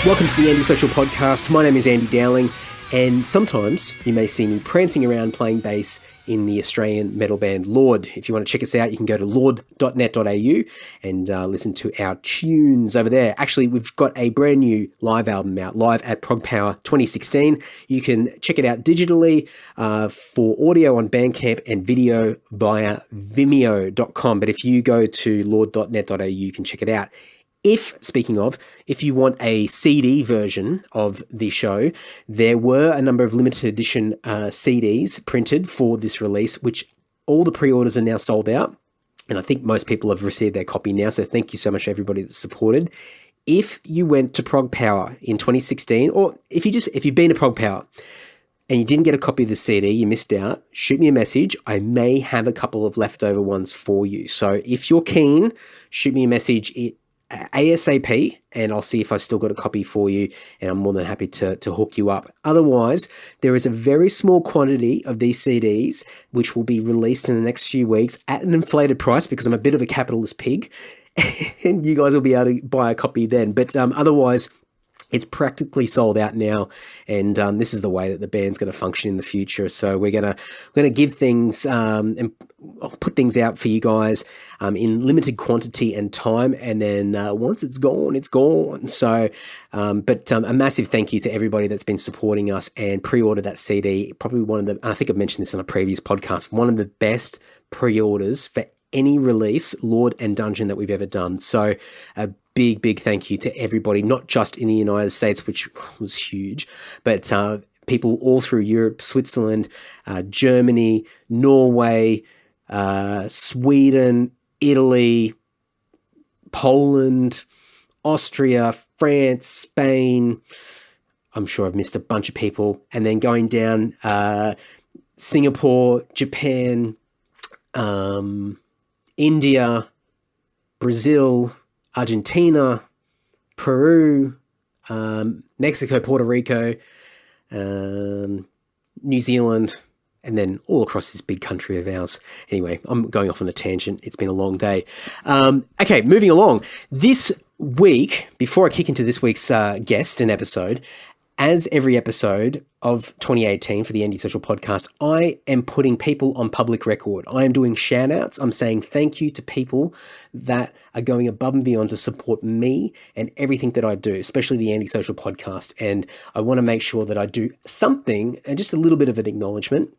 Welcome to the Anti-Social Podcast. My name is Andy Dowling, and sometimes you may see me prancing around playing bass in the Australian metal band Lord. If you want to check us out, you can go to lord.net.au and listen to our tunes over there. Actually, we've got a brand new live album out, live at Prog Power 2016. You can check it out digitally for audio on Bandcamp and video via vimeo.com. But if you go to lord.net.au, you can check it out. If you want a CD version of the show, there were a number of limited edition CDs printed for this release, which all the pre-orders are now sold out. And I think most people have received their copy now. So thank you so much to everybody that supported. If you went to Prog Power in 2016, or if you've been to Prog Power and you didn't get a copy of the CD, you missed out, shoot me a message. I may have a couple of leftover ones for you. So if you're keen, shoot me a message ASAP, and I'll see if I've still got a copy for you, and I'm more than happy to hook you up. Otherwise, there is a very small quantity of these CDs which will be released in the next few weeks at an inflated price because I'm a bit of a capitalist pig, and you guys will be able to buy a copy then. But otherwise, it's practically sold out now, and this is the way that the band's going to function in the future. So we're gonna give things and put things out for you guys in limited quantity and time, and then once it's gone, it's gone. So, but a massive thank you to everybody that's been supporting us and pre-ordered that CD. Probably I think I've mentioned this on a previous podcast, one of the best pre-orders for any release, Lord and Dungeon, that we've ever done. So a big thank you to everybody, not just in the United States, which was huge, but people all through Europe, Switzerland, Germany, Norway, Sweden, Italy, Poland, Austria, France, Spain. I'm sure I've missed a bunch of people. And then going down Singapore, Japan, India, Brazil, Argentina, Peru, Mexico, Puerto Rico, New Zealand, and then all across this big country of ours. Anyway, I'm going off on a tangent. It's been a long day. Okay, moving along. This week, before I kick into this week's guest and episode, as every episode of 2018 for the Anti-Social Podcast, I am putting people on public record. I am doing shout-outs. I'm saying thank you to people that are going above and beyond to support me and everything that I do, especially the Anti-Social Podcast. And I want to make sure that I do something, and just a little bit of an acknowledgement.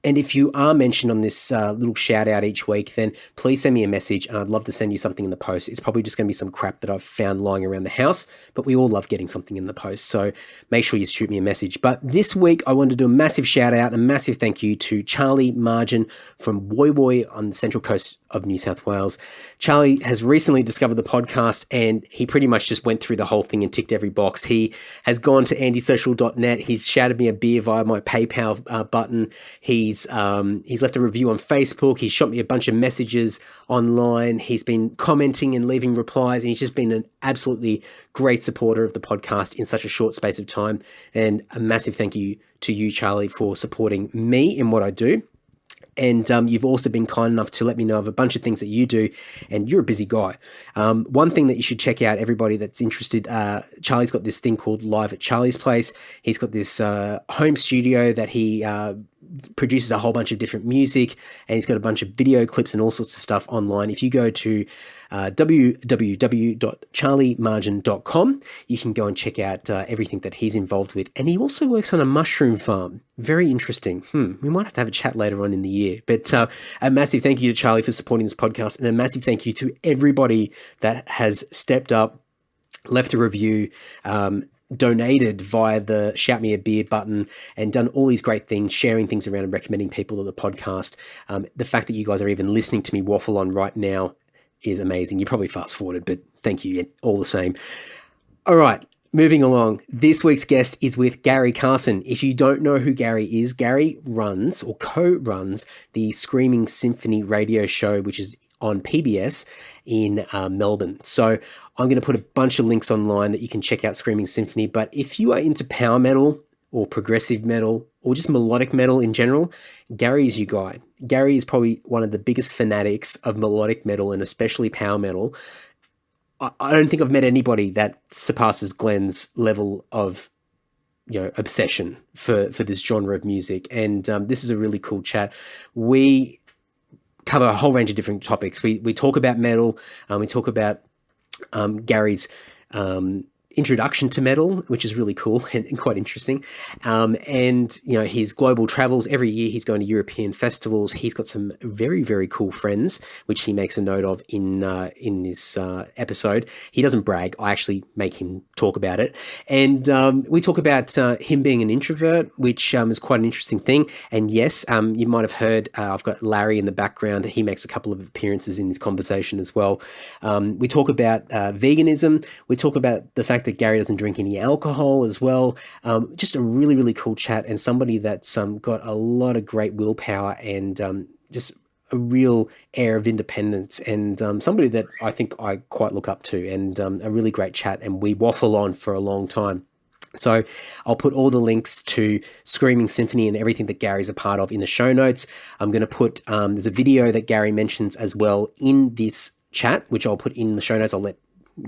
And if you are mentioned on this little shout out each week, then please send me a message, and I'd love to send you something in the post. It's probably just going to be some crap that I've found lying around the house, but we all love getting something in the post. So make sure you shoot me a message. But this week, I wanted to do a massive shout out, a massive thank you to Charlie Margin from Woy Woy on the central coast of New South Wales. Charlie has recently discovered the podcast, and he pretty much just went through the whole thing and ticked every box. He has gone to antisocial.net. He's shouted me a beer via my PayPal button. He's left a review on Facebook. He's shot me a bunch of messages online. He's been commenting and leaving replies, and he's just been an absolutely great supporter of the podcast in such a short space of time. And a massive thank you to you, Charlie, for supporting me in what I do. And you've also been kind enough to let me know of a bunch of things that you do, and you're a busy guy. One thing that you should check out, everybody that's interested, Charlie's got this thing called Live at Charlie's Place. He's got this home studio that he produces a whole bunch of different music, and he's got a bunch of video clips and all sorts of stuff online. If you go to www.charliemargin.com, you can go and check out everything that he's involved with. And he also works on a mushroom farm. Very interesting. We might have to have a chat later on in the year. But a massive thank you to Charlie for supporting this podcast, and a massive thank you to everybody that has stepped up, left a review, donated via the Shout Me a Beer button, and done all these great things, sharing things around and recommending people to the podcast. The fact that you guys are even listening to me waffle on right now is amazing. You probably fast forwarded, but thank you all the same. All right, moving along. This week's guest is with Gary Carson. If you don't know who Gary is, Gary runs or co-runs the Screaming Symphony radio show, which is on PBS in Melbourne. So I'm going to put a bunch of links online that you can check out Screaming Symphony. But if you are into power metal or progressive metal or just melodic metal in general, Gary is your guy. Gary is probably one of the biggest fanatics of melodic metal and especially power metal I don't think I've met anybody that surpasses Glenn's level of, obsession for this genre of music. And this is a really cool chat. We cover a whole range of different topics. We talk about metal. We talk about Gary's introduction to metal, which is really cool and quite interesting. And his global travels. Every year he's going to European festivals. He's got some very, very cool friends, which he makes a note of in this episode. He doesn't brag. I actually make him talk about it. And we talk about him being an introvert, which is quite an interesting thing. And yes, you might have heard, I've got Larry in the background. He makes a couple of appearances in this conversation as well. We talk about veganism. We talk about the fact that Gary doesn't drink any alcohol as well. Just a really, really cool chat, and somebody that's got a lot of great willpower and just a real air of independence, and somebody that I think I quite look up to, and a really great chat, and we waffle on for a long time. So I'll put all the links to Screaming Symphony and everything that Gary's a part of in the show notes. I'm going to put, there's a video that Gary mentions as well in this chat, which I'll put in the show notes. I'll let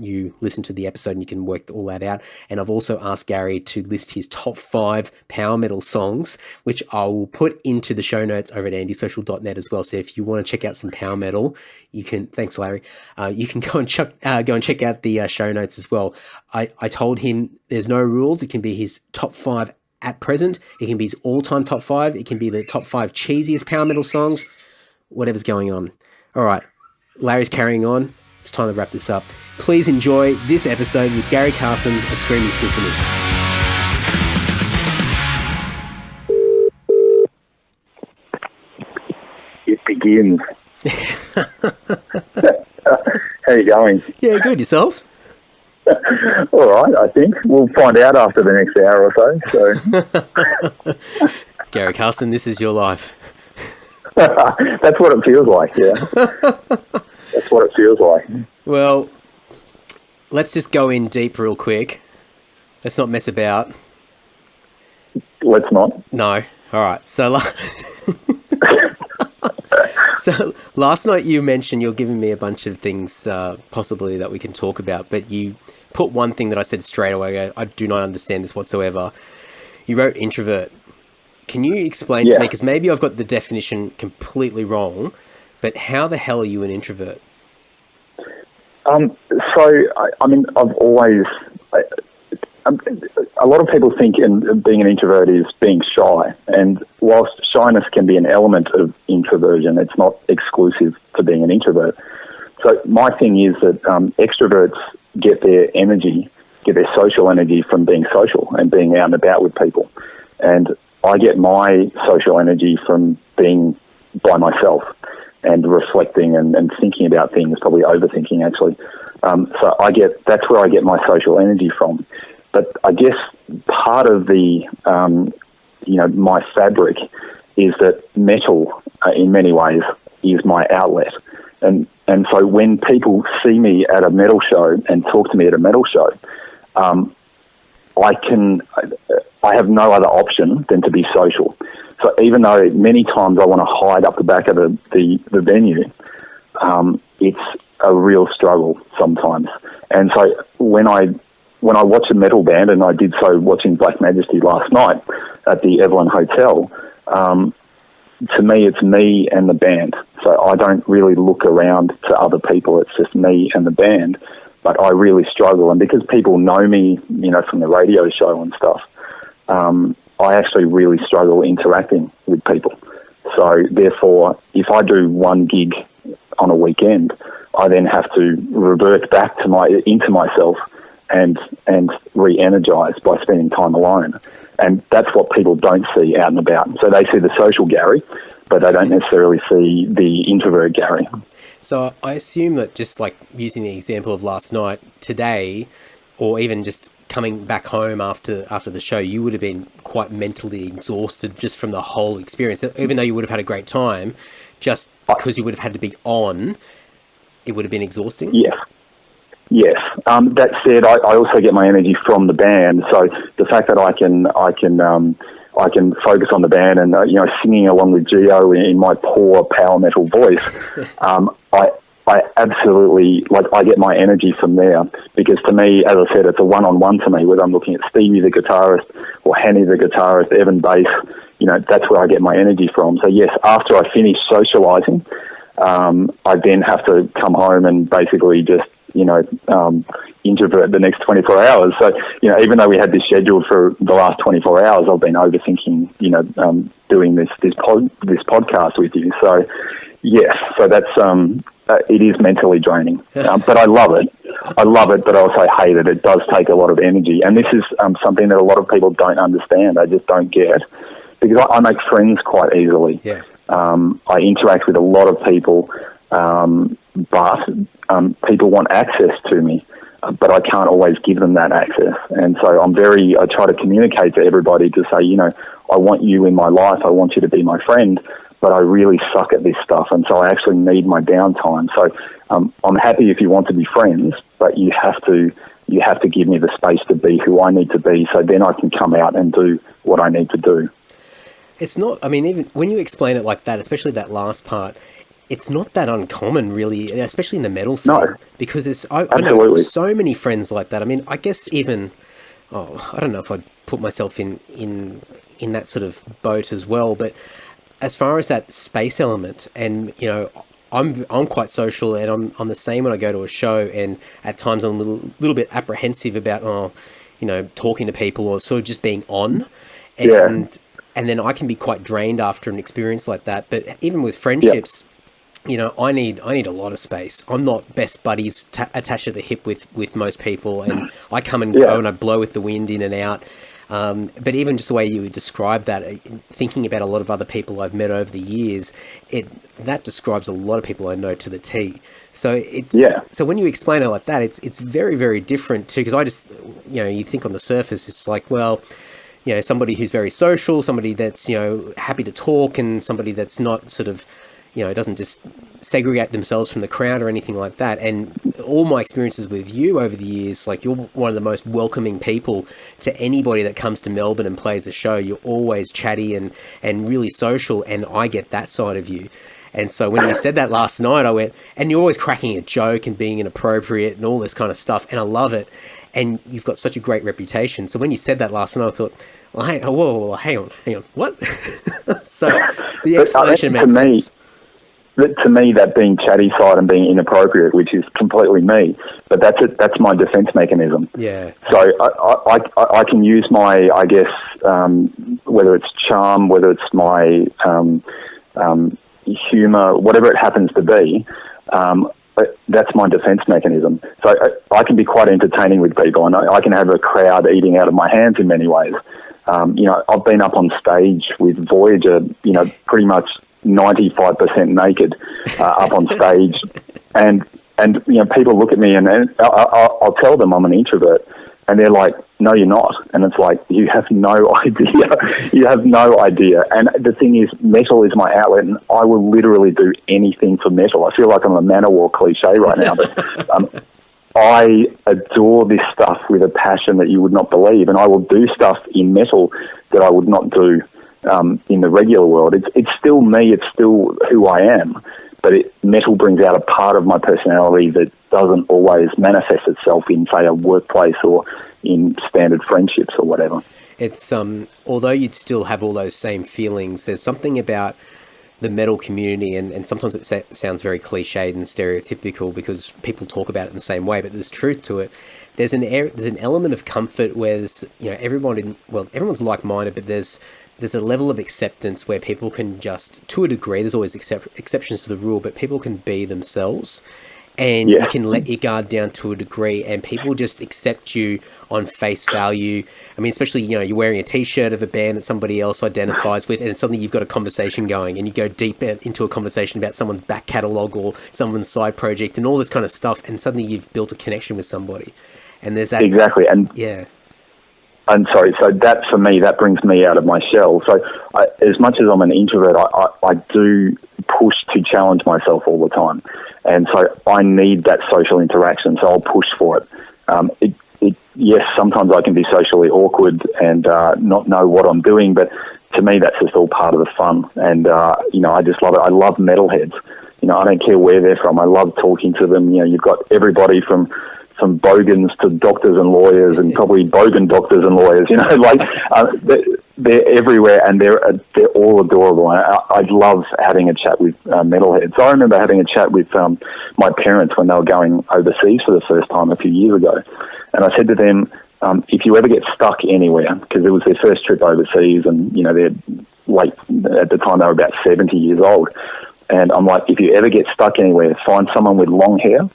you listen to the episode and you can work all that out. And I've also asked Gary to list his top 5 power metal songs, which I will put into the show notes over at andysocial.net as well. So if you want to check out some power metal, you can, thanks Larry, you can go and check out the show notes as well. I told him there's no rules. It can be his top 5 at present. It can be his all-time top 5. It can be the top 5 cheesiest power metal songs, whatever's going on. All right, Larry's carrying on. It's time to wrap this up. Please enjoy this episode with Gary Carson of Screaming Symphony. It begins. How you going? Yeah, good. Yourself? All right, I think. We'll find out after the next hour or so. Gary Carson, this is your life. That's what it feels like, yeah. That's what it feels like. Well, let's just go in deep real quick. Let's not mess about. Let's not. No. All right. So last night you mentioned you're giving me a bunch of things possibly that we can talk about, but you put one thing that I said straight away. I do not understand this whatsoever. You wrote introvert. Can you explain to me, because maybe I've got the definition completely wrong, but how the hell are you an introvert? I've always... a lot of people think being an introvert is being shy, and whilst shyness can be an element of introversion, it's not exclusive to being an introvert. So my thing is that extroverts get their social energy from being social and being out and about with people. And I get my social energy from being by myself and reflecting and thinking about things, probably overthinking actually. So that's where I get my social energy from. But I guess part of the, my fabric is that metal, in many ways, is my outlet. And so when people see me at a metal show and talk to me at a metal show, I have no other option than to be social. So even though many times I want to hide up the back of the venue, it's a real struggle sometimes. And so when I watch a metal band, and I did so watching Black Majesty last night at the Evelyn Hotel, to me it's me and the band. So I don't really look around to other people. It's just me and the band. But I really struggle. And because people know me, from the radio show and stuff, I actually really struggle interacting with people. So therefore, if I do one gig on a weekend, I then have to revert back into myself and re-energize by spending time alone. And that's what people don't see out and about. So they see the social Gary, but they don't necessarily see the introvert Gary. So I assume that, just like using the example of last night, today, or even just coming back home after the show, you would have been quite mentally exhausted just from the whole experience. Even though you would have had a great time, just because you would have had to be on, it would have been exhausting? Yes. That said, I also get my energy from the band. So the fact that I can focus on the band and singing along with Gio in my poor power metal voice, I absolutely, I get my energy from there, because to me, as I said, it's a one-on-one to me, whether I'm looking at Stevie the guitarist or Henny the guitarist, Evan bass, that's where I get my energy from. So yes, after I finish socialising, I then have to come home and basically just, introvert the next 24 hours. So, even though we had this scheduled for the last 24 hours, I've been overthinking, doing this podcast with you. So yes, so that's, it is mentally draining, but I love it. But I also hate it. It does take a lot of energy. And this is something that a lot of people don't understand. They just don't get, because I make friends quite easily. Yeah. I interact with a lot of people, but people want access to me, but I can't always give them that access. And so I try to communicate to everybody to say, I want you in my life. I want you to be my friend, but I really suck at this stuff. And so I actually need my downtime. So I'm happy if you want to be friends, but you have to give me the space to be who I need to be, so then I can come out and do what I need to do. It's not, even when you explain it like that, especially that last part, it's not that uncommon, really, especially in the metal scene. No, because I know so many friends like that. I guess even, I don't know if I'd put myself in that sort of boat as well, but as far as that space element, and, I'm quite social, and I'm the same when I go to a show, and at times I'm a little bit apprehensive about, talking to people or sort of just being on. And then I can be quite drained after an experience like that. But even with friendships, I need a lot of space. I'm not best buddies attached at the hip with most people, and I come and go and I blow with the wind in and out. But even just the way you describe that, thinking about a lot of other people I've met over the years, that describes a lot of people I know to the T. So so when you explain it like that, it's very, very different too. Because I just, you think on the surface, it's like, well, somebody who's very social, somebody that's, happy to talk, and somebody that's not sort of, doesn't just segregate themselves from the crowd or anything like that. And all my experiences with you over the years, you're one of the most welcoming people to anybody that comes to Melbourne and plays a show. You're always chatty and really social, and I get that side of you. And so when you said that last night, I went, and you're always cracking a joke and being inappropriate and all this kind of stuff, and I love it. And you've got such a great reputation. So when you said that last night, I thought, well, hang on, what? So the explanation makes sense. To me, that being chatty side and being inappropriate, which is completely me, but that's my defense mechanism. Yeah. So I can use my, I guess, whether it's charm, whether it's my humor, whatever it happens to be, but that's my defense mechanism. So I can be quite entertaining with people, and I can have a crowd eating out of my hands in many ways. I've been up on stage with Voyager, pretty much 95% naked up on stage, and people look at me, and I'll tell them I'm an introvert, and they're like, no, you're not. And it's like, you have no idea. You have no idea. And the thing is, metal is my outlet, and I will literally do anything for metal. I feel like I'm a Manowar cliche right now, but I adore this stuff with a passion that you would not believe, and I will do stuff in metal that I would not do in the regular world. It's still me. It's still who I am. But metal brings out a part of my personality that doesn't always manifest itself in, say, a workplace or in standard friendships or whatever. It's although you'd still have all those same feelings, there's something about the metal community, and sometimes it sounds very cliched and stereotypical because people talk about it in the same way, but there's truth to it. There's an element of comfort where there's, everyone's like-minded, but there's a level of acceptance where people can just, to a degree, there's always exceptions to the rule, but people can be themselves, and you can let your guard down to a degree, and people just accept you on face value. Especially, you're wearing a t-shirt of a band that somebody else identifies with, and suddenly you've got a conversation going, and you go deep into a conversation about someone's back catalogue or someone's side project and all this kind of stuff, and suddenly you've built a connection with somebody. And there's that... Exactly, and... Yeah. I'm sorry, so that, for me, that brings me out of my shell. So as much as I'm an introvert, I do push to challenge myself all the time. And so I need that social interaction, so I'll push for it. Yes, sometimes I can be socially awkward and not know what I'm doing, but to me, that's just all part of the fun. And, I just love it. I love Metalheads. I don't care where they're from. I love talking to them. You've got everybody from bogans to doctors and lawyers, and probably bogan doctors and lawyers. They're everywhere, and they're all adorable. I love having a chat with metalheads. So I remember having a chat with my parents when they were going overseas for the first time a few years ago, and I said to them, if you ever get stuck anywhere, because it was their first trip overseas, and they're late at the time, they were about 70 years old, and I'm like, if you ever get stuck anywhere, find someone with long hair.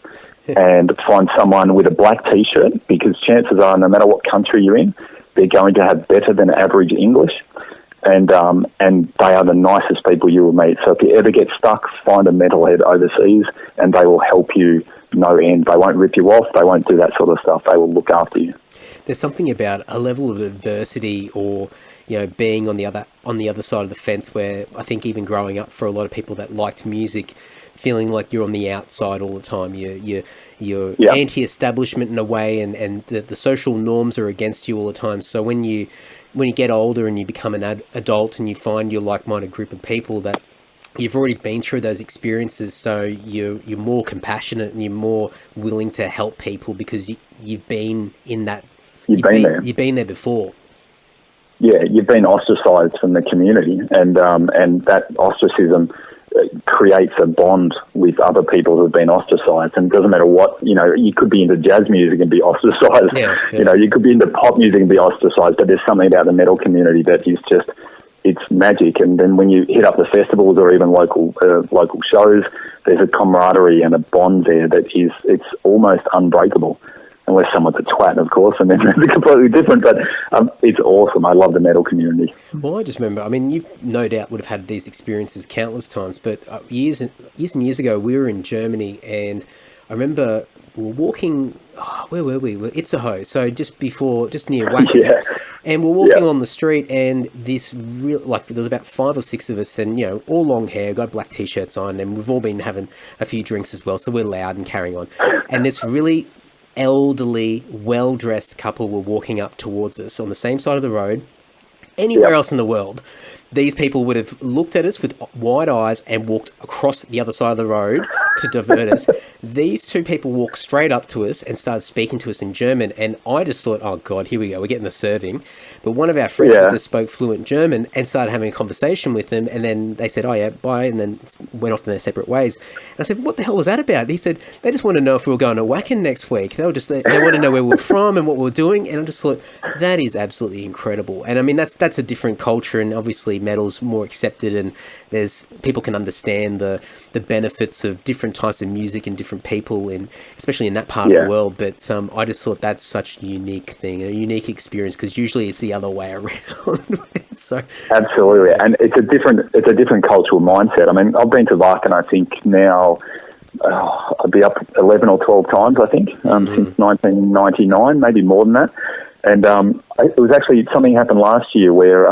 And find someone with a black T-shirt, because chances are, no matter what country you're in, they're going to have better than average English, and they are the nicest people you will meet. So if you ever get stuck, find a metalhead overseas, and they will help you no end. They won't rip you off. They won't do that sort of stuff. They will look after you. There's something about a level of adversity, or being on the other side of the fence, where I think even growing up for a lot of people that liked music, feeling like you're on the outside all the time. You're anti-establishment in a way, and the social norms are against you all the time. So when you get older and you become an adult and you find your like-minded group of people that you've already been through those experiences, so you're more compassionate and you're more willing to help people because you've been in that. You've been there before. Yeah, you've been ostracised from the community, and that ostracism creates a bond with other people who have been ostracised. And it doesn't matter what, you could be into jazz music and be ostracised. You could be into pop music and be ostracised, but there's something about the metal community that is just, it's magic. And then when you hit up the festivals or even local shows, there's a camaraderie and a bond there that is, it's almost unbreakable. Unless someone's a twat, of course, and then it's completely different. But it's awesome. I love the metal community. Well, I just remember, you've no doubt would have had these experiences countless times, but years and years ago, we were in Germany, and I remember we were walking, where were we? We're Itzehoe, so just near Wacken. And we're walking along the street, and this there was about 5 or 6 of us, and, all long hair, got black T-shirts on, and we've all been having a few drinks as well, so we're loud and carrying on. And this really elderly, well-dressed couple were walking up towards us on the same side of the road. Anywhere else in the world, these people would have looked at us with wide eyes and walked across the other side of the road to divert us. These two people walked straight up to us and started speaking to us in German, and I just thought, oh God, here we go, we're getting the serving. But one of our friends with us spoke fluent German and started having a conversation with them, and then they said, oh yeah, bye, and then went off in their separate ways. And I said, what the hell was that about? And he said, they just want to know if we were going to Wacken next week. They want to know where we're from and what we're doing. And I just thought, that is absolutely incredible. And that's a different culture, and obviously metal's more accepted, and people can understand the benefits of different types of music and different people, especially in that part of the world. But I just thought that's such a unique thing, a unique experience, because usually it's the other way around. So absolutely, and it's a different cultural mindset. I've been to Wacken, I think now I'd be up 11 or 12 times, I think, since 1999, maybe more than that. And it was actually, something happened last year where,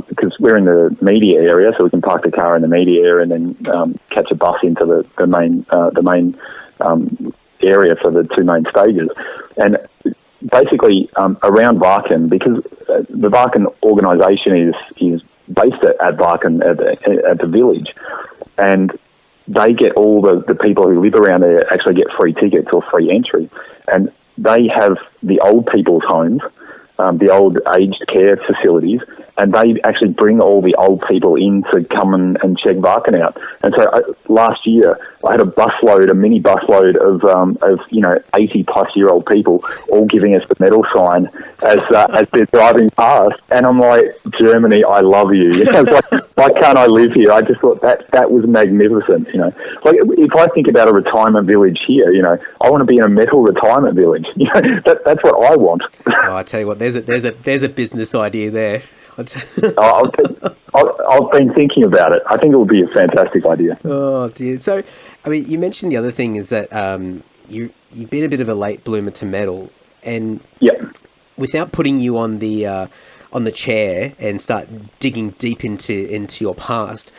because we're in the media area, so we can park the car in the media area and then catch a bus into the main area for the 2 main stages. And basically, around Wacken, because the Wacken organisation is based at Wacken at the village, and they get all the people who live around there actually get free tickets or free entry, and they have the old people's homes, the old aged care facilities, and they actually bring all the old people in to come and check Wacken out. And so last year, I had a mini busload of 80-plus-year-old people all giving us the medal sign as they're driving past. And I'm like, Germany, I love you. It's like, why can't I live here? I just thought that was magnificent. Like if I think about a retirement village here, I want to be in a metal retirement village. That's what I want. Oh, I tell you what, there's a business idea there. I've been thinking about it. I think it would be a fantastic idea. Oh dear. So, you mentioned the other thing is that you've been a bit of a late bloomer to metal, and without putting you on the chair and start digging deep into your past.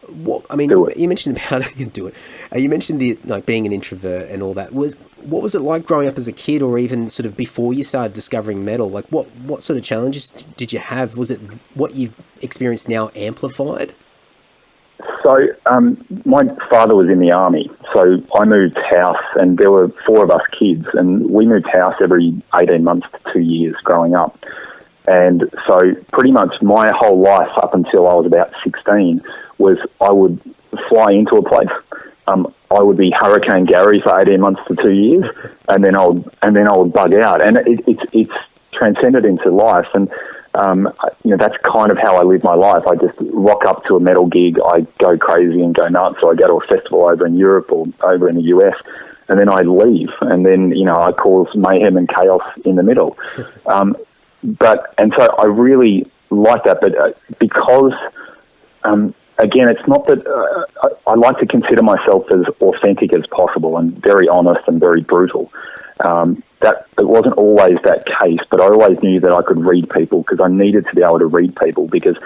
You mentioned about do it. You mentioned being an introvert and all that. What was it like growing up as a kid, or even sort of before you started discovering metal? Like what sort of challenges did you have? Was it what you've experienced now amplified? So my father was in the army, so I moved house, and there were 4 of us kids, and we moved house every 18 months to 2 years growing up. And so pretty much my whole life up until I was about 16 was I would fly into a place. I would be Hurricane Gary for 18 months to 2 years, and then I would bug out. And it's transcended into life. And that's kind of how I live my life. I just rock up to a metal gig, I go crazy and go nuts, or I go to a festival over in Europe or over in the US, and then I leave, and then, I cause mayhem and chaos in the middle. And so I really like that, but because, again, it's not that I like to consider myself as authentic as possible and very honest and very brutal. That it wasn't always that case, but I always knew that I could read people, because I needed to be able to read people, because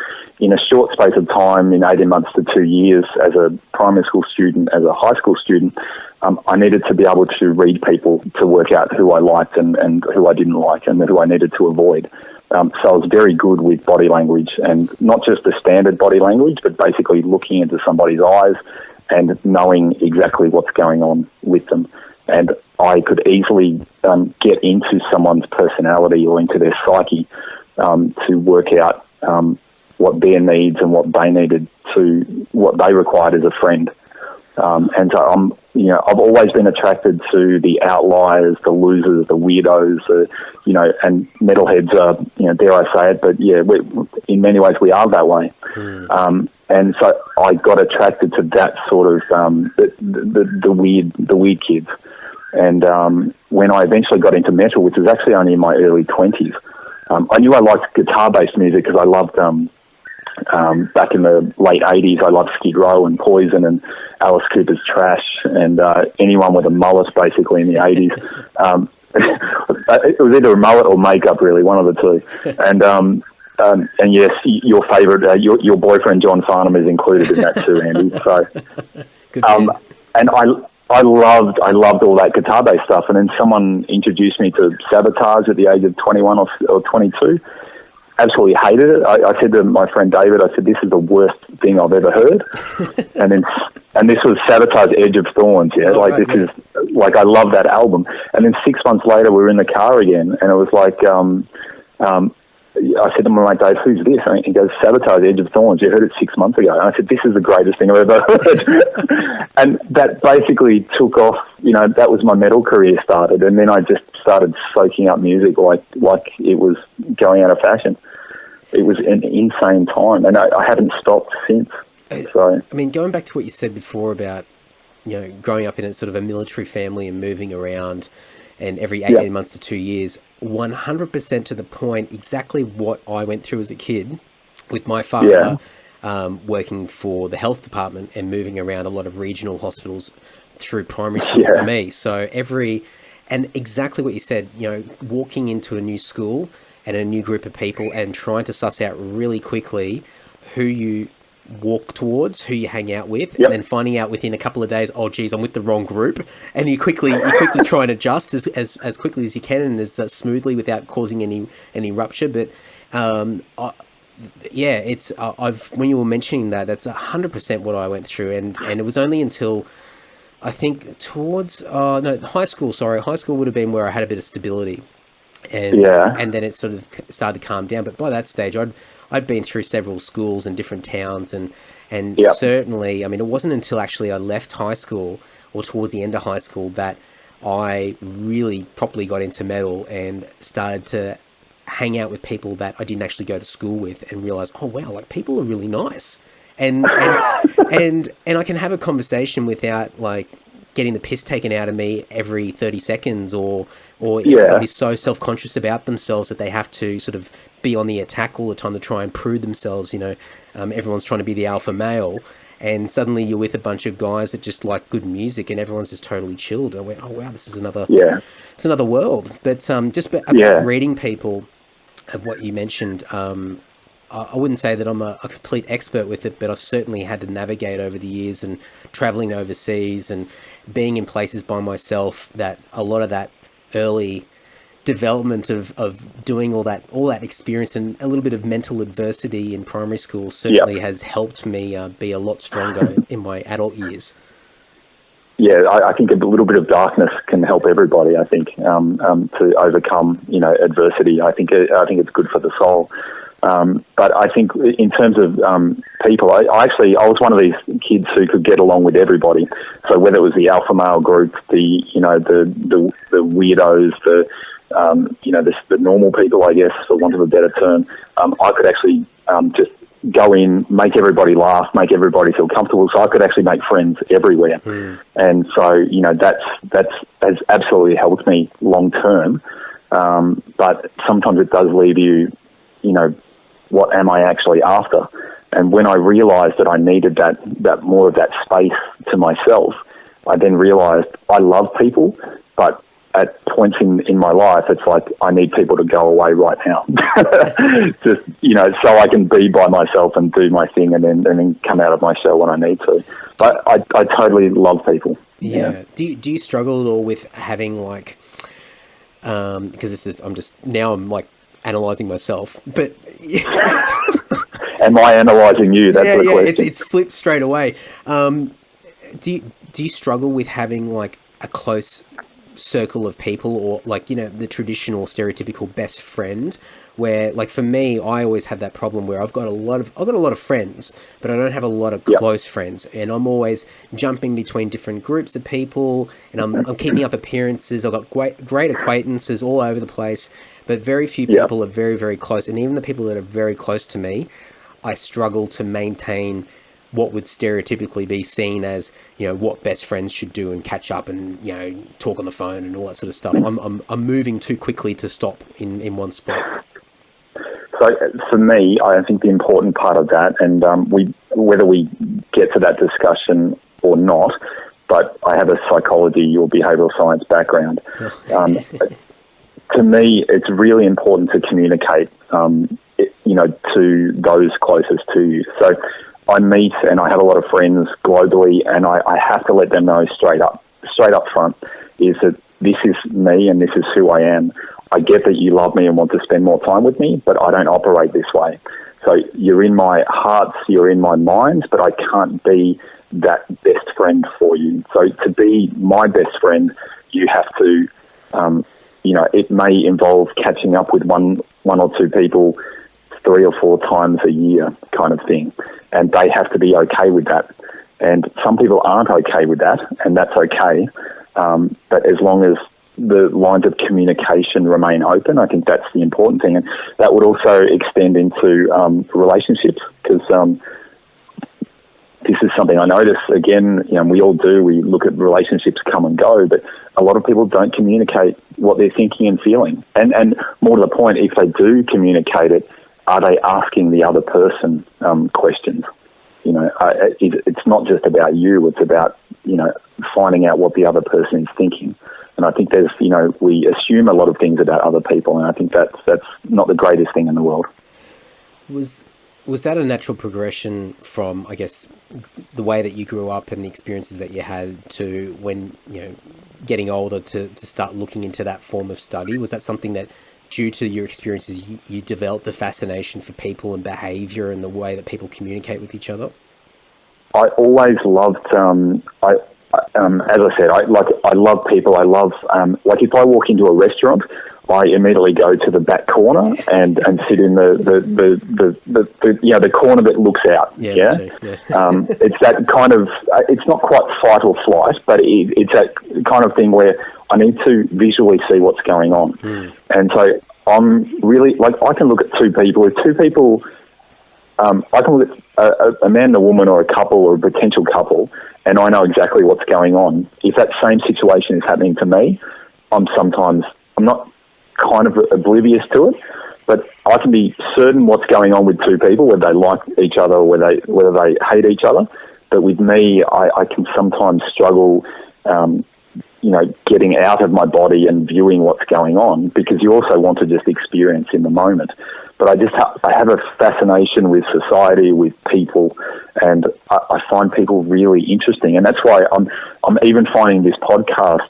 in a short space of time, in 18 months to 2 years, as a primary school student, as a high school student, I needed to be able to read people to work out who I liked and who I didn't like, and who I needed to avoid. So I was very good with body language, and not just the standard body language, but basically looking into somebody's eyes and knowing exactly what's going on with them. And I could easily get into someone's personality or into their psyche to work out what their needs and what they needed what they required as a friend. And so I've always been attracted to the outliers, the losers, the weirdos, and metalheads are, dare I say it, but yeah, in many ways we are that way. And so I got attracted to that sort of the weird kids. And when I eventually got into metal, which was actually only in my early 20s, I knew I liked guitar-based music because I loved, back in the late 80s, I loved Skid Row and Poison and Alice Cooper's Trash, and anyone with a mullet basically in the 80s. It was either a mullet or makeup, really, one of the two. And yes, your favourite, your boyfriend John Farnham is included in that too, Andy. So, and I loved all that guitar-based stuff. And then someone introduced me to Sabotage at the age of 21 or 22. Absolutely hated it. I said to my friend David, I said, this is the worst thing I've ever heard. and this was Sabotage, Edge of Thorns. Yeah, is I love that album. And then 6 months later, we were in the car again, and it was like, I said to my mate Dave, who's this? And he goes, Sabotage, Edge of Thorns. You heard it 6 months ago. And I said, this is the greatest thing I've ever heard. And that basically took off. That was my metal career started. And then I just started soaking up music like it was going out of fashion. It was an insane time. And I haven't stopped since. So, I mean, going back to what you said before about, growing up in a sort of a military family and moving around, and every 18 months to 2 years, 100% to the point, exactly what I went through as a kid with my father working for the health department and moving around a lot of regional hospitals through primary school for me. So and exactly what you said, walking into a new school and a new group of people and trying to suss out really quickly who you walk towards, who you hang out with, and then finding out within a couple of days, oh geez, I'm with the wrong group, and you quickly try and adjust as quickly as you can and as smoothly without causing any rupture. But it's when you were mentioning that's 100% what I went through, and it was only until I think towards high school. High school would have been where I had a bit of stability, and then it sort of started to calm down. But by that stage, I'd been through several schools in different towns, and certainly, I mean, it wasn't until actually I left high school or towards the end of high school that I really properly got into metal and started to hang out with people that I didn't actually go to school with, and realize, oh wow, like people are really nice, and I can have a conversation without like getting the piss taken out of me every 30 seconds or everybody's so self-conscious about themselves that they have to sort of be on the attack all the time to try and prove themselves. Everyone's trying to be the alpha male, and suddenly you're with a bunch of guys that just like good music and everyone's just totally chilled. I went, oh wow, this is it's another world. But just about reading people, of what you mentioned, I wouldn't say that I'm a complete expert with it, but I've certainly had to navigate over the years and traveling overseas and being in places by myself, that a lot of that early development of doing all that experience and a little bit of mental adversity in primary school certainly has helped me be a lot stronger in my adult years. Yeah, I think a little bit of darkness can help everybody. I think to overcome, adversity. I think it's good for the soul. But I think in terms of people, I was one of these kids who could get along with everybody. So whether it was the alpha male group, the weirdos, the normal people, I guess, for want of a better term, I could actually just go in, make everybody laugh, make everybody feel comfortable. So I could actually make friends everywhere. And so, that's has absolutely helped me long term. But sometimes it does leave you, what am I actually after? And when I realized that I needed that more of that space to myself, I then realized I love people, but at points in my life, it's like I need people to go away right now, just so I can be by myself and do my thing, and then come out of my shell when I need to. But I totally love people. Yeah. Do you struggle at all with having because I'm like analyzing myself, but am I analyzing you? That's the question. It's flipped straight away. Do you struggle with having like a close circle of people, or the traditional stereotypical best friend, where for me, I always have that problem where I've got a lot of friends, but I don't have a lot of close friends, and I'm always jumping between different groups of people, and I'm keeping up appearances. I've got great acquaintances all over the place, but very few people are very, very close. And even the people that are very close to me, I struggle to maintain what would stereotypically be seen as, what best friends should do and catch up and, talk on the phone and all that sort of stuff. I'm moving too quickly to stop in one spot. So for me, I think the important part of that, and whether we get to that discussion or not, but I have a psychology or behavioural science background. To me, it's really important to communicate, to those closest to you. So I meet and I have a lot of friends globally, and I have to let them know straight up front, is that this is me and this is who I am. I get that you love me and want to spend more time with me, but I don't operate this way. So you're in my heart, you're in my mind, but I can't be that best friend for you. So to be my best friend, you have to, it may involve catching up with one or two people 3 or 4 times a year kind of thing. And they have to be okay with that. And some people aren't okay with that, and that's okay. But as long as the lines of communication remain open, I think that's the important thing. And that would also extend into relationships, because this is something I notice, again, we all do. We look at relationships come and go, but a lot of people don't communicate what they're thinking and feeling. And more to the point, if they do communicate it, are they asking the other person questions? It's not just about you. It's about, finding out what the other person is thinking. And I think there's, we assume a lot of things about other people, and I think that's not the greatest thing in the world. Was that a natural progression from, I guess, the way that you grew up and the experiences that you had to when, getting older to start looking into that form of study? Was that something that, due to your experiences, you developed a fascination for people and behavior and the way that people communicate with each other? I always loved, as I said, I love people. I love, if I walk into a restaurant, I immediately go to the back corner and sit in the corner that looks out. Yeah. It's that kind of, it's not quite fight or flight, but it's that kind of thing where I need to visually see what's going on. And so I'm really, I can look at two people. If two people, I can look at a man and a woman or a couple or a potential couple, and I know exactly what's going on. If that same situation is happening to me, I'm not kind of oblivious to it, but I can be certain what's going on with two people, whether they like each other or whether they hate each other. But with me, I can sometimes struggle, getting out of my body and viewing what's going on, because you also want to just experience in the moment. but I have a fascination with society, with people, and I find people really interesting. And that's why I'm even finding this podcast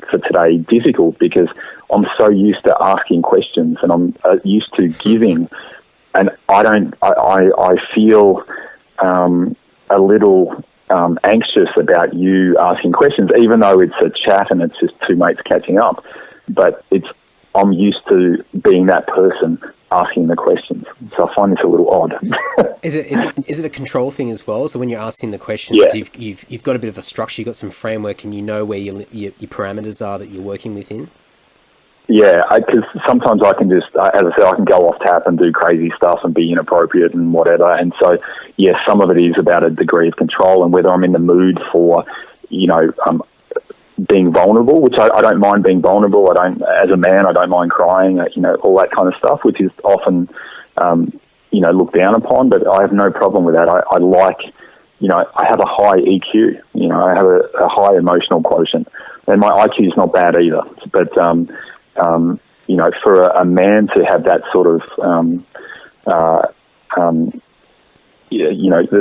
for today difficult, because I'm so used to asking questions and I'm used to giving, and I feel a little anxious about you asking questions, even though it's a chat and it's just two mates catching up. But I'm used to being that person asking the questions, so I find this a little odd. Is it a control thing as well? So when you're asking the questions, you've got a bit of a structure, you've got some framework, and you know where your parameters are that you're working within. Yeah, because sometimes I can just, as I said, I can go off tap and do crazy stuff and be inappropriate and whatever. And so, yes, some of it is about a degree of control and whether I'm in the mood for, being vulnerable, which I don't mind being vulnerable. As a man, I don't mind crying, all that kind of stuff, which is often, looked down upon, but I have no problem with that. I like, I have a high EQ, I have a high emotional quotient, and my IQ is not bad either. But, for a man to have that sort of,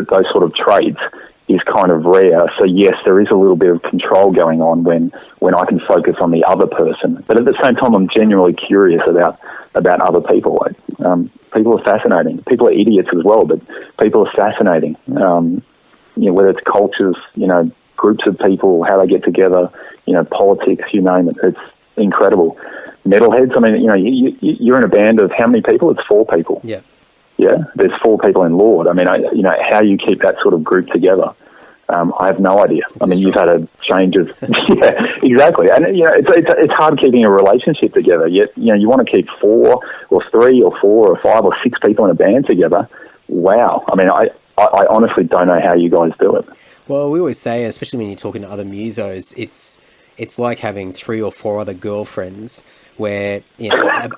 those sort of traits is kind of rare. So yes, there is a little bit of control going on when I can focus on the other person. But at the same time, I'm genuinely curious about other people. People are fascinating. People are idiots as well, but people are fascinating. Whether it's cultures, groups of people, how they get together, politics, you name it. It's incredible. Metalheads, I mean, you're in a band of how many people? It's 4 people. Yeah. Yeah, there's 4 people in Lord. I mean, how you keep that sort of group together, I have no idea. You've had a change of... Yeah, exactly. And, it's hard keeping a relationship together. Yet, you want to keep 4 or 3 or 4 or 5 or 6 people in a band together. Wow. I mean, I honestly don't know how you guys do it. Well, we always say, especially when you're talking to other musos, it's like having 3 or 4 other girlfriends where,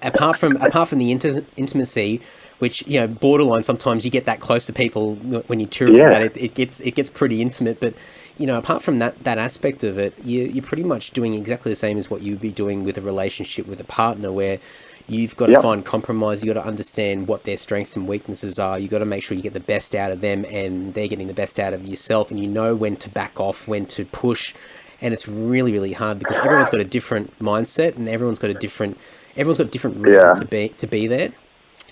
apart from the intimacy, which, borderline, sometimes you get that close to people when you tour, that it gets pretty intimate. But, apart from that aspect of it, you're pretty much doing exactly the same as what you'd be doing with a relationship with a partner, where you've got to find compromise. You've got to understand what their strengths and weaknesses are. You've got to make sure you get the best out of them and they're getting the best out of yourself. And you know when to back off, when to push. And it's really, really hard because everyone's got a different mindset and everyone's got different reasons to be there.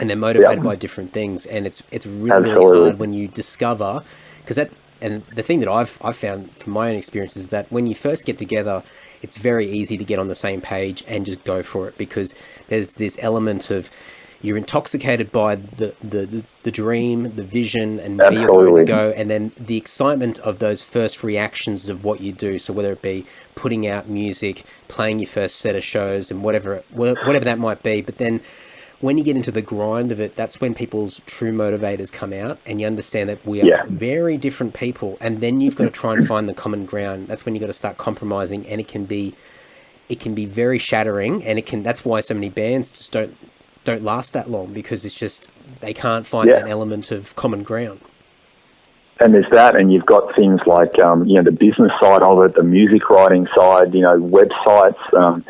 And they're motivated by different things, and it's really, really hard when you discover, and the thing that I've found from my own experience is that when you first get together, it's very easy to get on the same page and just go for it, because there's this element of you're intoxicated by the dream, the vision, and where you're going to go, and then the excitement of those first reactions of what you do. So whether it be putting out music, playing your first set of shows, and whatever that might be, but then when you get into the grind of it, that's when people's true motivators come out, and you understand that we are very different people. And then you've got to try and find the common ground. That's when you've got to start compromising, and it can be very shattering. And that's why so many bands just don't last that long, because it's just, they can't find that element of common ground. And there's that, and you've got things like, the business side of it, the music writing side, websites,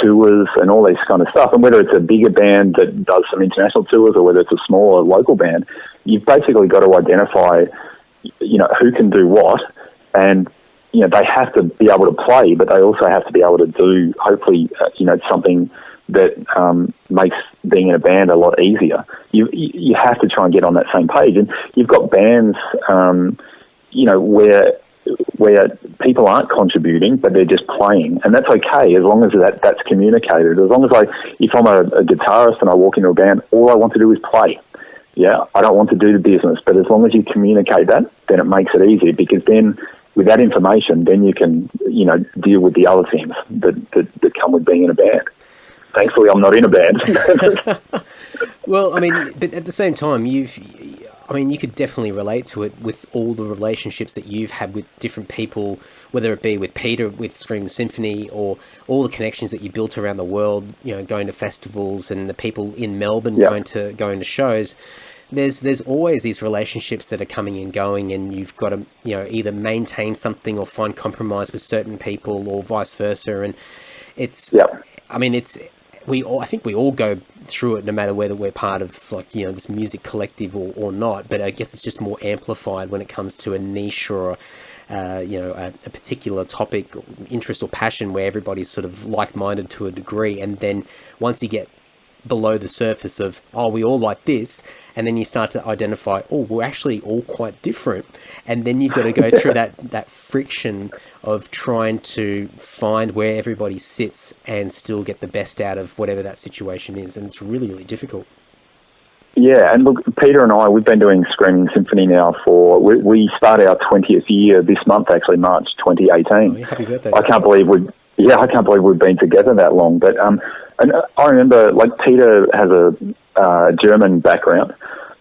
tours and all this kind of stuff. And whether it's a bigger band that does some international tours or whether it's a smaller local band, you've basically got to identify, who can do what. And, they have to be able to play, but they also have to be able to do, hopefully, something that makes being in a band a lot easier. You have to try and get on that same page. And you've got bands, where people aren't contributing, but they're just playing, and that's okay as long as that's communicated. As long as if I'm a guitarist and I walk into a band, all I want to do is play. Yeah, I don't want to do the business, but as long as you communicate that, then it makes it easier, because then with that information, then you can deal with the other things that come with being in a band. Thankfully, I'm not in a band. Well, but at the same time, you could definitely relate to it with all the relationships that you've had with different people, whether it be with Peter, with Stream Symphony, or all the connections that you built around the world, going to festivals, and the people in Melbourne going to shows. There's always these relationships that are coming and going, and you've got to, either maintain something or find compromise with certain people, or vice versa. And it's I think we all go through it, no matter whether we're part of like, you know, this music collective or not. But I guess it's just more amplified when it comes to a niche or you know, a particular topic, or interest or passion where everybody's sort of like-minded to a degree. And then once you get below the surface of, oh, we all like this, and then you start to identify, oh, we're actually all quite different. And then you've got to go through that friction of trying to find where everybody sits and still get the best out of whatever that situation is. And it's really, really difficult. Yeah, and look, Peter and I, we've been doing Screaming Symphony now we start our 20th year this month, actually, March 2018. Oh, yeah, happy birthday. I can't believe we've been together that long. But and I remember, like, Peter has a German background,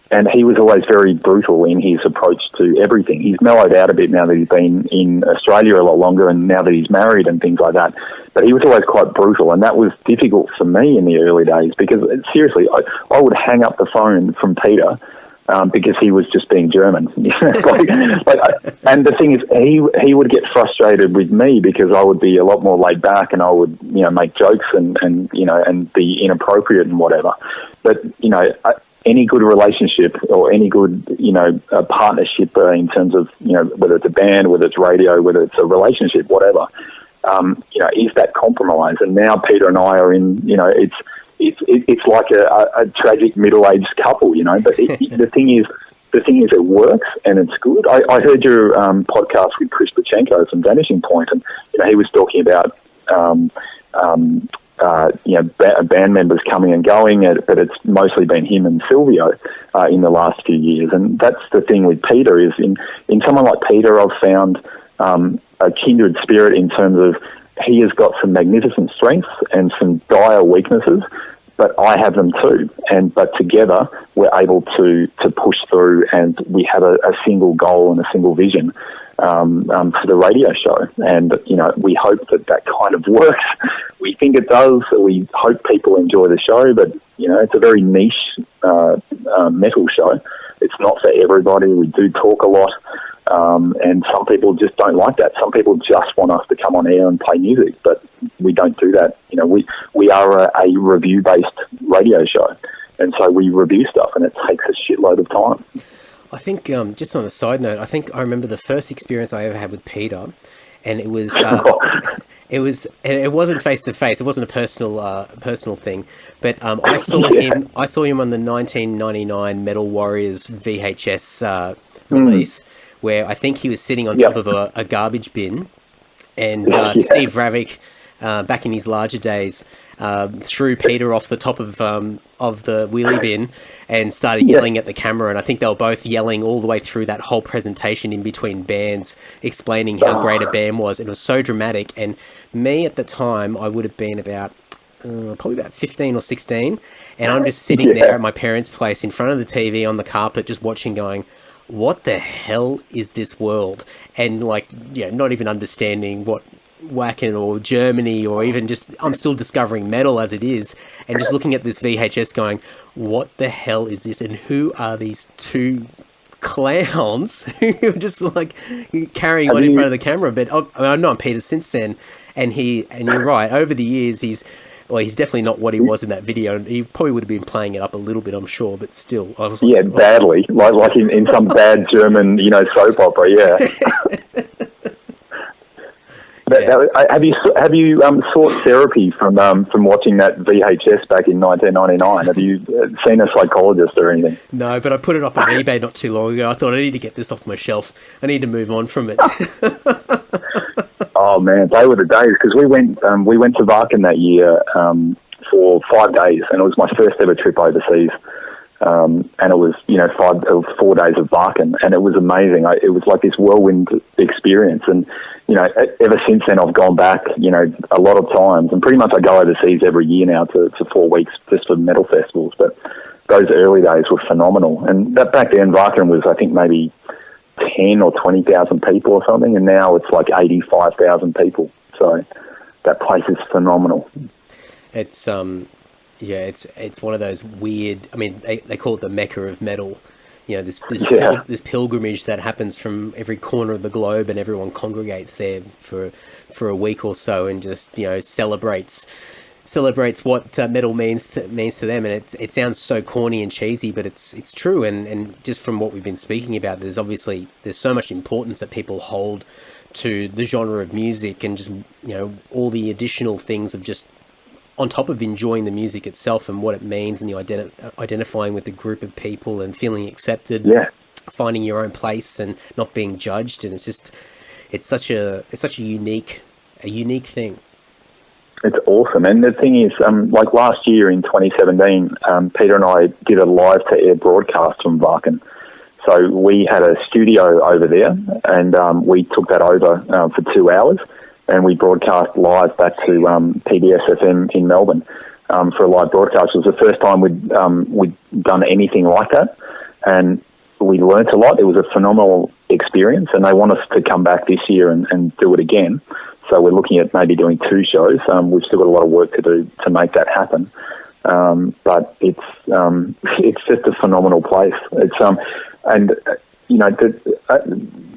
and he was always very brutal in his approach to everything. He's mellowed out a bit now that he's been in Australia a lot longer, and now that he's married and things like that. But he was always quite brutal, and that was difficult for me in the early days because, seriously, I would hang up the phone from Peter because he was just being German. And the thing is, he would get frustrated with me because I would be a lot more laid back, and I would, you know, make jokes and you know, and be inappropriate and whatever. But, you know, any good relationship or any good, you know, partnership in terms of, you know, whether it's a band, whether it's radio, whether it's a relationship, whatever, you know, is that compromise? And now Peter and I are in, you know, it's like a tragic middle-aged couple, you know. But the thing is, it works and it's good. I heard your podcast with Chris Pachenko from Vanishing Point, and you know, he was talking about you know, band members coming and going, but it's mostly been him and Silvio in the last few years. And that's the thing with Peter is in someone like Peter, I've found a kindred spirit in terms of he has got some magnificent strengths and some dire weaknesses, but I have them too. But together we're able to push through, and we have a single goal and a single vision for the radio show. And, you know, we hope that kind of works. We think it does. We hope people enjoy the show, but, you know, it's a very niche metal show. It's not for everybody. We do talk a lot. And some people just don't like that. Some people just want us to come on air and play music, but we don't do that. You know, we are a review-based radio show, and so we review stuff, and it takes a shitload of time. I think, just on a side note, I remember the first experience I ever had with Peter, and it was, it wasn't face to face. It wasn't a personal thing, but I saw him on the 1999 Metal Warriors VHS release, where I think he was sitting on top of a garbage bin, and Steve Ravik, back in his larger days, threw Peter off the top of the wheelie bin and started yelling at the camera. And I think they were both yelling all the way through that whole presentation in between bands, explaining how great a band was. And it was so dramatic. And me at the time, I would have been about probably about 15 or 16. And I'm just sitting there at my parents' place in front of the TV on the carpet, just watching, going, what the hell is this world? And like, not even understanding what Wacken or Germany, or even just, I'm still discovering metal as it is, and just looking at this VHS going, what the hell is this? And who are these two clowns who are just like carrying on in front of the camera? But I've known Peter since then, and you're right, over the years he's definitely not what he was in that video. He probably would have been playing it up a little bit, I'm sure, but still. I was like, badly, like in some bad German, soap opera, Have you sought therapy from watching that VHS back in 1999? Have you seen a psychologist or anything? No, but I put it up on eBay not too long ago. I thought I need to get this off my shelf. I need to move on from it. Oh man, they were the days, because we went to Wacken that year for 5 days, and it was my first ever trip overseas. And it was 4 days of Wacken, and it was amazing. It was like this whirlwind experience, and ever since then I've gone back a lot of times, and pretty much I go overseas every year now to 4 weeks just for metal festivals. But those early days were phenomenal, and that back then Wacken was, I think, maybe 10 or 20,000 people or something, and now it's like 85,000 people. So that place is phenomenal. It's it's one of those weird, I mean, they call it the Mecca of metal. This pilgrimage that happens from every corner of the globe, and everyone congregates there for a week or so, and just, celebrates celebrates what metal means to them, and it sounds so corny and cheesy, but it's true. And just from what we've been speaking about, there's so much importance that people hold to the genre of music, and just all the additional things of just on top of enjoying the music itself and what it means, and the identifying with the group of people and feeling accepted, finding your own place and not being judged. And it's such a unique thing. It's awesome. And the thing is, like last year in 2017, Peter and I did a live-to-air broadcast from Wacken. So we had a studio over there, and we took that over for 2 hours, and we broadcast live back to PBS FM in Melbourne for a live broadcast. It was the first time we'd done anything like that, and we learnt a lot. It was a phenomenal experience, and they want us to come back this year and do it again. So we're looking at maybe doing 2 shows. We've still got a lot of work to do to make that happen. But it's just a phenomenal place. It's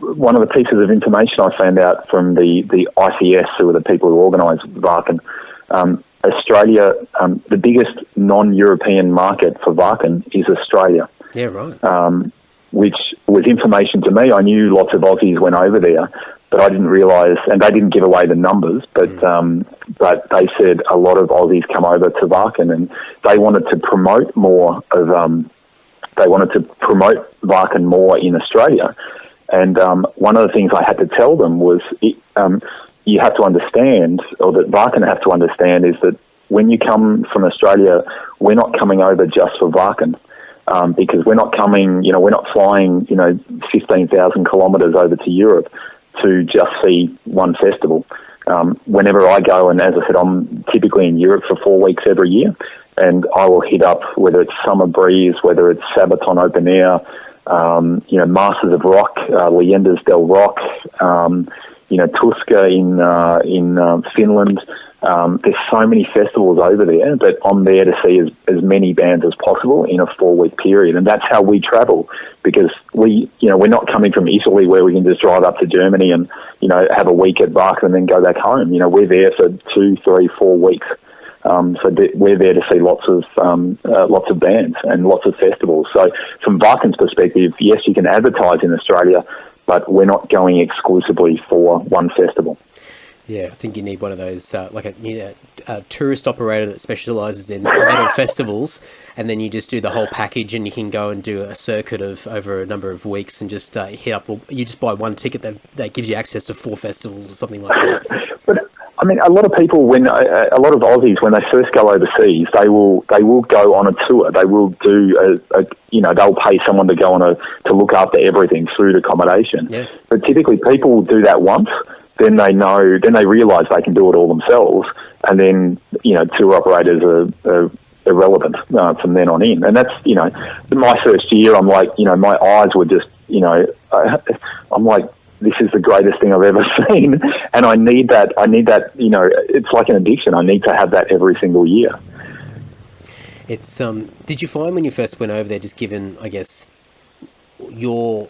one of the pieces of information I found out from the ICS, who are the people who organise Wacken, Australia, the biggest non-European market for Wacken is Australia. Yeah, right. Which was information to me. I knew lots of Aussies went over there, but I didn't realise, and they didn't give away the numbers, but they said a lot of Aussies come over to Wacken, and they wanted to promote more of, Wacken more in Australia. And one of the things I had to tell them was, you have to understand, or that Wacken have to understand, is that when you come from Australia, we're not coming over just for Wacken. Because we're not coming, we're not flying, 15,000 kilometres over to Europe to just see one festival. Whenever I go, and as I said, I'm typically in Europe for 4 weeks every year, and I will hit up, whether it's Summer Breeze, whether it's Sabaton Open Air, Masters of Rock, Leyendas del Rock, Tuska in Finland. There's so many festivals over there that I'm there to see as many bands as possible in a 4-week period. And that's how we travel, because we're not coming from Italy where we can just drive up to Germany and, have a week at Wacken and then go back home. We're there for 2, 3, 4 weeks. We're there to see lots of bands and lots of festivals. So from Wacken's perspective, yes, you can advertise in Australia, but we're not going exclusively for one festival. Yeah, I think you need one of those, like a tourist operator that specialises in metal festivals, and then you just do the whole package, and you can go and do a circuit of over a number of weeks and just hit up. Or you just buy one ticket that gives you access to 4 festivals or something like that. But I mean, a lot of people, a lot of Aussies, when they first go overseas, they will go on a tour. They will do they'll pay someone to go to look after everything, food, accommodation. Yeah. But typically, people do that once. Then they realise they can do it all themselves, and then tour operators are irrelevant from then on in. And that's my first year. I'm like, my eyes were just I'm like, this is the greatest thing I've ever seen, and I need that. It's like an addiction. I need to have that every single year. It's did you find when you first went over there, just given, I guess, your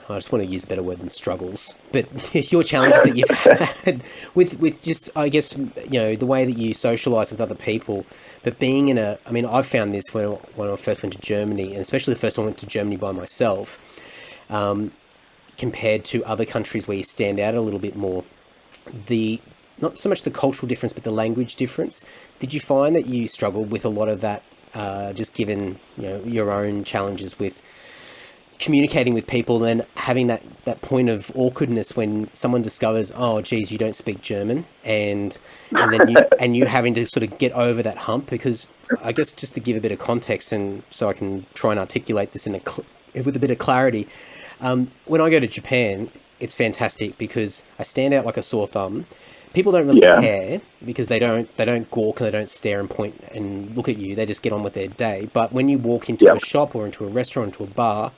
I just want to use a better word than struggles, but your challenges that you've had with just, I guess, the way that you socialise with other people, but being in I've found this when I first went to Germany, and especially the first time I went to Germany by myself, compared to other countries where you stand out a little bit more, not so much the cultural difference, but the language difference. Did you find that you struggled with a lot of that, just given, your own challenges with communicating with people, and then having that point of awkwardness when someone discovers, oh geez, you don't speak German, and then you having to sort of get over that hump? Because I guess, just to give a bit of context, and so I can try and articulate this with a bit of clarity, when I go to Japan, it's fantastic because I stand out like a sore thumb. People don't really care, because they don't gawk and they don't stare and point and look at you. They just get on with their day. But when you walk into a shop or into a restaurant, into a bar,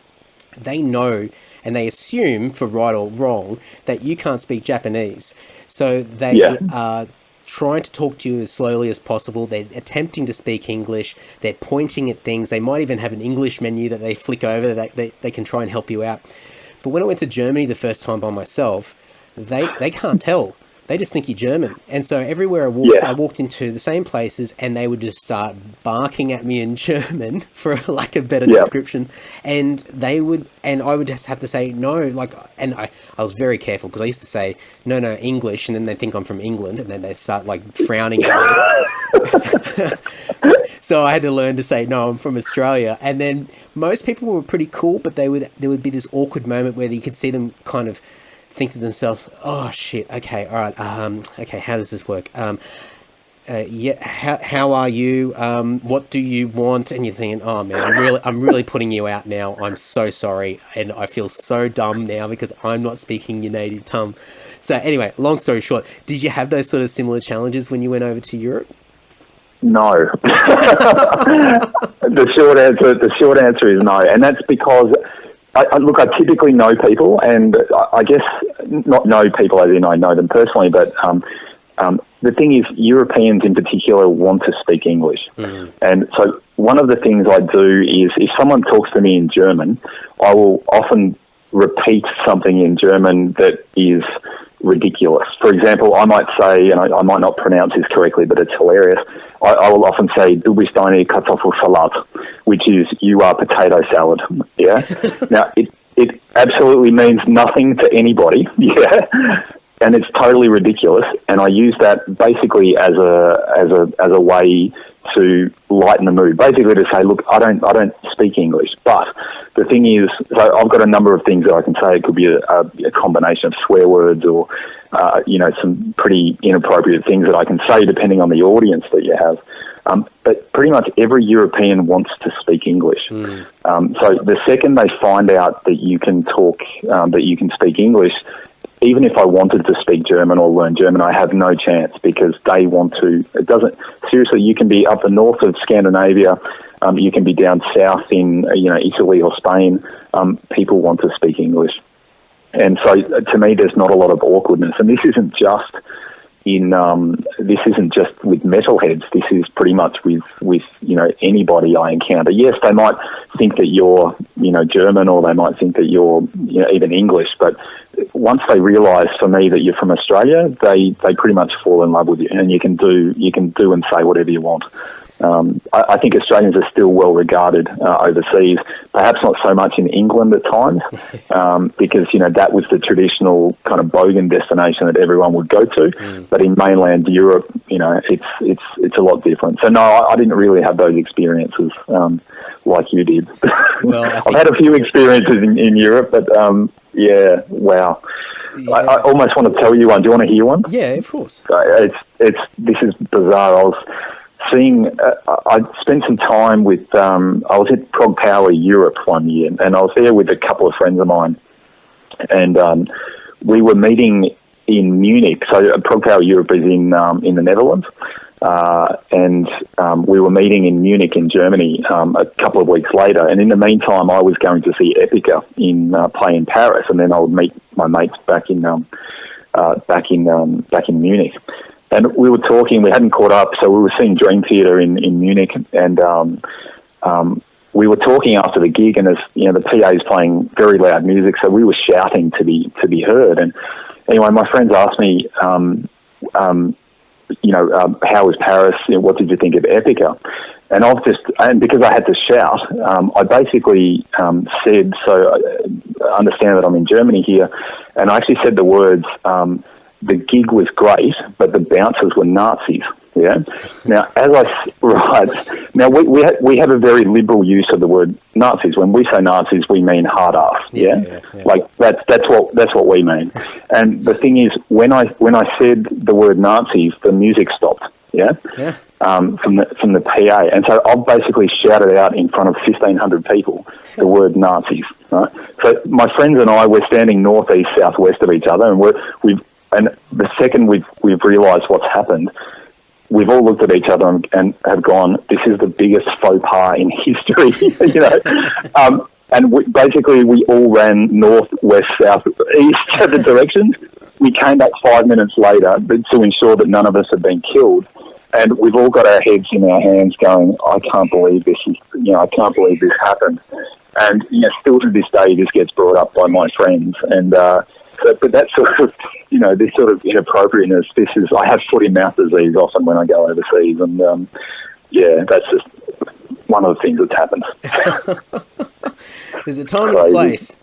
they know and they assume, for right or wrong, that you can't speak Japanese. So they are trying to talk to you as slowly as possible. They're attempting to speak English. They're pointing at things. They might even have an English menu that they flick over that they can try and help you out. But when I went to Germany the first time by myself, they can't tell. they just think you're German. And so everywhere I Yeah. walked into the same places, and they would just start barking at me in German, for lack of better Yeah. description. And I would just have to say no, and I was very careful, because I used to say, no, English, and then they think I'm from England, and then they start like frowning at me. So I had to learn to say, no, I'm from Australia. And then most people were pretty cool, but there would be this awkward moment where you could see them kind of think to themselves, oh shit, okay, all right, okay, how does this work? Yeah, how are you? What do you want? And you're thinking, oh man, I'm really putting you out now. I'm so sorry, and I feel so dumb now because I'm not speaking your native tongue. So anyway, long story short, did you have those sort of similar challenges when you went over to Europe? No. The short answer is no, and that's because I typically know people, and I guess not know people as in I know them personally, but the thing is, Europeans in particular want to speak English, and so one of the things I do is if someone talks to me in German, I will often repeat something in German that is ridiculous. For example, I might say, and I might not pronounce this correctly, but it's hilarious. I will often say, "Du bist eine Kartoffelsalat," which is "you are potato salad." Yeah. Now it absolutely means nothing to anybody. Yeah. And it's totally ridiculous. And I use that basically as a way to lighten the mood. Basically to say, look, I don't speak English, but the thing is, so I've got a number of things that I can say. It could be a combination of swear words or, some pretty inappropriate things that I can say depending on the audience that you have. But pretty much every European wants to speak English. So the second they find out that you can talk, that you can speak English, even if I wanted to speak German or learn German, I have no chance because they want to. It doesn't, seriously, you can be up the north of Scandinavia, you can be down south in, Italy or Spain. People want to speak English. And so to me, there's not a lot of awkwardness. And this isn't just with metalheads. This is pretty much with anybody I encounter. Yes, they might think that you're German, or they might think that you're even English. But once they realise, for me, that you're from Australia, they pretty much fall in love with you, and you can do and say whatever you want. I think Australians are still well regarded overseas, perhaps not so much in England at times, because that was the traditional kind of bogan destination that everyone would go to. But in mainland Europe, it's a lot different. So no, I didn't really have those experiences like you did. Well, I've had a few experiences in Europe, but yeah, wow. Yeah. I almost want to tell you one. Do you want to hear one? Yeah, of course. This is bizarre. I spent some time with, I was at Prog Power Europe one year, and I was there with a couple of friends of mine, and we were meeting in Munich. So Prog Power Europe is in the Netherlands, and we were meeting in Munich in Germany a couple of weeks later. And in the meantime, I was going to see Epica play in Paris, and then I would meet my mates back in Munich. And we were talking, we hadn't caught up, so we were seeing Dream Theater in Munich, and we were talking after the gig, and as the PA is playing very loud music, so we were shouting to be heard. And anyway, my friends asked me, how was Paris? What did you think of Epica? And because I had to shout, I basically said, so I understand that I'm in Germany here, and I actually said the words, the gig was great, but the bouncers were Nazis. Yeah. Now, we have a very liberal use of the word Nazis. When we say Nazis, we mean hard ass. Yeah. Like that's what we mean. And the thing is, when I said the word Nazis, the music stopped. Yeah. From the PA, and so I've basically shouted out in front of 1,500 people the word Nazis. Right. So my friends and I were standing northeast, southwest of each other, and the second we've realised what's happened, we've all looked at each other and have gone, this is the biggest faux pas in history, and we all ran north, west, south, east the directions. We came back 5 minutes later to ensure that none of us had been killed, and we've all got our heads in our hands going, I can't believe this happened. And still to this day, this gets brought up by my friends, and but that sort of this sort of inappropriateness. I have foot-in-mouth disease often when I go overseas, and that's just one of the things that's happened. There's a time and a place.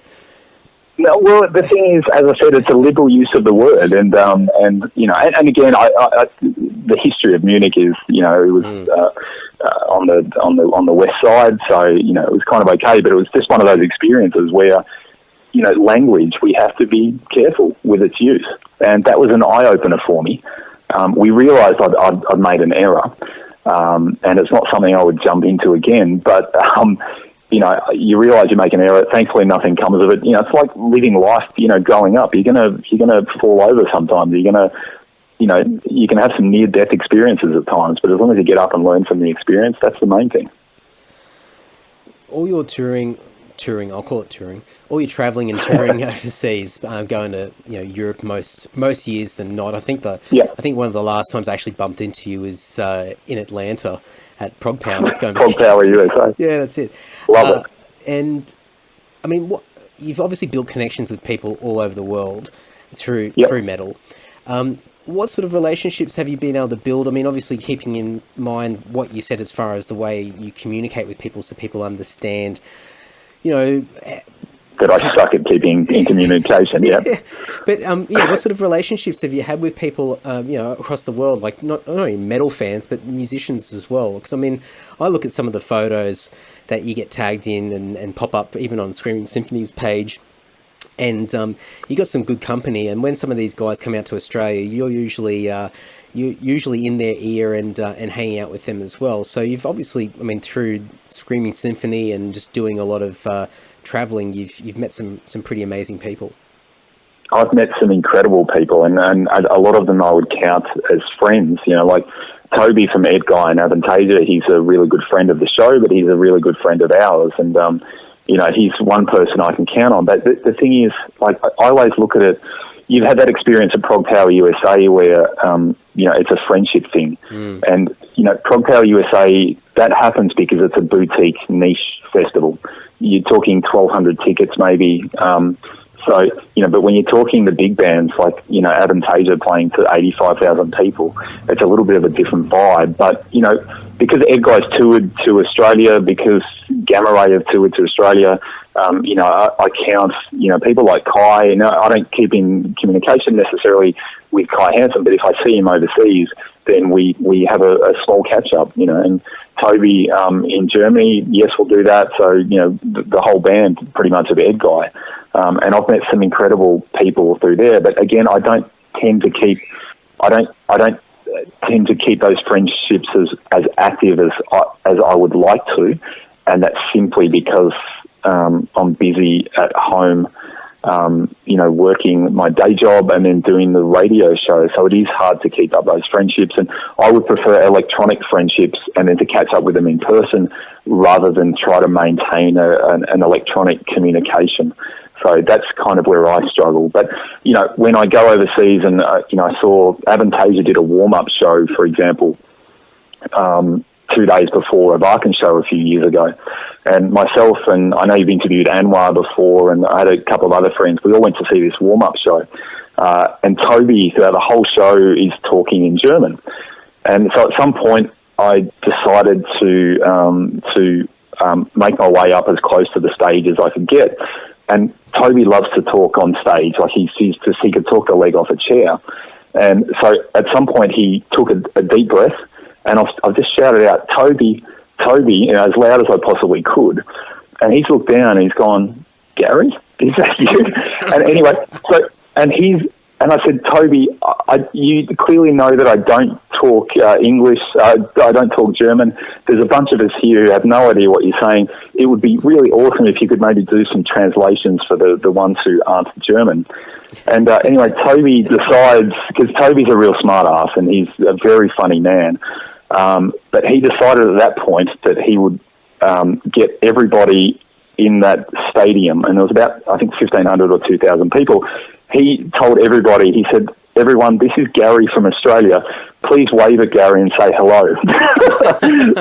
No, well, the thing is, as I said, it's a liberal use of the word, and again, the history of Munich is, it was on the west side, so it was kind of okay, but it was just one of those experiences where, language, we have to be careful with its use, and that was an eye opener for me. We realised I'd made an error, and it's not something I would jump into again, but. You realise you make an error. Thankfully, nothing comes of it. It's like living life. Growing up, you're gonna fall over sometimes. You're gonna, you can have some near-death experiences at times. But as long as you get up and learn from the experience, that's the main thing. All your touring, I'll call it touring. All your travelling and touring overseas, going to Europe most years than not. I think one of the last times I actually bumped into you was in Atlanta. At Prog Power, that's going back. Prog Power USA. Yeah, that's it. Love it. And I mean, you've obviously built connections with people all over the world through metal. What sort of relationships have you been able to build? I mean, obviously keeping in mind what you said as far as the way you communicate with people, so people understand. That I suck at keeping in communication, yeah. But, what sort of relationships have you had with people, across the world, like not only metal fans, but musicians as well? Because, I mean, I look at some of the photos that you get tagged in and pop up even on Screaming Symphony's page, and you got some good company. And when some of these guys come out to Australia, you're usually in their ear and hanging out with them as well. So you've obviously, I mean, through Screaming Symphony and just doing a lot of traveling, you've met some pretty amazing people. I've met some incredible people, and a lot of them I would count as friends. Like Toby from Ed Guy and Avantasia. He's a really good friend of the show, but he's a really good friend of ours. And he's one person I can count on. But the thing is, like, I always look at it. You've had that experience at Prog Power USA where it's a friendship thing, and Prog Power USA, that happens because it's a boutique niche festival. You're talking 1,200 tickets maybe. But when you're talking the big bands like, Avantasia playing to 85,000 people, it's a little bit of a different vibe. But, because Ed Guy's toured to Australia, because Gamma Ray have toured to Australia, I count, people like Kai. I don't keep in communication necessarily with Kai Hansen, but if I see him overseas, then we have a small catch-up, and Toby in Germany, yes, we'll do that. So, the whole band pretty much of Ed Guy. And I've met some incredible people through there. But again, I don't tend to keep those friendships as active as I would like to. And that's simply because I'm busy at home, working my day job and then doing the radio show. So it is hard to keep up those friendships. And I would prefer electronic friendships and then to catch up with them in person rather than try to maintain an electronic communication. So that's kind of where I struggle. But, when I go overseas and, I saw Avantasia did a warm-up show, for example, 2 days before a Barkin show a few years ago. And myself, and I know you've interviewed Anwar before, and I had a couple of other friends, we all went to see this warm-up show. And Toby, throughout the whole show, is talking in German. And so at some point, I decided to make my way up as close to the stage as I could get. And Toby loves to talk on stage, like he could talk the leg off a chair. And so at some point he took a deep breath, and I've just shouted out, Toby, as loud as I possibly could. And he's looked down and he's gone, Gary, is that you? And anyway, and I said, Toby, you clearly know that I don't talk English, I don't talk German. There's a bunch of us here who have no idea what you're saying. It would be really awesome if you could maybe do some translations for the ones who aren't German. And anyway, Toby decides, because Toby's a real smart ass and he's a very funny man, but he decided at that point that he would get everybody in that stadium, and there was about, I think, 1,500 or 2,000 people. He told everybody, he said, everyone, this is Gary from Australia. Please wave at Gary and say hello.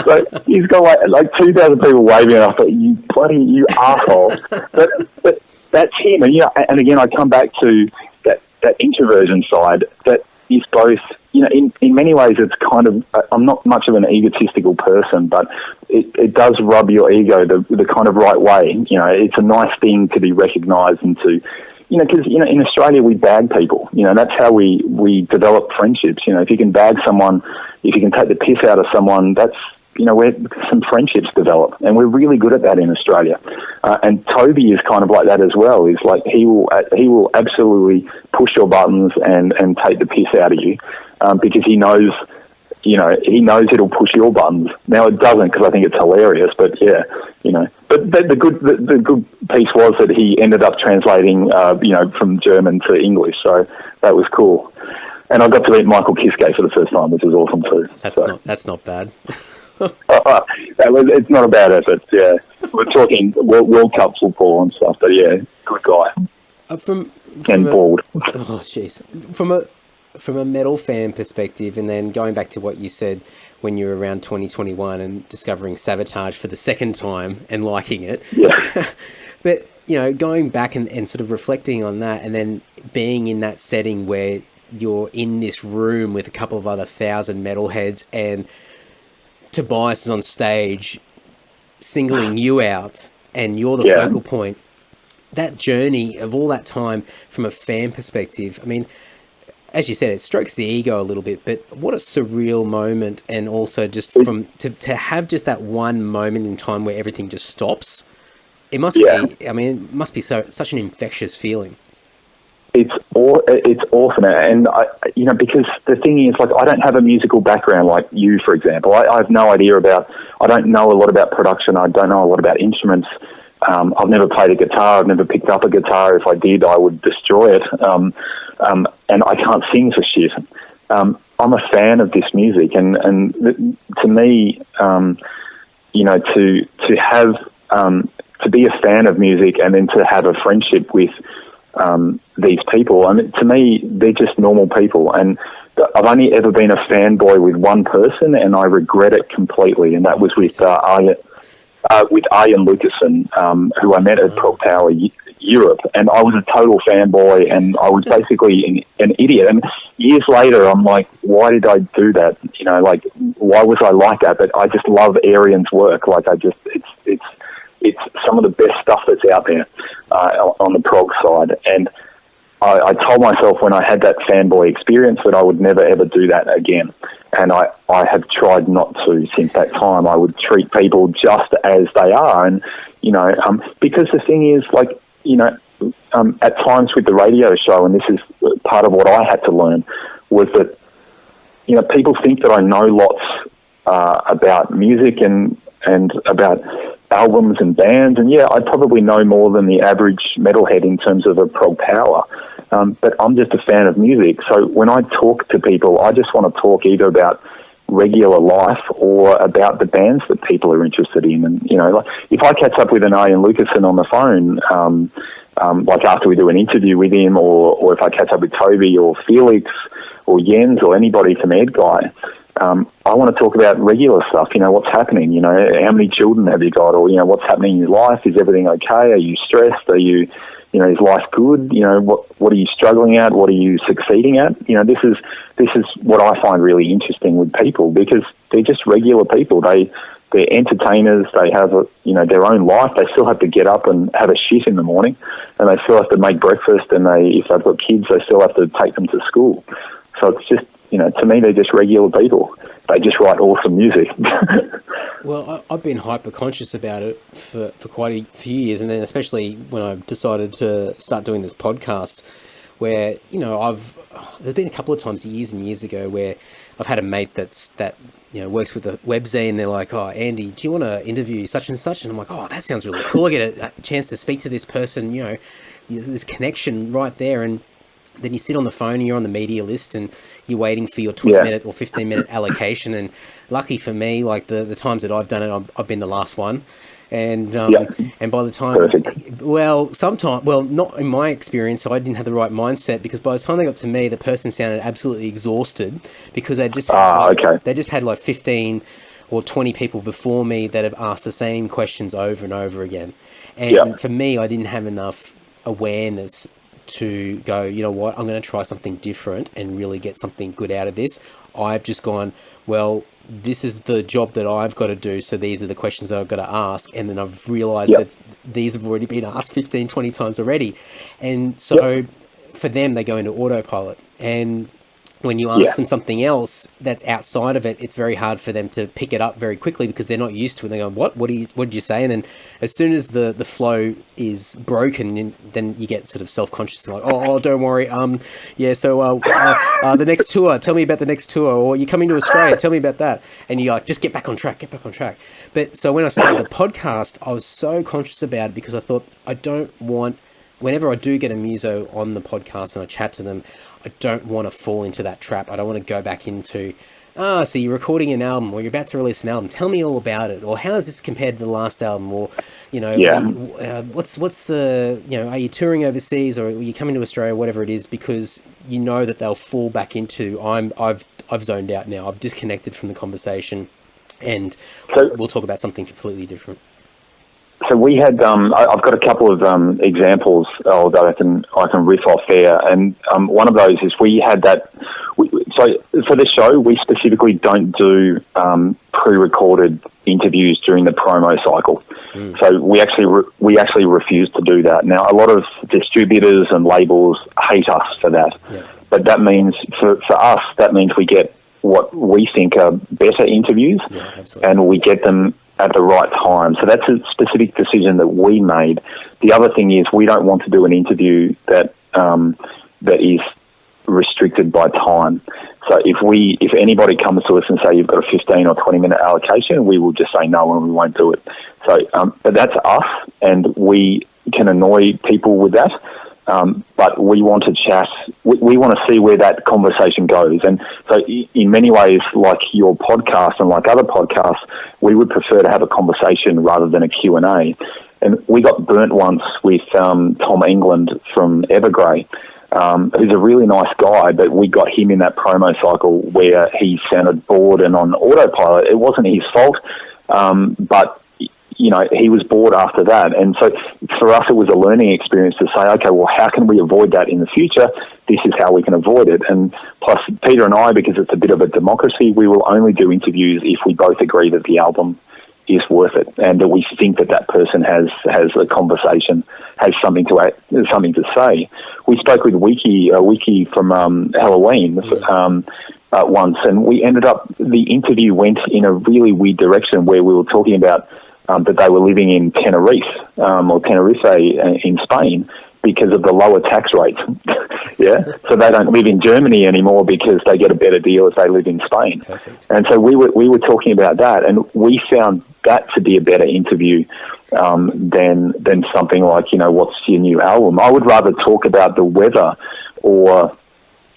So he's got like 2,000 people waving, and I thought, you asshole. But that's him. And, and again, I come back to that introversion side that is both, in many ways it's kind of, I'm not much of an egotistical person, but it does rub your ego the kind of right way. It's a nice thing to be recognised and to, because, in Australia we bag people, that's how we develop friendships. If you can bag someone, if you can take the piss out of someone, that's, where some friendships develop, and we're really good at that in Australia. And Toby is kind of like that as well. He's like, he will absolutely push your buttons and take the piss out of you, because he knows it'll push your buttons. Now it doesn't, because I think it's hilarious, but yeah, But the good piece was that he ended up translating, from German to English, so that was cool. And I got to meet Michael Kiske for the first time, which was awesome too. That's not bad. It's not a bad effort. Yeah, we're talking World Cup football and stuff, but yeah, good guy. And bald. Oh, jeez. From a metal fan perspective, and then going back to what you said when you were around 2021 and discovering Sabotage for the second time and liking it. Yeah. But going back and sort of reflecting on that, and then being in that setting where you're in this room with a couple of other 1,000 metalheads, and Tobias is on stage singling you out and you're the focal point. That journey of all that time from a fan perspective, I mean, as you said, it strokes the ego a little bit, but what a surreal moment. And also just to have just that one moment in time where everything just stops, it must be such an infectious feeling. It's awesome, and because the thing is, like, I don't have a musical background like you, for example. I have no idea I don't know a lot about production. I don't know a lot about instruments. I've never played a guitar. I've never picked up a guitar. If I did, I would destroy it. And I can't sing for shit. I'm a fan of this music, and to me, to be a fan of music and then to have a friendship with these people, I mean, to me, they're just normal people. And I've only ever been a fanboy with one person, and I regret it completely. And that was with Arjen Lucassen, who I met at Prog Power Europe. And I was a total fanboy, and I was basically an idiot. And years later, I'm like, why did I do that? Why was I like that? But I just love Arian's work. It's some of the best stuff that's out there on the prog side. And I told myself when I had that fanboy experience that I would never, ever do that again. And I have tried not to since that time. I would treat people just as they are. And, because the thing is, at times with the radio show, and this is part of what I had to learn, was that, people think that I know lots about music and about albums and bands, and I probably know more than the average metalhead in terms of a prog power, but I'm just a fan of music. So when I talk to people, I just want to talk either about regular life or about the bands that people are interested in. And if I catch up with an Arjen Lucassen on the phone, after we do an interview with him, or if I catch up with Toby or Felix or Jens or anybody from Edguy, I want to talk about regular stuff, what's happening, how many children have you got, or, what's happening in your life, is everything okay, are you stressed, are you, is life good, what are you struggling at, what are you succeeding at, this is what I find really interesting with people, because they're just regular people, they're entertainers, they have their own life, they still have to get up and have a shit in the morning, and they still have to make breakfast, and if they've got kids, they still have to take them to school, so it's just, to me, they're just regular people. They just write awesome music. Well, I've been hyper-conscious about it for quite a few years, and then especially when I decided to start doing this podcast, where, there's been a couple of times years and years ago where I've had a mate that works with the webzine, and they're like, oh, Andy, do you want to interview such and such? And I'm like, oh, that sounds really cool. I get a chance to speak to this person, there's this connection right there, and then you sit on the phone and you're on the media list and you're waiting for your 20-minute or 15-minute allocation. And lucky for me, like the times that I've done it, I've been the last one. And and by the time, not in my experience, so I didn't have the right mindset, because by the time they got to me, the person sounded absolutely exhausted, because they just had like 15 or 20 people before me that have asked the same questions over and over again. And for me, I didn't have enough awareness to go, you know what, I'm going to try something different and really get something good out of this. I've just gone, well, this is the job that I've got to do, so these are the questions that I've got to ask. And then I've realised that these have already been asked 15, 20 times already. And so for them, they go into autopilot. And when you ask them something else that's outside of it, it's very hard for them to pick it up very quickly because they're not used to it. They go, what did you say? And then as soon as the flow is broken, then you get sort of self-conscious and like, oh, don't worry. So the next tour, tell me about the next tour, or you're coming to Australia, tell me about that. And you're like, just get back on track. But so when I started the podcast, I was so conscious about it because I thought whenever I do get a muso on the podcast and I chat to them, I don't want to fall into that trap. I don't want to go back into, so you're recording an album or you're about to release an album. Tell me all about it. Or how is this compared to the last album? Or, what's the, are you touring overseas or are you coming to Australia, whatever it is, because you know that they'll fall back into, I've zoned out now. I've disconnected from the conversation and we'll talk about something completely different. So we had, I've got a couple of examples that I can riff off there, and one of those is we had that. So for this show, we specifically don't do pre-recorded interviews during the promo cycle. So we actually refuse to do that. Now, a lot of distributors and labels hate us for that, but that means for us, that means we get what we think are better interviews, and we get them at the right time. So that's a specific decision that we made. The other thing is we don't want to do an interview that is restricted by time. So if anybody comes to us and say you've got a 15 or 20 minute allocation, we will just say no and we won't do it. So, but that's us, and we can annoy people with that. But we want to chat. We want to see where that conversation goes. And so in many ways, like your podcast and like other podcasts, we would prefer to have a conversation rather than a Q&A. And we got burnt once with Tom England from Evergrey, who's a really nice guy, but we got him in that promo cycle where he sounded bored and on autopilot. It wasn't his fault, but he was bored after that. And so for us, it was a learning experience to say, okay, well, how can we avoid that in the future? This is how we can avoid it. And plus, Peter and I, because it's a bit of a democracy, we will only do interviews if we both agree that the album is worth it and that we think that person has a conversation, has something to say. We spoke with Wiki from Halloween once, and we ended up, the interview went in a really weird direction where we were talking about that they were living in Tenerife in Spain because of the lower tax rates. So they don't live in Germany anymore because they get a better deal if they live in Spain. Perfect. And so we were talking about that, and we found that to be a better interview than something like, what's your new album? I would rather talk about the weather, or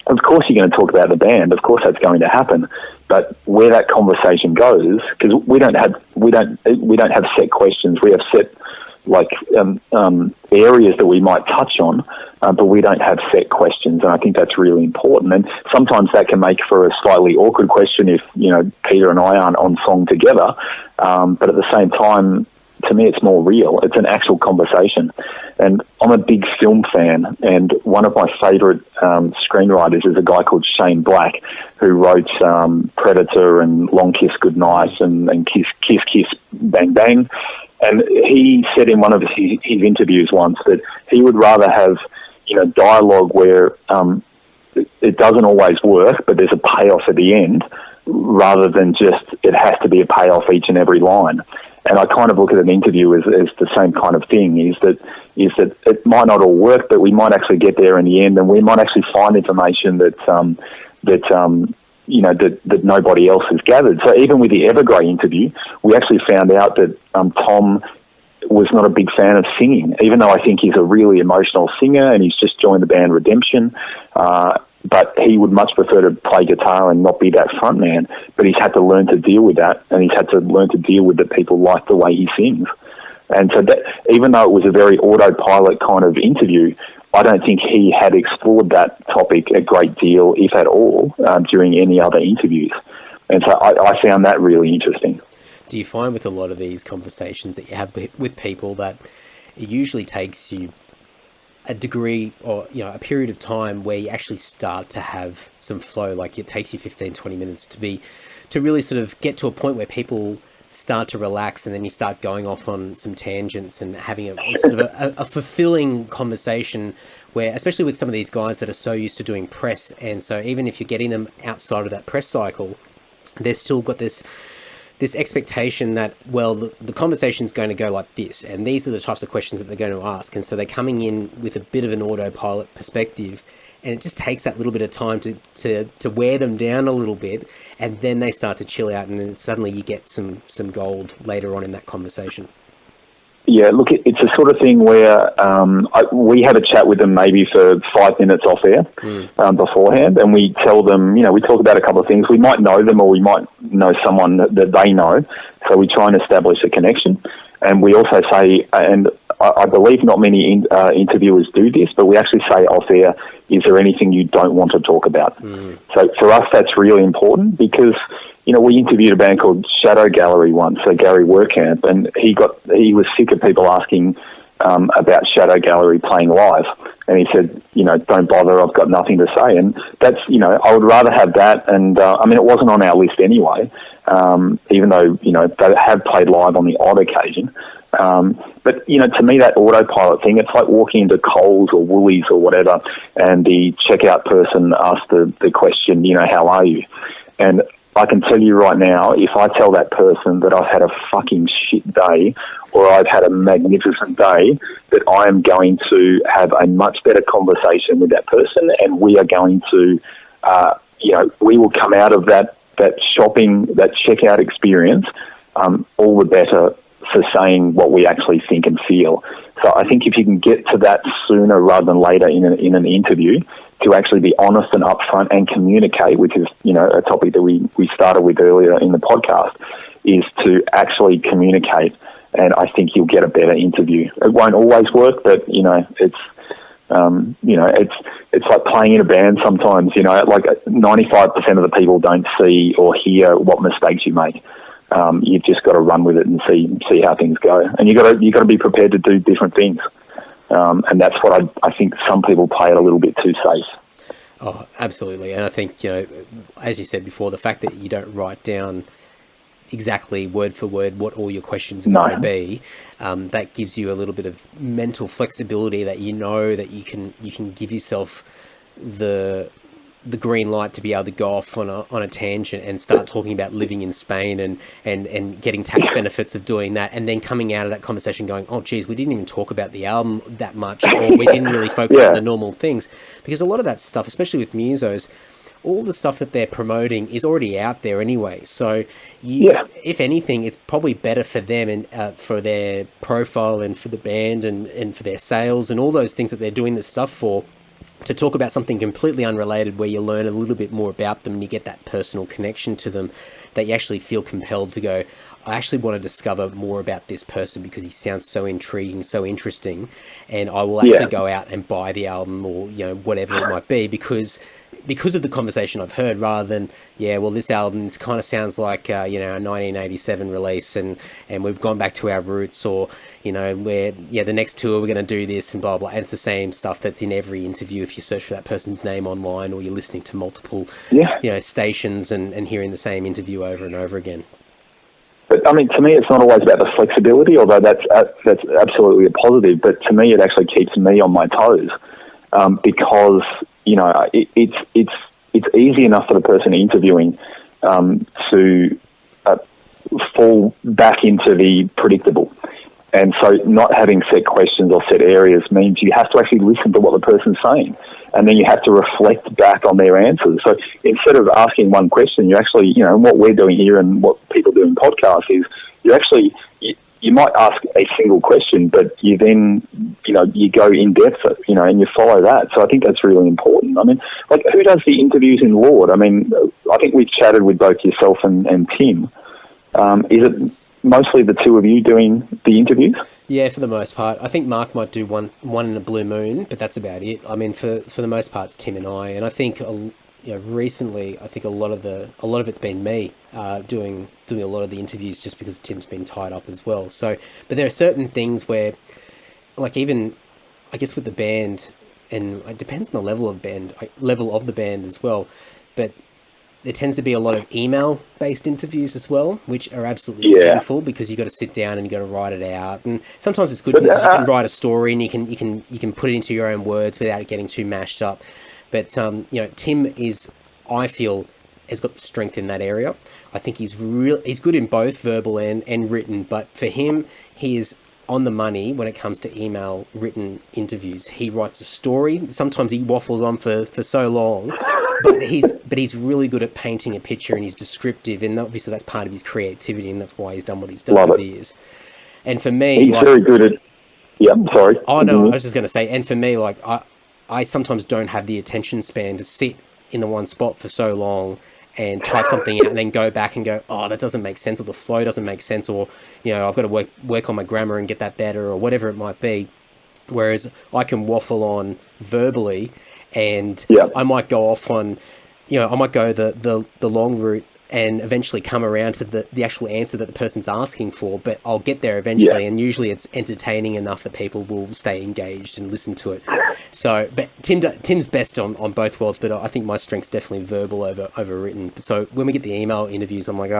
of course you're going to talk about the band. Of course that's going to happen. But where that conversation goes, because we don't have set questions. We have set areas that we might touch on, but we don't have set questions, and I think that's really important. And sometimes that can make for a slightly awkward question if Peter and I aren't on song together. But at the same time, to me, it's more real. It's an actual conversation. And I'm a big film fan, and one of my favourite screenwriters is a guy called Shane Black, who wrote Predator and Long Kiss Goodnight and Kiss Kiss Kiss Bang Bang. And he said in one of his interviews once that he would rather have dialogue where it doesn't always work, but there's a payoff at the end, rather than just it has to be a payoff each and every line. And I kind of look at an interview as the same kind of thing, is that it might not all work, but we might actually get there in the end, and we might actually find information that nobody else has gathered. So even with the Evergrey interview, we actually found out that Tom was not a big fan of singing, even though I think he's a really emotional singer and he's just joined the band Redemption. But he would much prefer to play guitar and not be that front man. But he's had to learn to deal with that, and he's had to learn to deal with that people like the way he sings. And so that, even though it was a very autopilot kind of interview, I don't think he had explored that topic a great deal, if at all, during any other interviews. And so I found that really interesting. Do you find with a lot of these conversations that you have with people that it usually takes you a degree or, a period of time where you actually start to have some flow. Like it takes you 15, 20 minutes to really sort of get to a point where people start to relax, and then you start going off on some tangents and having a sort of a fulfilling conversation where, especially with some of these guys that are so used to doing press, and so even if you're getting them outside of that press cycle, they've still got this expectation that, well, the conversation's going to go like this, and these are the types of questions that they're going to ask, and so they're coming in with a bit of an autopilot perspective, and it just takes that little bit of time to wear them down a little bit, and then they start to chill out, and then suddenly you get some gold later on in that conversation. Yeah, look, it's a sort of thing where we have a chat with them maybe for 5 minutes off air beforehand, and we tell them, we talk about a couple of things. We might know them, or we might know someone that they know, so we try and establish a connection. And we also say, and I believe not many interviewers do this, but we actually say off air, is there anything you don't want to talk about? So for us, that's really important because, we interviewed a band called Shadow Gallery once, so Gary Workamp, and he was sick of people asking about Shadow Gallery playing live. And he said, don't bother, I've got nothing to say. And that's, I would rather have that. And, it wasn't on our list anyway, even though, they have played live on the odd occasion. But, to me, that autopilot thing, it's like walking into Coles or Woolies or whatever, and the checkout person asks the question, how are you? And I can tell you right now, if I tell that person that I've had a fucking shit day or I've had a magnificent day, that I am going to have a much better conversation with that person, and we are going to, we will come out of that shopping, that checkout experience, all the better for saying what we actually think and feel. So I think if you can get to that sooner rather than later in an interview, to actually be honest and upfront and communicate, which is, a topic that we started with earlier in the podcast, is to actually communicate. And I think you'll get a better interview. It won't always work, but, it's like playing in a band sometimes, like 95% of the people don't see or hear what mistakes you make. You've just got to run with it and see how things go. And you got to be prepared to do different things. And that's what I think some people play it a little bit too safe. Oh, absolutely. And I think, as you said before, the fact that you don't write down exactly word for word what all your questions are going to be, that gives you a little bit of mental flexibility that that you can give yourself the green light to be able to go off on a tangent and start talking about living in Spain and getting tax benefits of doing that, and then coming out of that conversation going, oh geez, we didn't even talk about the album that much, or we didn't really focus on the normal things, because a lot of that stuff, especially with musos, all the stuff that they're promoting is already out there anyway. So if anything, it's probably better for them and for their profile and for the band and for their sales and all those things that they're doing this stuff for, to talk about something completely unrelated where you learn a little bit more about them and you get that personal connection to them, that you actually feel compelled to go, I actually want to discover more about this person because he sounds so intriguing, so interesting, and I will actually go out and buy the album or, whatever it might be because of the conversation I've heard, rather than, this album kind of sounds like, a 1987 release and we've gone back to our roots, or, the next tour we're going to do this and blah, blah. And it's the same stuff that's in every interview if you search for that person's name online, or you're listening to multiple, stations and hearing the same interview over and over again. But, to me, it's not always about the flexibility, although that's absolutely a positive. But to me, it actually keeps me on my toes because, it's easy enough for the person interviewing to fall back into the predictable. And so not having set questions or set areas means you have to actually listen to what the person's saying. And then you have to reflect back on their answers. So instead of asking one question, you actually, what we're doing here and what people do in podcasts is you actually, you might ask a single question, but you then, you go in depth, and you follow that. So I think that's really important. Who does the interviews in Lord? I think we've chatted with both yourself and Tim. Is it mostly the two of you doing the interviews? Yeah, for the most part. I think Mark might do one in a blue moon, but that's about it. For the most part, it's Tim and I. And I think, recently, I think a lot of it's been me doing a lot of the interviews, just because Tim's been tied up as well. So, but there are certain things where, like, even I guess with the band, and it depends on the level of the band as well, but there tends to be a lot of email-based interviews as well, which are absolutely painful because you got to sit down and you got to write it out. And sometimes it's good because you can write a story and you can put it into your own words without it getting too mashed up. But Tim is, I feel, has got the strength in that area. I think he's good in both verbal and written. But for him, he is on the money when it comes to email written interviews. He writes a story. Sometimes he waffles on for so long, but he's really good at painting a picture, and he's descriptive, and obviously that's part of his creativity, and that's why he's done what he's done over the years. And for me, he's very good at. Yeah, I'm sorry. Oh no, I was just going to say, and for me, like I sometimes don't have the attention span to sit in the one spot for so long and type something out and then go back and go, oh, that doesn't make sense, or the flow doesn't make sense, or, I've got to work on my grammar and get that better, or whatever it might be. Whereas I can waffle on verbally, and I might go off on, I might go the long route and eventually come around to the actual answer that the person's asking for, but I'll get there eventually, and usually it's entertaining enough that people will stay engaged and listen to it. So, but Tim's best on both worlds, but I think my strength's definitely verbal over written. So when we get the email interviews, I'm like,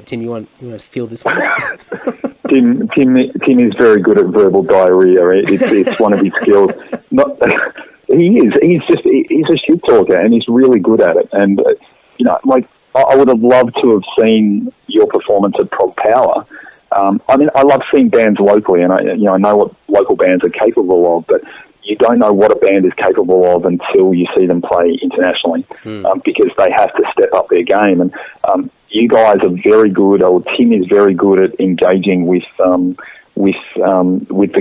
Tim, you want to field this one? Tim is very good at verbal diarrhea. It's one of his skills. He's a shit talker, and he's really good at it. And I would have loved to have seen your performance at Prog Power. I love seeing bands locally, and I know what local bands are capable of, but you don't know what a band is capable of until you see them play internationally, because they have to step up their game. And you guys are very good, or Tim is very good at engaging with the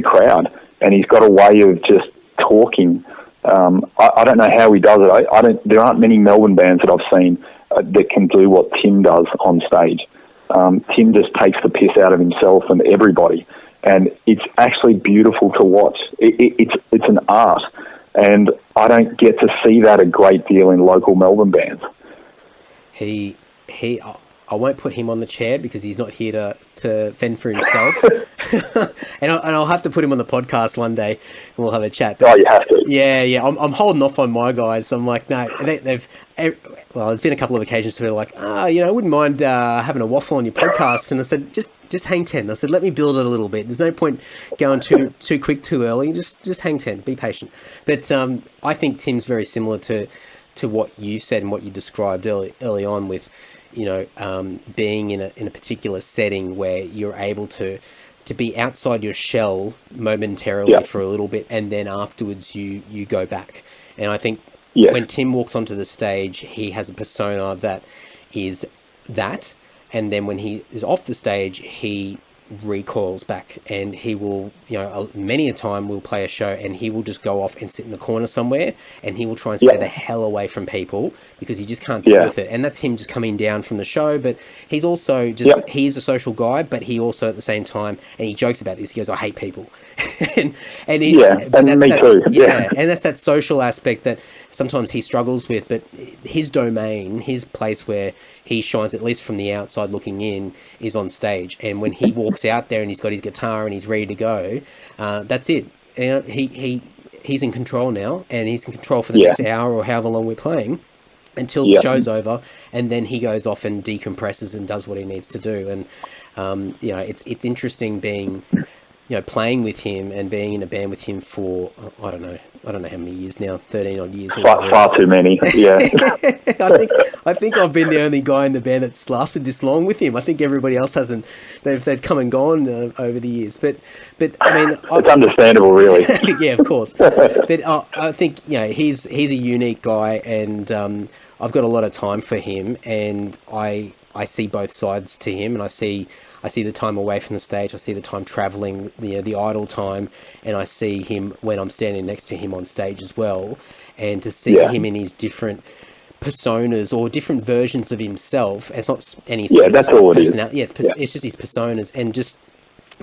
crowd, and he's got a way of just talking. I don't know how he does it. There aren't many Melbourne bands that I've seen that can do what Tim does on stage. Tim just takes the piss out of himself and everybody, and it's actually beautiful to watch. It's an art, and I don't get to see that a great deal in local Melbourne bands. I won't put him on the chair because he's not here to fend for himself. and I'll have to put him on the podcast one day, and we'll have a chat. But, you have to. Yeah. I'm holding off on my guys. I'm like, no, there's been a couple of occasions where they're like, I wouldn't mind having a waffle on your podcast. And I said, just hang 10. I said, let me build it a little bit. There's no point going too quick, too early. Just hang 10. Be patient. But I think Tim's very similar to what you said and what you described early on with, being in a particular setting where you're able to be outside your shell momentarily for a little bit, and then afterwards you go back. And I think when Tim walks onto the stage, he has a persona that is that, and then when he is off the stage, he recoils back, and he will, many a time we'll play a show and he will just go off and sit in the corner somewhere, and he will try and stay the hell away from people because he just can't deal with it. And that's him just coming down from the show, but he's also he's a social guy, but he also at the same time, and he jokes about this, he goes, I hate people. and me too. And that's that social aspect that sometimes he struggles with, but his domain, his place where he shines, at least from the outside looking in, is on stage. And when he walks out there and he's got his guitar and he's ready to go, that's it. He's in control now, and he's in control for the next hour or however long we're playing until the show's over, and then he goes off and decompresses and does what he needs to do. And it's interesting being playing with him and being in a band with him for, I don't know how many years now, 13 odd years. Far too many, yeah. I think I've been the only guy in the band that's lasted this long with him. I think everybody else hasn't. They've come and gone over the years. But I mean, it's understandable, really. Yeah, of course. But I think he's a unique guy, and I've got a lot of time for him, and I see both sides to him, and I see the time away from the stage, I see the time traveling, the idle time, and I see him when I'm standing next to him on stage as well. And to see him in his different personas or different versions of himself, it's not any sort of that's all it is. It's just his personas, and just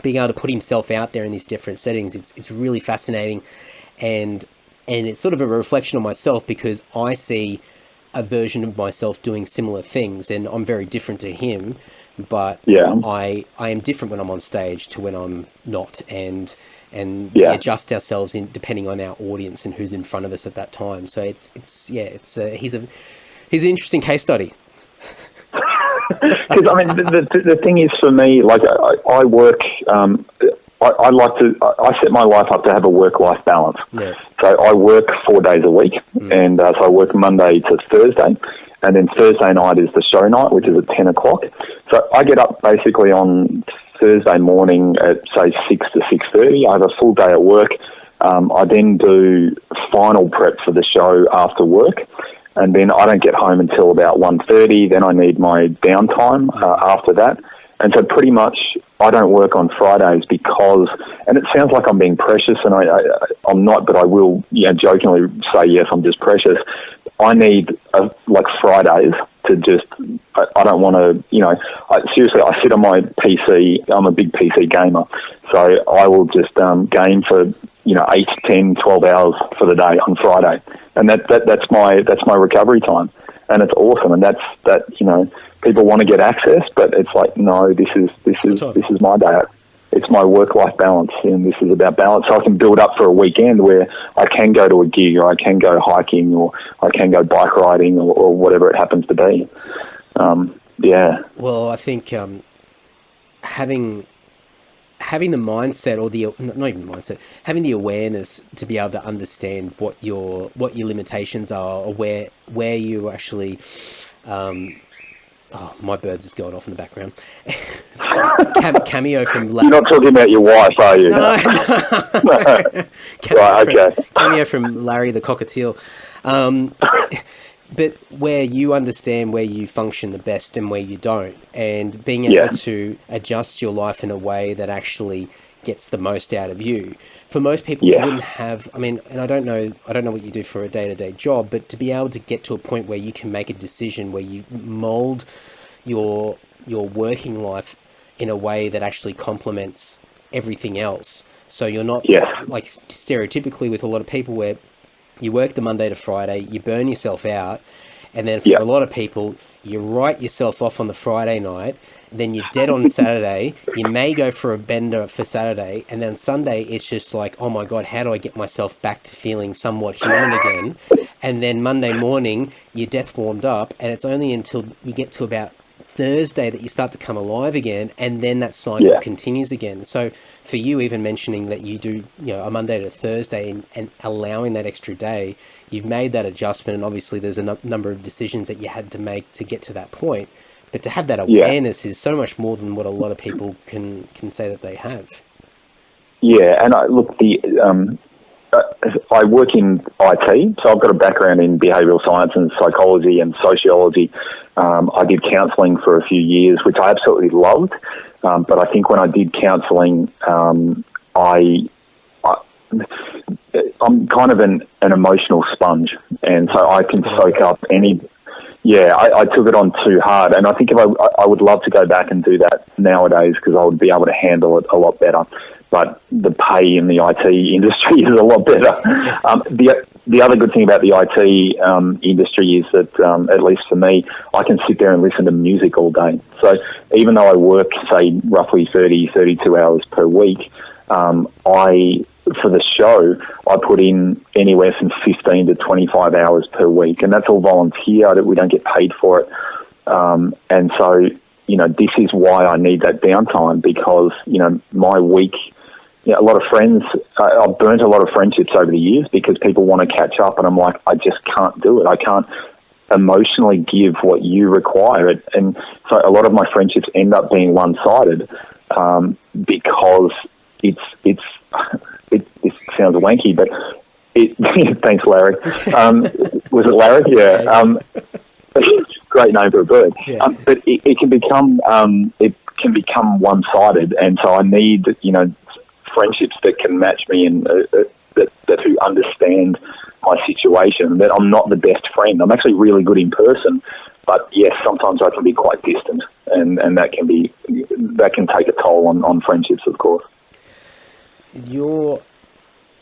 being able to put himself out there in these different settings, it's really fascinating, and it's sort of a reflection on myself, because I see a version of myself doing similar things, and I'm very different to him, but I am different when I'm on stage to when I'm not, and and we adjust ourselves in depending on our audience and who's in front of us at that time. So he's an interesting case study. Because I mean, the thing is for me, like I work. I set my life up to have a work-life balance. Yeah. So I work 4 days a week, and so I work Monday to Thursday, and then Thursday night is the show night, which is at 10 o'clock. So I get up basically on Thursday morning at, say, 6 to 6:30. I have a full day at work. I then do final prep for the show after work, and then I don't get home until about 1:30. Then I need my downtime after that. And so pretty much I don't work on Fridays because, and it sounds like I'm being precious, and I'm not, but I will jokingly say, yes, I'm just precious. I need, like Fridays to just, I don't want to, seriously, I sit on my PC. I'm a big PC gamer. So I will just game for, 8, 10, 12 hours for the day on Friday. And that's my recovery time. And it's awesome. And people want to get access, but it's like, no, this is my day. It's my work-life balance, and this is about balance. So I can build up for a weekend where I can go to a gig, or I can go hiking, or I can go bike riding, or whatever it happens to be. Well, I think having the mindset, or not even the mindset, having the awareness to be able to understand what your limitations are, or where you actually. Oh, my birds is going off in the background. Cameo from Larry. You're not talking about your wife, are you? No. Right, okay. Cameo from Larry the Cockatiel. But where you understand where you function the best and where you don't, and being able to adjust your life in a way that actually gets the most out of you. For most people, you wouldn't have, and I don't know what you do for a day-to-day job, but to be able to get to a point where you can make a decision where you mold your working life in a way that actually complements everything else. So you're not like stereotypically with a lot of people where you work the Monday to Friday, you burn yourself out, and then for a lot of people, you write yourself off on the Friday night, then you're dead on Saturday, you may go for a bender for Saturday, and then Sunday it's just like, oh my God, how do I get myself back to feeling somewhat human again? And then Monday morning, you're death warmed up, and it's only until you get to about Thursday that you start to come alive again, and then that cycle continues again. So for you, even mentioning that you do a Monday to Thursday and allowing that extra day, you've made that adjustment, and obviously there's a number of decisions that you had to make to get to that point. But to have that awareness is so much more than what a lot of people can say that they have. Yeah, and I work in IT, so I've got a background in behavioural science and psychology and sociology. I did counselling for a few years, which I absolutely loved. But I think when I did counselling, I'm kind of an emotional sponge, and so I can soak up any. Yeah, I took it on too hard, and I think if I would love to go back and do that nowadays, because I would be able to handle it a lot better. But the pay in the IT industry is a lot better. The other good thing about the IT industry is that, at least for me, I can sit there and listen to music all day. So even though I work, say, roughly 32 hours per week, for the show, I put in anywhere from 15 to 25 hours per week, and that's all volunteer. We don't get paid for it. And so, this is why I need that downtime, because, my week, a lot of friends, I've burnt a lot of friendships over the years because people want to catch up, and I'm like, I just can't do it. I can't emotionally give what you require. And so a lot of my friendships end up being one-sided, because it sounds wanky, but thanks, Larry. Was it Larry? Yeah. Great name for a bird. Yeah. But it can become one-sided, and so I need friendships that can match me and that who understand my situation. That I'm not the best friend. I'm actually really good in person, but yes, sometimes I can be quite distant, and that can take a toll on friendships, of course.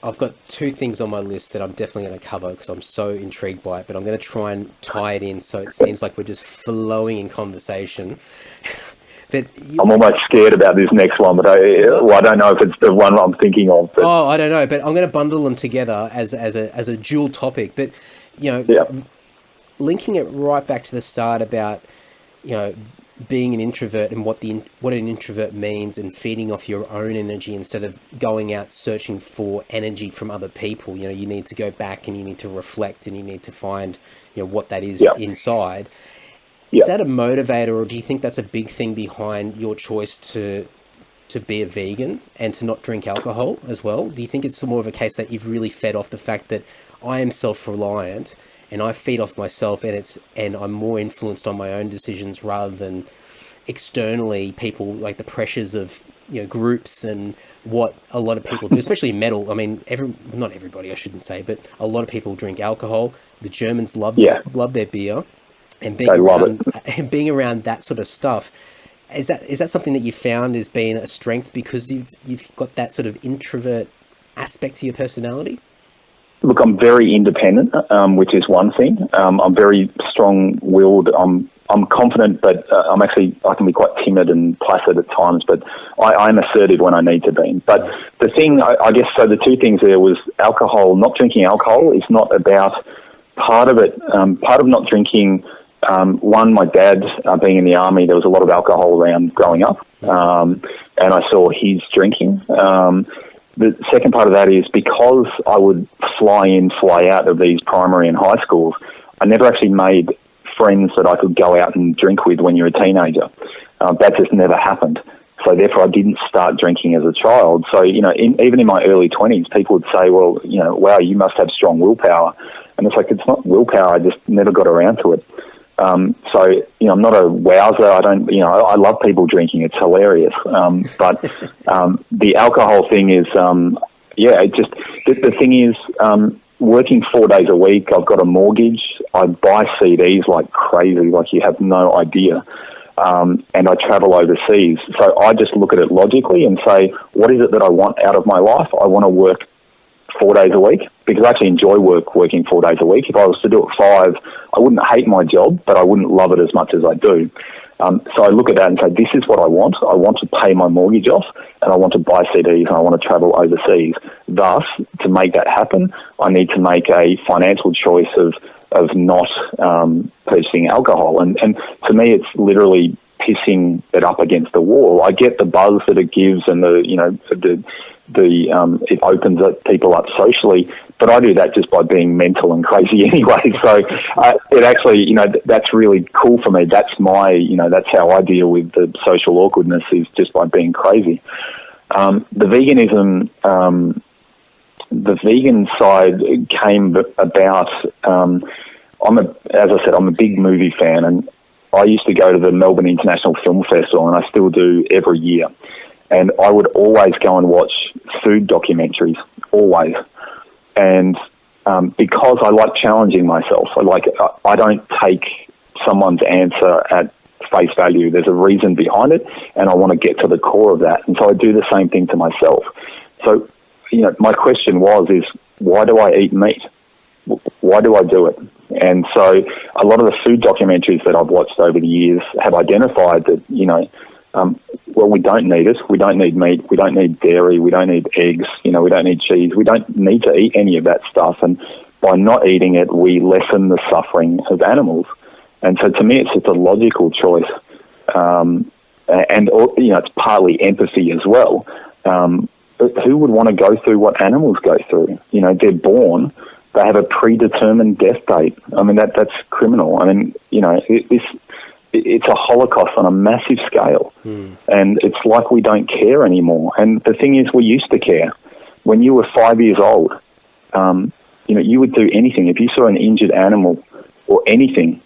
I've got two things on my list that I'm definitely going to cover because I'm so intrigued by it, but I'm going to try and tie it in so it seems like we're just flowing in conversation. But I'm almost scared about this next one, but I don't know if it's the one I'm thinking of. But. Oh, I don't know, but I'm going to bundle them together as a dual topic. But linking it right back to the start about being an introvert and what an introvert means, and feeding off your own energy instead of going out searching for energy from other people. You need to go back and you need to reflect and you need to find what that is inside. Is that a motivator, or do you think that's a big thing behind your choice to be a vegan and to not drink alcohol as well? Do you think it's more of a case that you've really fed off the fact that I am self-reliant and I feed off myself, and I'm more influenced on my own decisions rather than externally people, like the pressures of groups and what a lot of people do, especially metal? I mean, not everybody, I shouldn't say, but a lot of people drink alcohol. The Germans love their beer, and being around that sort of stuff. Is that something that you found as being a strength because you've got that sort of introvert aspect to your personality? Look, I'm very independent, which is one thing. I'm very strong-willed. I'm confident, but I can be quite timid and placid at times, but I'm assertive when I need to be. But the thing, I guess, so the two things there was alcohol. Not drinking alcohol is not about part of it. Part of not drinking, one, my dad being in the army, there was a lot of alcohol around growing up, and I saw his drinking. The second part of that is because I would fly in, fly out of these primary and high schools, I never actually made friends that I could go out and drink with when you're a teenager. That just never happened. So therefore I didn't start drinking as a child. So, even in my early 20s, people would say, well, wow, you must have strong willpower. And it's like, it's not willpower, I just never got around to it. So, I'm not a wowser. I don't, I love people drinking. It's hilarious. But the alcohol thing is, the thing is, working 4 days a week, I've got a mortgage. I buy CDs like crazy, like you have no idea. And I travel overseas. So I just look at it logically and say, what is it that I want out of my life? I want to work 4 days a week, because I actually enjoy working 4 days a week. If I was to do it 5, I wouldn't hate my job, but I wouldn't love it as much as I do. So I look at that and say, this is what I want. I want to pay my mortgage off, and I want to buy CDs, and I want to travel overseas. Thus, to make that happen, I need to make a financial choice of not purchasing alcohol. And to me, it's literally pissing it up against the wall. I get the buzz that it gives, and it opens people up socially, but I do that just by being mental and crazy anyway. So it actually, that's really cool for me. That's that's how I deal with the social awkwardness, is just by being crazy. The veganism, the vegan side came about. As I said, I'm a big movie fan, and I used to go to the Melbourne International Film Festival, and I still do every year. And I would always go and watch food documentaries, always. And because I like challenging myself, I don't take someone's answer at face value. There's a reason behind it, and I want to get to the core of that. And so I do the same thing to myself. So, my question is why do I eat meat? Why do I do it? And so a lot of the food documentaries that I've watched over the years have identified that, well, we don't need it. We don't need meat. We don't need dairy. We don't need eggs. We don't need cheese. We don't need to eat any of that stuff. And by not eating it, we lessen the suffering of animals. And so to me, it's just a logical choice. And it's partly empathy as well. But who would want to go through what animals go through? They're born. They have a predetermined death date. I mean, that's criminal. I mean, it's a holocaust on a massive scale. And it's like we don't care anymore. And the thing is, we used to care. When you were 5 years old, you would do anything. If you saw an injured animal or anything,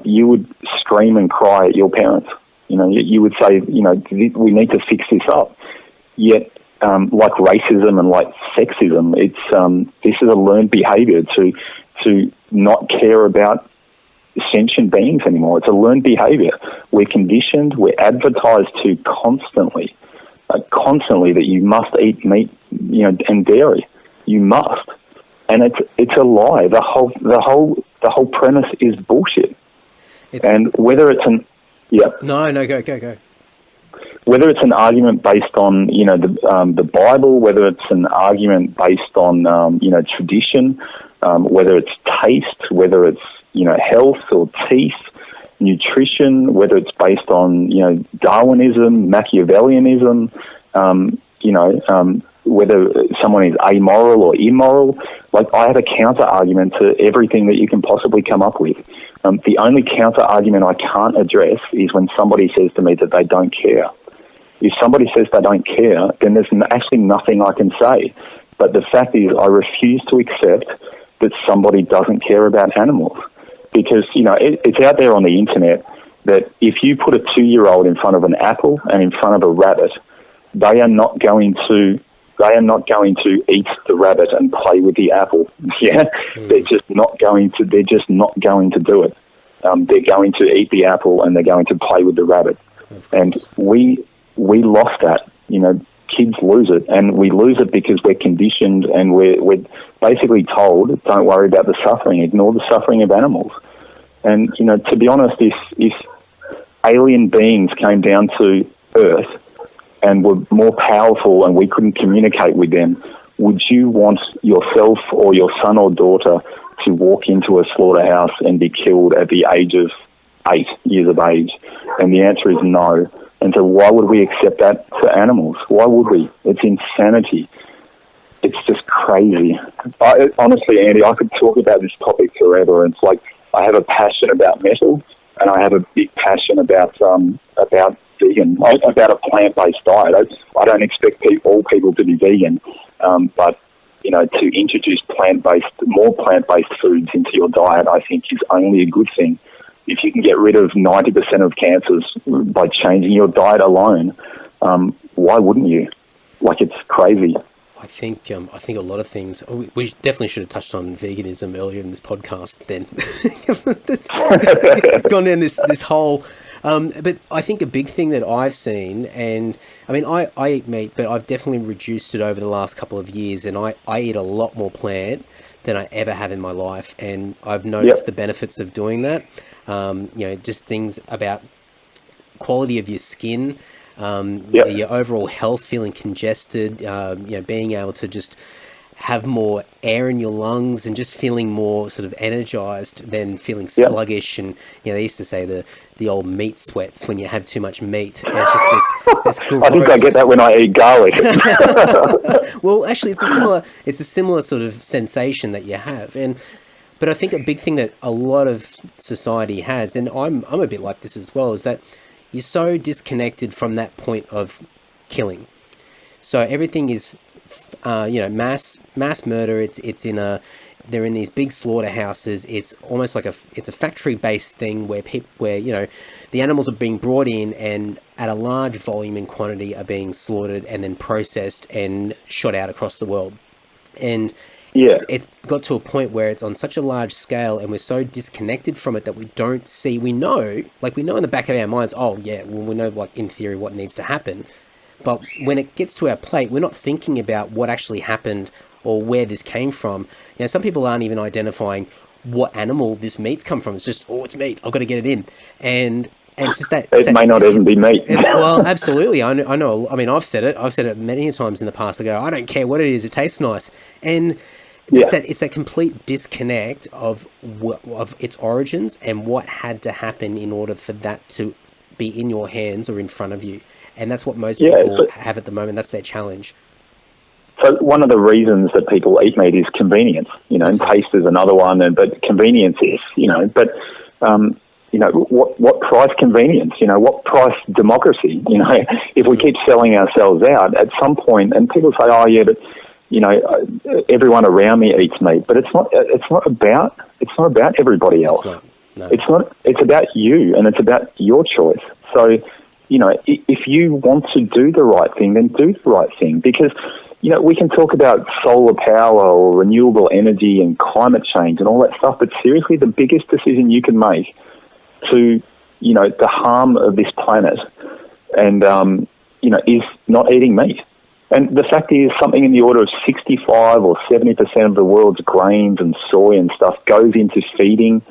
you would scream and cry at your parents. You would say, we need to fix this up. Yet, like racism and like sexism, this is a learned behaviour to not care about sentient beings anymore. It's a learned behaviour. We're conditioned, we're advertised to constantly that you must eat meat, and dairy. You must, and it's a lie. The whole premise is bullshit. And whether it's go. whether it's an argument based on, the Bible, whether it's an argument based on, tradition, whether it's taste, whether it's, health or teeth, nutrition, whether it's based on, Darwinism, Machiavellianism, whether someone is amoral or immoral. Like, I have a counter argument to everything that you can possibly come up with. The only counter argument I can't address is when somebody says to me that they don't care. If somebody says they don't care, then there's actually nothing I can say. But the fact is, I refuse to accept that somebody doesn't care about animals. Because, it's out there on the internet that if you put a 2-year-old in front of an apple and in front of a rabbit, they are not going to eat the rabbit and play with the apple. Yeah, they're just not going to do it. They're going to eat the apple and they're going to play with the rabbit. And we lost that. Kids lose it, and we lose it because we're conditioned and we're basically told, don't worry about the suffering, ignore the suffering of animals. And, to be honest, if alien beings came down to Earth and were more powerful and we couldn't communicate with them, would you want yourself or your son or daughter to walk into a slaughterhouse and be killed at the age of 8 years of age? And the answer is no. And so why would we accept that for animals? Why would we? It's insanity. It's just crazy. Honestly, Andy, I could talk about this topic forever. It's like I have a passion about metal and I have a big passion about vegan, about a plant-based diet. I don't expect all people to be vegan, but to introduce more plant-based foods into your diet, I think is only a good thing. If you can get rid of 90% of cancers by changing your diet alone, why wouldn't you? Like, it's crazy. I think a lot of things. We definitely should have touched on veganism earlier in this podcast. Then gone down this whole. But I think a big thing that I've seen, and I mean, I eat meat, but I've definitely reduced it over the last couple of years, and I eat a lot more plant than I ever have in my life, and I've noticed the benefits of doing that. Just things about quality of your skin, your overall health, feeling congested, being able to just have more air in your lungs and just feeling more sort of energized than feeling sluggish. And, they used to say the old meat sweats when you have too much meat. And it's just this gross... I think I get that when I eat garlic. Well, actually, it's a similar sort of sensation that you have. But I think a big thing that a lot of society has, and I'm a bit like this as well, is that you're so disconnected from that point of killing. So everything is, mass murder. They're in these big slaughterhouses. It's almost like it's a factory-based thing where the animals are being brought in and at a large volume and quantity are being slaughtered and then processed and shot out across the world. And it's got to a point where it's on such a large scale and we're so disconnected from it that we don't see, we know in the back of our minds, we know, like, in theory what needs to happen. But when it gets to our plate, we're not thinking about what actually happened or where this came from. Some people aren't even identifying what animal this meat's come from. It's just, it's meat, I've got to get it in. And it's just that... It may not even be meat. Well, absolutely. I know. I mean, I've said it many times in the past. I go, I don't care what it is, it tastes nice. And... It's that complete disconnect of its origins and what had to happen in order for that to be in your hands or in front of you. And that's what most people have at the moment. That's their challenge. So one of the reasons that people eat meat is convenience, and taste is another one. But convenience is, what price convenience? What price democracy? If we keep selling ourselves out, at some point, and people say, but everyone around me eats meat, but it's not about everybody else. It's about you, and it's about your choice. So, if you want to do the right thing, then do the right thing. Because, we can talk about solar power or renewable energy and climate change and all that stuff, but seriously, the biggest decision you can make to, the harm of this planet and, is not eating meat. And the fact is, something in the order of 65 or 70% of the world's grains and soy and stuff goes into feeding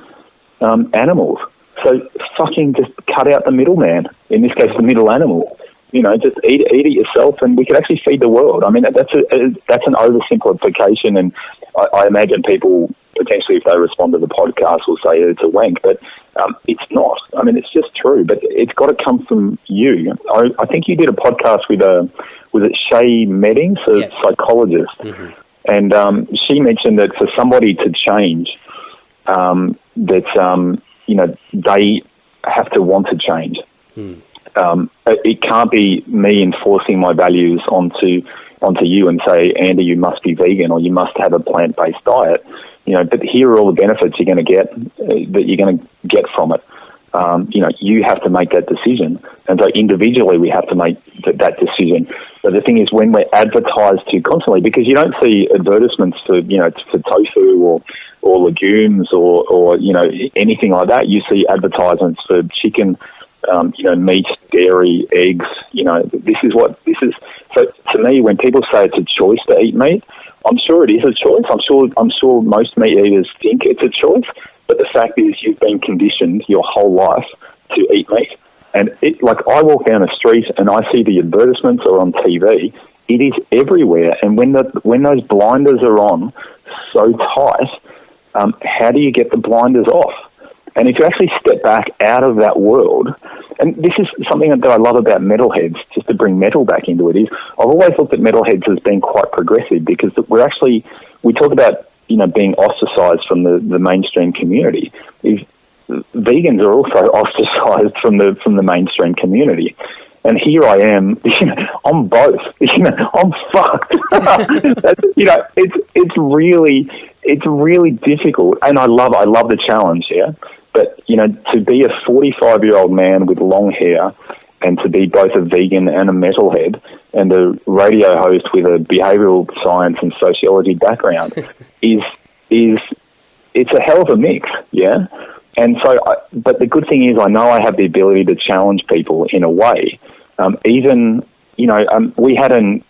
animals. So fucking just cut out the middleman, in this case the middle animal. just eat it yourself, and we could actually feed the world. I mean, that's an oversimplification, and I imagine people potentially, if they respond to the podcast, will say it's a wank, but it's not. I mean, it's just true, but it's got to come from you. I think you did a podcast with was it Shay Meddings, a psychologist, and she mentioned that for somebody to change, they have to want to change. It can't be me enforcing my values onto you and say, Andy, you must be vegan or you must have a plant-based diet. But here are all the benefits you're going to get from it. You have to make that decision, and so individually we have to make that decision. But the thing is, when we're advertised to constantly, because you don't see advertisements for tofu or legumes or anything like that. You see advertisements for chicken, meat, dairy, eggs. This is. So to me, when people say it's a choice to eat meat, I'm sure it is a choice. I'm sure most meat eaters think it's a choice. But the fact is, you've been conditioned your whole life to eat meat. And I walk down the street and I see the advertisements or on TV. It is everywhere. And when those blinders are on so tight, how do you get the blinders off? And if you actually step back out of that world, and this is something that I love about Metalheads, just to bring metal back into it, is I've always looked at Metalheads as being quite progressive, because we talk about being ostracized from the mainstream community. Vegans are also ostracized from the mainstream community. And here I am, I'm both. I'm fucked. It's really difficult, and I love the challenge. Yeah, but to be a 45-year-old man with long hair, and to be both a vegan and a metalhead, and a radio host with a behavioural science and sociology background, it's a hell of a mix. Yeah. And so, but the good thing is, I know I have the ability to challenge people in a way. We had an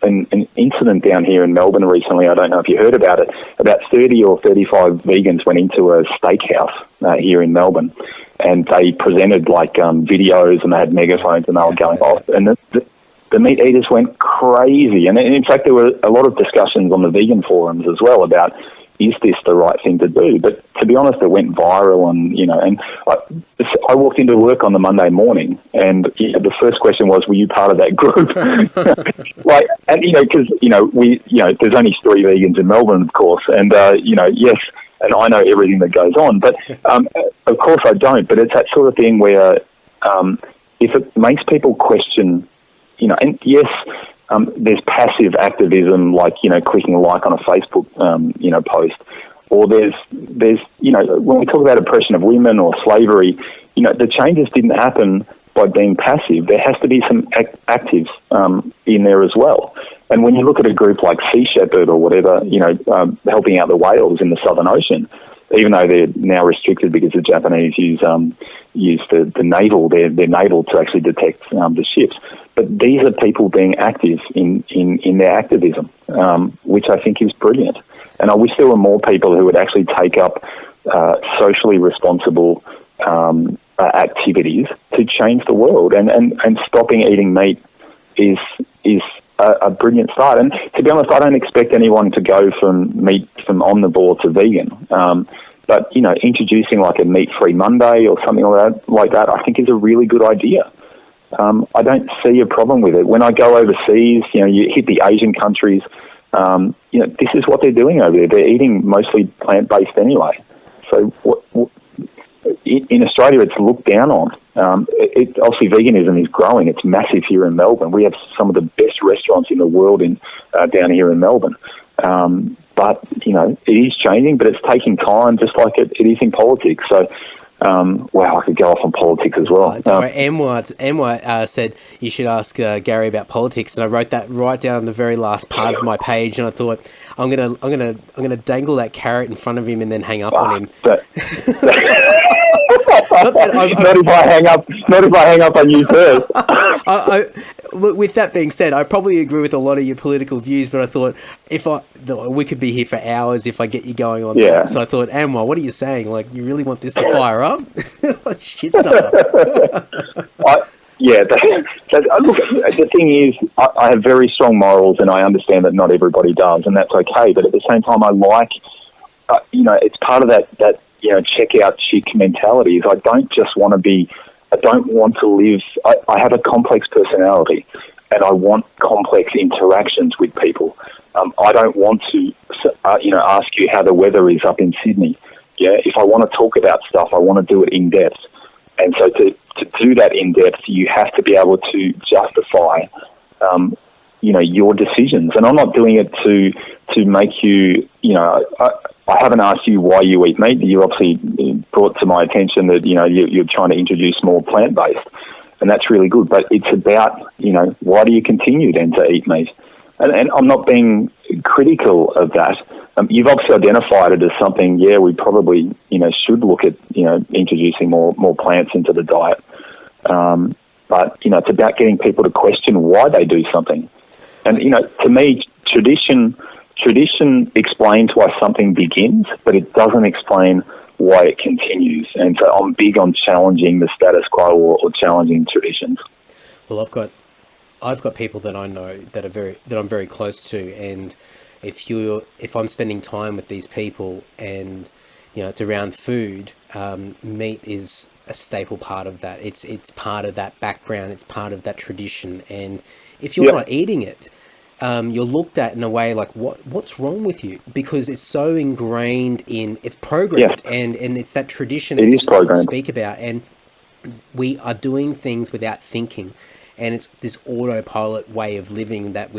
incident down here in Melbourne recently. I don't know if you heard about it. About 30 or 35 vegans went into a steakhouse here in Melbourne, and they presented videos, and they had megaphones, and they were going off. And the meat eaters went crazy. And in fact, there were a lot of discussions on the vegan forums as well about, is this the right thing to do? But to be honest, it went viral, and I walked into work on the Monday morning, and the first question was, "Were you part of that group?" Because there's only 3 vegans in Melbourne, of course, and yes, and I know everything that goes on, but of course I don't. But it's that sort of thing where if it makes people question, and yes. There's passive activism, like clicking a like on a Facebook post, or there's when we talk about oppression of women or slavery, the changes didn't happen by being passive. There has to be some actives in there as well. And when you look at a group like Sea Shepherd or whatever, helping out the whales in the Southern Ocean, even though they're now restricted because the Japanese use the naval, their naval to actually detect the ships. But these are people being active in their activism, which I think is brilliant. And I wish there were more people who would actually take up socially responsible activities to change the world. And stopping eating meat is a brilliant start. And to be honest, I don't expect anyone to go from omnivore to vegan. But introducing like a meat-free Monday or something like that, I think is a really good idea. I don't see a problem with it. When I go overseas, you hit the Asian countries, this is what they're doing over there. They're eating mostly plant-based anyway. So in Australia, it's looked down on. Obviously, veganism is growing. It's massive here in Melbourne. We have some of the best restaurants in the world down here in Melbourne. But, it is changing, but it's taking time, just like it is in politics. So, I could go off on politics as well. Emma said you should ask Gary about politics, and I wrote that right down the very last part of my page, and I thought I'm gonna dangle that carrot in front of him and then hang up on him. Not if I hang up on you first. With that being said, I probably agree with a lot of your political views, but I thought we could be here for hours if I get you going on that. So I thought, Anwar, what are you saying? Like, you really want this to fire up? Shit stuff. So, look, the thing is, I have very strong morals, and I understand that not everybody does, and that's okay. But at the same time, I like, it's part of that check out chick mentality. Is I don't want to live. I have a complex personality, and I want complex interactions with people. I don't want to, ask you how the weather is up in Sydney. Yeah, if I want to talk about stuff, I want to do it in depth. And so to do that in depth, you have to be able to justify, your decisions. And I'm not doing it to make you, I haven't asked you why you eat meat. You obviously brought to my attention that, you're trying to introduce more plant-based. And that's really good. But it's about, why do you continue then to eat meat? And I'm not being critical of that. You've obviously identified it as something, we probably, should look at, introducing more plants into the diet. But, it's about getting people to question why they do something. And, to me, tradition explains why something begins, but it doesn't explain why it continues. And so I'm big on challenging the status quo or challenging traditions. Well, I've got people that I know that I'm very close to, and if I'm spending time with these people and it's around food, meat is a staple part of that. It's part of that background. It's part of that tradition. And if you're not eating it, you're looked at in a way like what's wrong with you, because it's so ingrained it's programmed, and it's that tradition that we speak about, and we are doing things without thinking. And it's this autopilot way of living that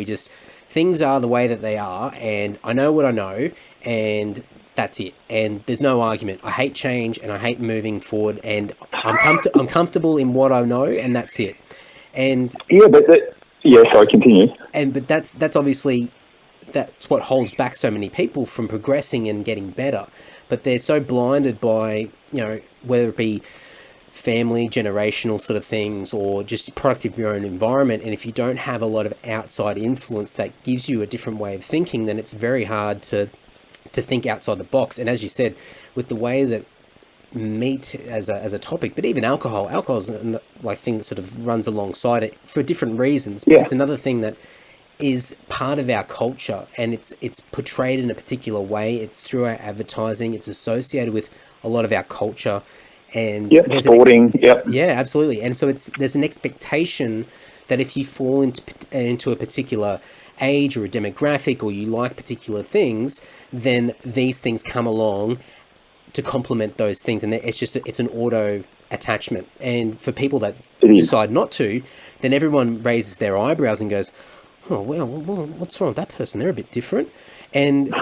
things are the way that they are, and I know what I know, and that's it. And there's no argument. I hate change, and I hate moving forward, and I'm comfortable in what I know, and that's it. And sorry, continue. But that's obviously, that's what holds back so many people from progressing and getting better. But they're so blinded by, whether it be family, generational sort of things, or just product of your own environment. And if you don't have a lot of outside influence that gives you a different way of thinking, then it's very hard to think outside the box. And as you said, with the way that meat as a topic, but even alcohol's like thing that sort of runs alongside it for different reasons. But it's another thing that is part of our culture, and it's portrayed in a particular way. It's through our advertising. It's associated with a lot of our culture. And sporting, absolutely. And so there's an expectation that if you fall into a particular age or a demographic, or you like particular things, then these things come along to complement those things, and it's an auto attachment. And for people that decide not to, then everyone raises their eyebrows and goes, "Oh well, what's wrong with that person? They're a bit different." And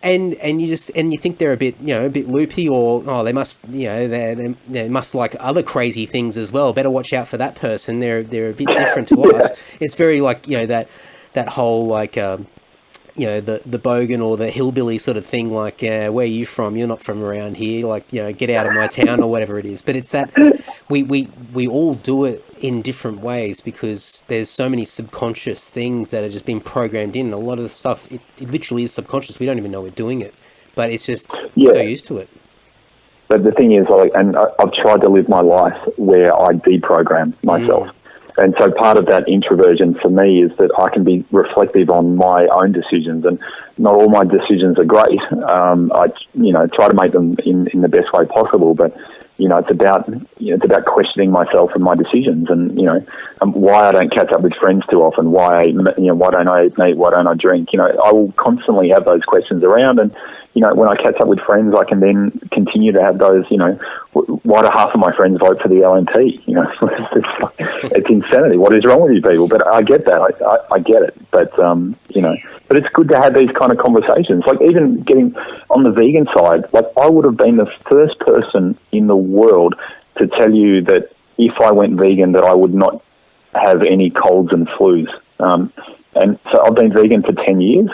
you think they're a bit loopy, or they must they must like other crazy things as well. Better watch out for that person. They're a bit different to us. It's very like that whole like the bogan or the hillbilly sort of thing, like where are you from? You're not from around here. Like get out of my town, or whatever it is. But it's that we all do it in different ways, because there's so many subconscious things that are just being programmed in. A lot of the stuff, it literally is subconscious. We don't even know we're doing it, but it's just so used to it. But the thing is, I've tried to live my life where I deprogram myself. And so part of that introversion for me is that I can be reflective on my own decisions, and not all my decisions are great. I try to make them in the best way possible, but it's about questioning myself and my decisions, and why I don't catch up with friends too often, why don't I eat, why don't I drink? I will constantly have those questions around, and when I catch up with friends, I can then continue to have those. Why do half of my friends vote for the LNP? It's insanity. What is wrong with you people? But I get that. I get it. But but it's good to have these kind of conversations. Like even getting on the vegan side, like I would have been the first person in the world to tell you that if I went vegan, that I would not have any colds and flus. And so I've been vegan for 10 years.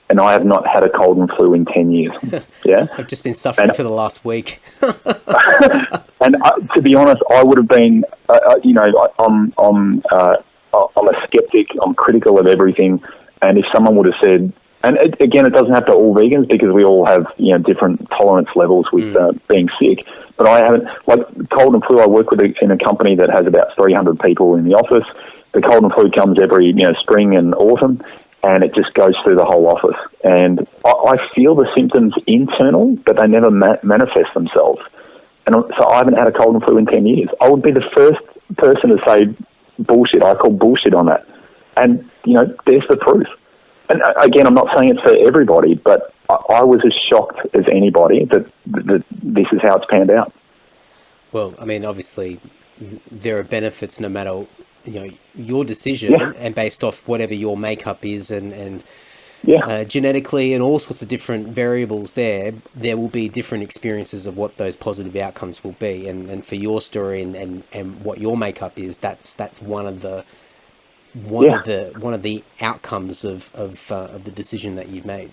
And I have not had a cold and flu in 10 years. Yeah, I've just been suffering for the last week. And to be honest, I would have been, I'm a skeptic. I'm critical of everything. And if someone would have said, And again, it doesn't have to all vegans because we all have, different tolerance levels with being sick. But I haven't, like cold and flu, I work with in a company that has about 300 people in the office. The cold and flu comes every, spring and autumn, and it just goes through the whole office. And I feel the symptoms internal, but they never manifest themselves. And so I haven't had a cold and flu in 10 years. I would be the first person to say bullshit. I call bullshit on that. And, there's the proof. And again, I'm not saying it's for everybody, but I was as shocked as anybody that this is how it's panned out. Well, I mean, obviously, there are benefits no matter, your decision and based off whatever your makeup is and genetically and all sorts of different variables there will be different experiences of what those positive outcomes will be. And for your story and what your makeup is, that's one of the outcomes of the decision that you've made.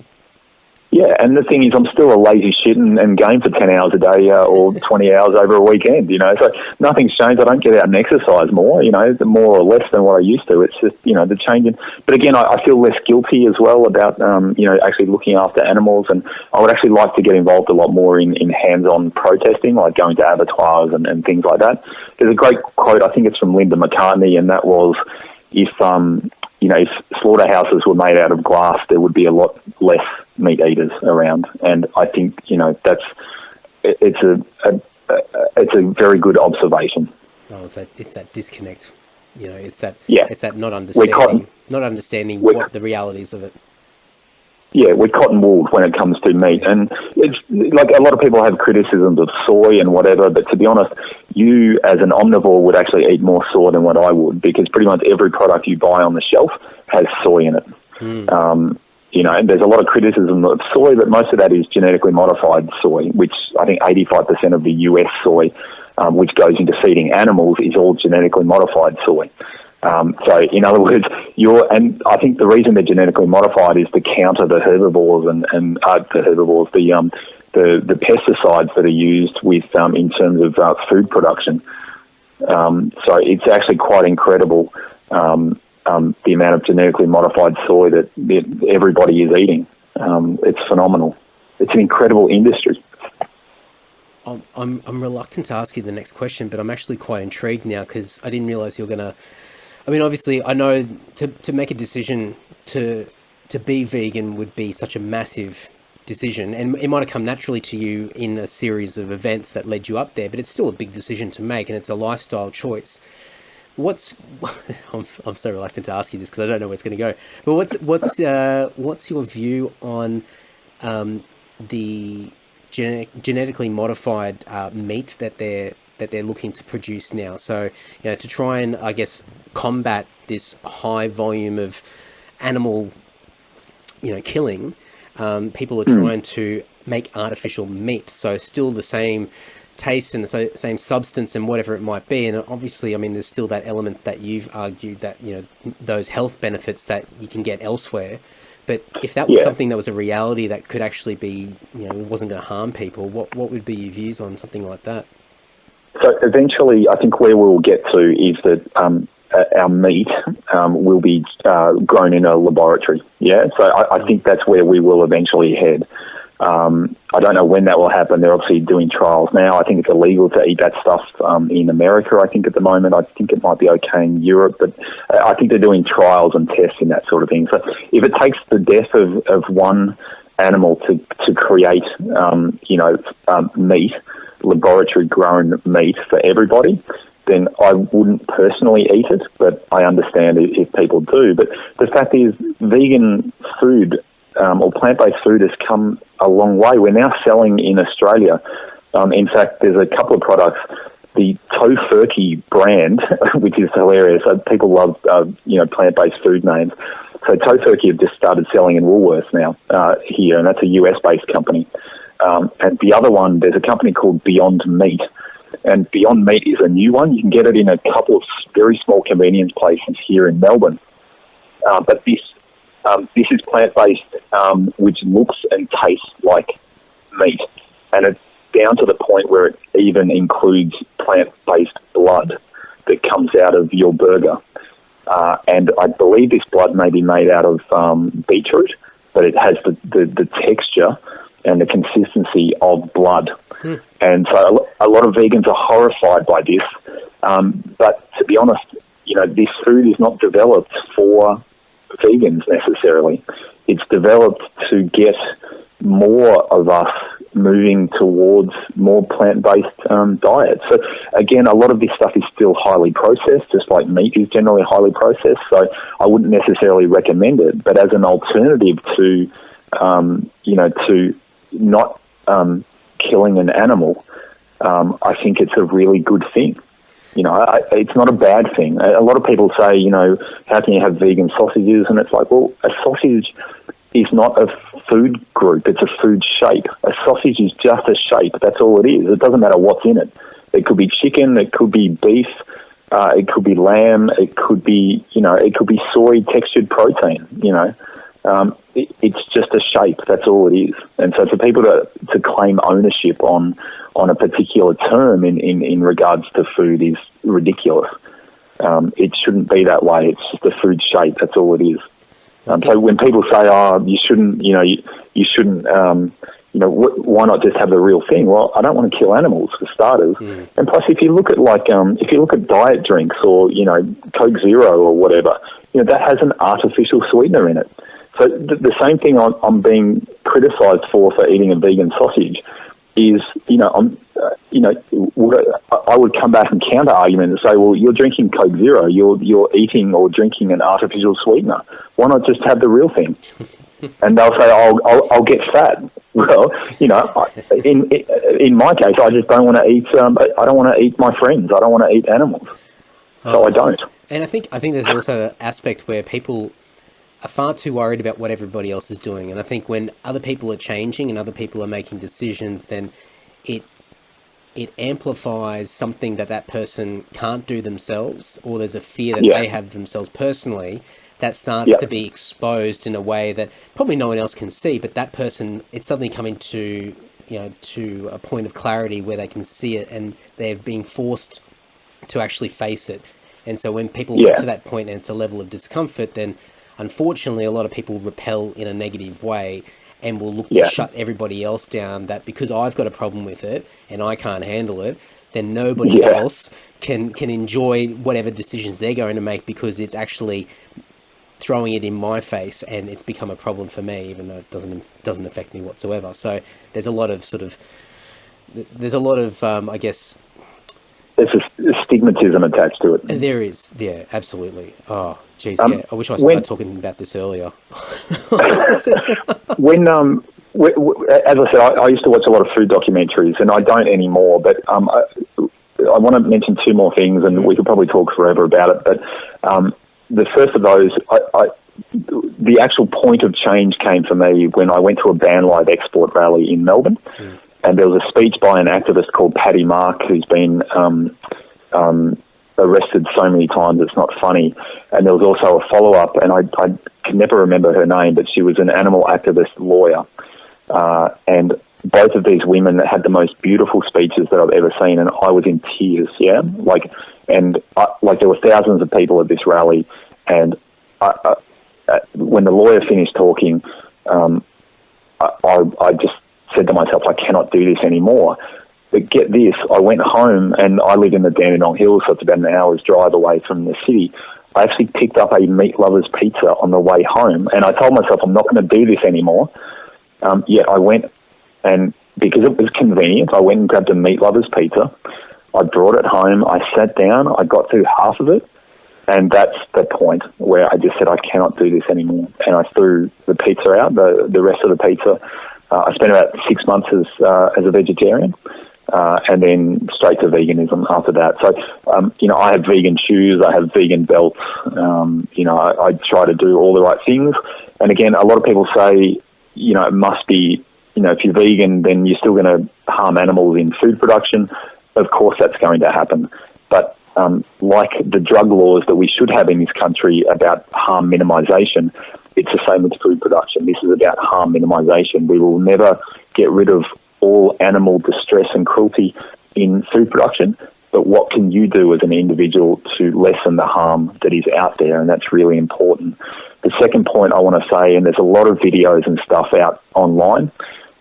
Yeah, and the thing is, I'm still a lazy shit and game for 10 hours a day or 20 hours over a weekend, so nothing's changed. I don't get out and exercise more, more or less than what I used to. It's just, the changing. But again, I feel less guilty as well about, actually looking after animals, and I would actually like to get involved a lot more in hands-on protesting, like going to abattoirs and things like that. There's a great quote, I think it's from Linda McCartney, and that was, if slaughterhouses were made out of glass, there would be a lot less meat eaters around. And I think, it's a very good observation. Oh, it's that disconnect, it's that not understanding what the realities of it. Yeah, we're cotton wool when it comes to meat. And it's like a lot of people have criticisms of soy and whatever, but to be honest, you as an omnivore would actually eat more soy than what I would, because pretty much every product you buy on the shelf has soy in it. There's a lot of criticism of soy, but most of that is genetically modified soy, which I think 85% of the US soy, which goes into feeding animals, is all genetically modified soy. So, in other words, and I think the reason they're genetically modified is to counter the herbivores the pesticides that are used with in terms of food production. So it's actually quite incredible the amount of genetically modified soy that everybody is eating. It's phenomenal. It's an incredible industry. I'm reluctant to ask you the next question, but I'm actually quite intrigued now because I didn't realize you're gonna. I mean, obviously, I know to make a decision to be vegan would be such a massive decision, and it might have come naturally to you in a series of events that led you up there, but it's still a big decision to make, and it's a lifestyle choice. I'm so reluctant to ask you this because I don't know where it's going to go. But what's your view on the genetically modified meat that they're looking to produce now? So, to try and, I guess, combat this high volume of animal, killing, people are trying to make artificial meat. So still the same taste and the same substance and whatever it might be. And obviously, I mean, there's still that element that you've argued that, those health benefits that you can get elsewhere. But if that was something that was a reality that could actually be, wasn't going to harm people, what would be your views on something like that? So eventually, I think where we'll get to is that our meat will be grown in a laboratory. Yeah, so I think that's where we will eventually head. I don't know when that will happen. They're obviously doing trials now. I think it's illegal to eat that stuff in America, I think, at the moment. I think it might be okay in Europe, but I think they're doing trials and tests and that sort of thing. So if it takes the death of one animal to create, meat, laboratory-grown meat for everybody, then I wouldn't personally eat it, but I understand if people do. But the fact is, vegan food or plant-based food has come a long way. We're now selling in Australia. In fact, there's a couple of products. The Tofurkey brand, which is hilarious. People love, plant-based food names. So Tofurkey have just started selling in Woolworths now here, and that's a US-based company. And the other one, there's a company called Beyond Meat. And Beyond Meat is a new one. You can get it in a couple of very small convenience places here in Melbourne. But this is plant-based, which looks and tastes like meat. And it's down to the point where it even includes plant-based blood that comes out of your burger. And I believe this blood may be made out of beetroot. but it has the texture and the consistency of blood. And so a lot of vegans are horrified by this. But to be honest, this food is not developed for vegans necessarily. It's developed to get more of us moving towards more plant-based diets. So again, a lot of this stuff is still highly processed, just like meat is generally highly processed. So I wouldn't necessarily recommend it, but as an alternative to, to not killing an animal, I think it's a really good thing. It's not a bad thing. A lot of people say, how can you have vegan sausages? And it's like, well, a sausage is not a food group. It's a food shape. A sausage is just a shape. That's all it is. It doesn't matter what's in it. It could be chicken. It could be beef. It could be lamb. It could be, it could be soy textured protein. It's just a shape. That's all it is. And so for people to claim ownership on a particular term in regards to food is ridiculous. It shouldn't be that way. It's just a food shape. That's all it is. So when people say, you shouldn't, you shouldn't, why not just have the real thing? Well, I don't want to kill animals for starters. And plus, if you look at diet drinks or, Coke Zero or whatever, that has an artificial sweetener in it. So the same thing I'm being criticised for eating a vegan sausage is, I would come back and counter argument and say, well, you're drinking Coke Zero, you're eating or drinking an artificial sweetener. Why not just have the real thing? And they'll say, I'll get fat. Well, in my case, I just don't want to eat. I don't want to eat my friends. I don't want to eat animals, so I don't. And I think there's also an aspect where people are far too worried about what everybody else is doing. And I think when other people are changing and other people are making decisions, then it amplifies something that person can't do themselves, or there's a fear that they have themselves personally that starts to be exposed in a way that probably no one else can see, but that person, it's suddenly coming to a point of clarity where they can see it and they're being forced to actually face it. And so when people get to that point and it's a level of discomfort, then unfortunately, a lot of people repel in a negative way and will look to shut everybody else down, that because I've got a problem with it and I can't handle it, then nobody else can enjoy whatever decisions they're going to make, because it's actually throwing it in my face and it's become a problem for me, even though it doesn't affect me whatsoever. So there's a lot of I guess, there's a stigmatism attached to it. There is, yeah, absolutely. Oh, geez, I wish I started talking about this earlier. As I said, I used to watch a lot of food documentaries, and I don't anymore, but I want to mention two more things, and we could probably talk forever about it, but the first of those, the actual point of change came for me when I went to a Ban Live export rally in Melbourne. And there was a speech by an activist called Patty Mark, who's been arrested so many times it's not funny. And there was also a follow-up, and I can never remember her name, but she was an animal activist lawyer. And both of these women had the most beautiful speeches that I've ever seen, and I was in tears, there were thousands of people at this rally, and when the lawyer finished talking, I just said to myself, I cannot do this anymore. But get this, I went home, and I live in the Dandenong Hills, so it's about an hour's drive away from the city. I actually picked up a Meat Lover's pizza on the way home, and I told myself I'm not going to do this anymore. Yet I went, and because it was convenient, I went and grabbed a Meat Lover's pizza. I brought it home, I sat down, I got through half of it, and that's the point where I just said I cannot do this anymore. And I threw the pizza out, the rest of the pizza. I spent about 6 months as a vegetarian, and then straight to veganism after that. So, I have vegan shoes, I have vegan belts, I try to do all the right things. And again, a lot of people say, it must be, if you're vegan, then you're still going to harm animals in food production. Of course, that's going to happen. But like the drug laws that we should have in this country about harm minimisation, it's the same with food production. This is about harm minimisation. We will never get rid of all animal distress and cruelty in food production, but what can you do as an individual to lessen the harm that is out there? And that's really important. The second point I want to say, and there's a lot of videos and stuff out online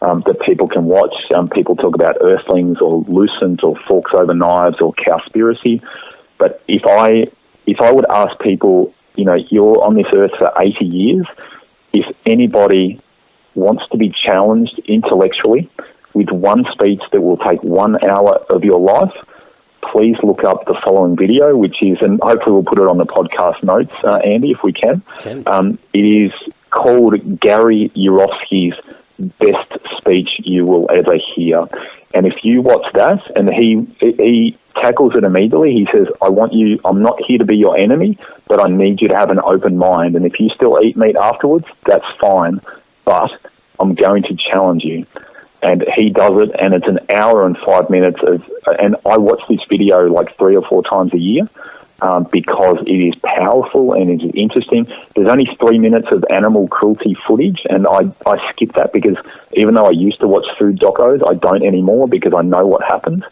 that people can watch. People talk about earthlings or lucent or forks over knives or cowspiracy. But if I would ask people, you're on this earth for 80 years, if anybody wants to be challenged intellectually with one speech that will take 1 hour of your life, please look up the following video, which is, and hopefully we'll put it on the podcast notes, Andy, if we can. It is called Gary Yourofsky's Best Speech You Will Ever Hear. And if you watch that, and he tackles it immediately, he says, I'm not here to be your enemy, but I need you to have an open mind. And if you still eat meat afterwards, that's fine, but I'm going to challenge you. And he does it, and it's an hour and 5 minutes and I watch this video like 3 or 4 times a year because it is powerful and it's interesting. There's only 3 minutes of animal cruelty footage, and I skip that because even though I used to watch food docos, I don't anymore because I know what happens.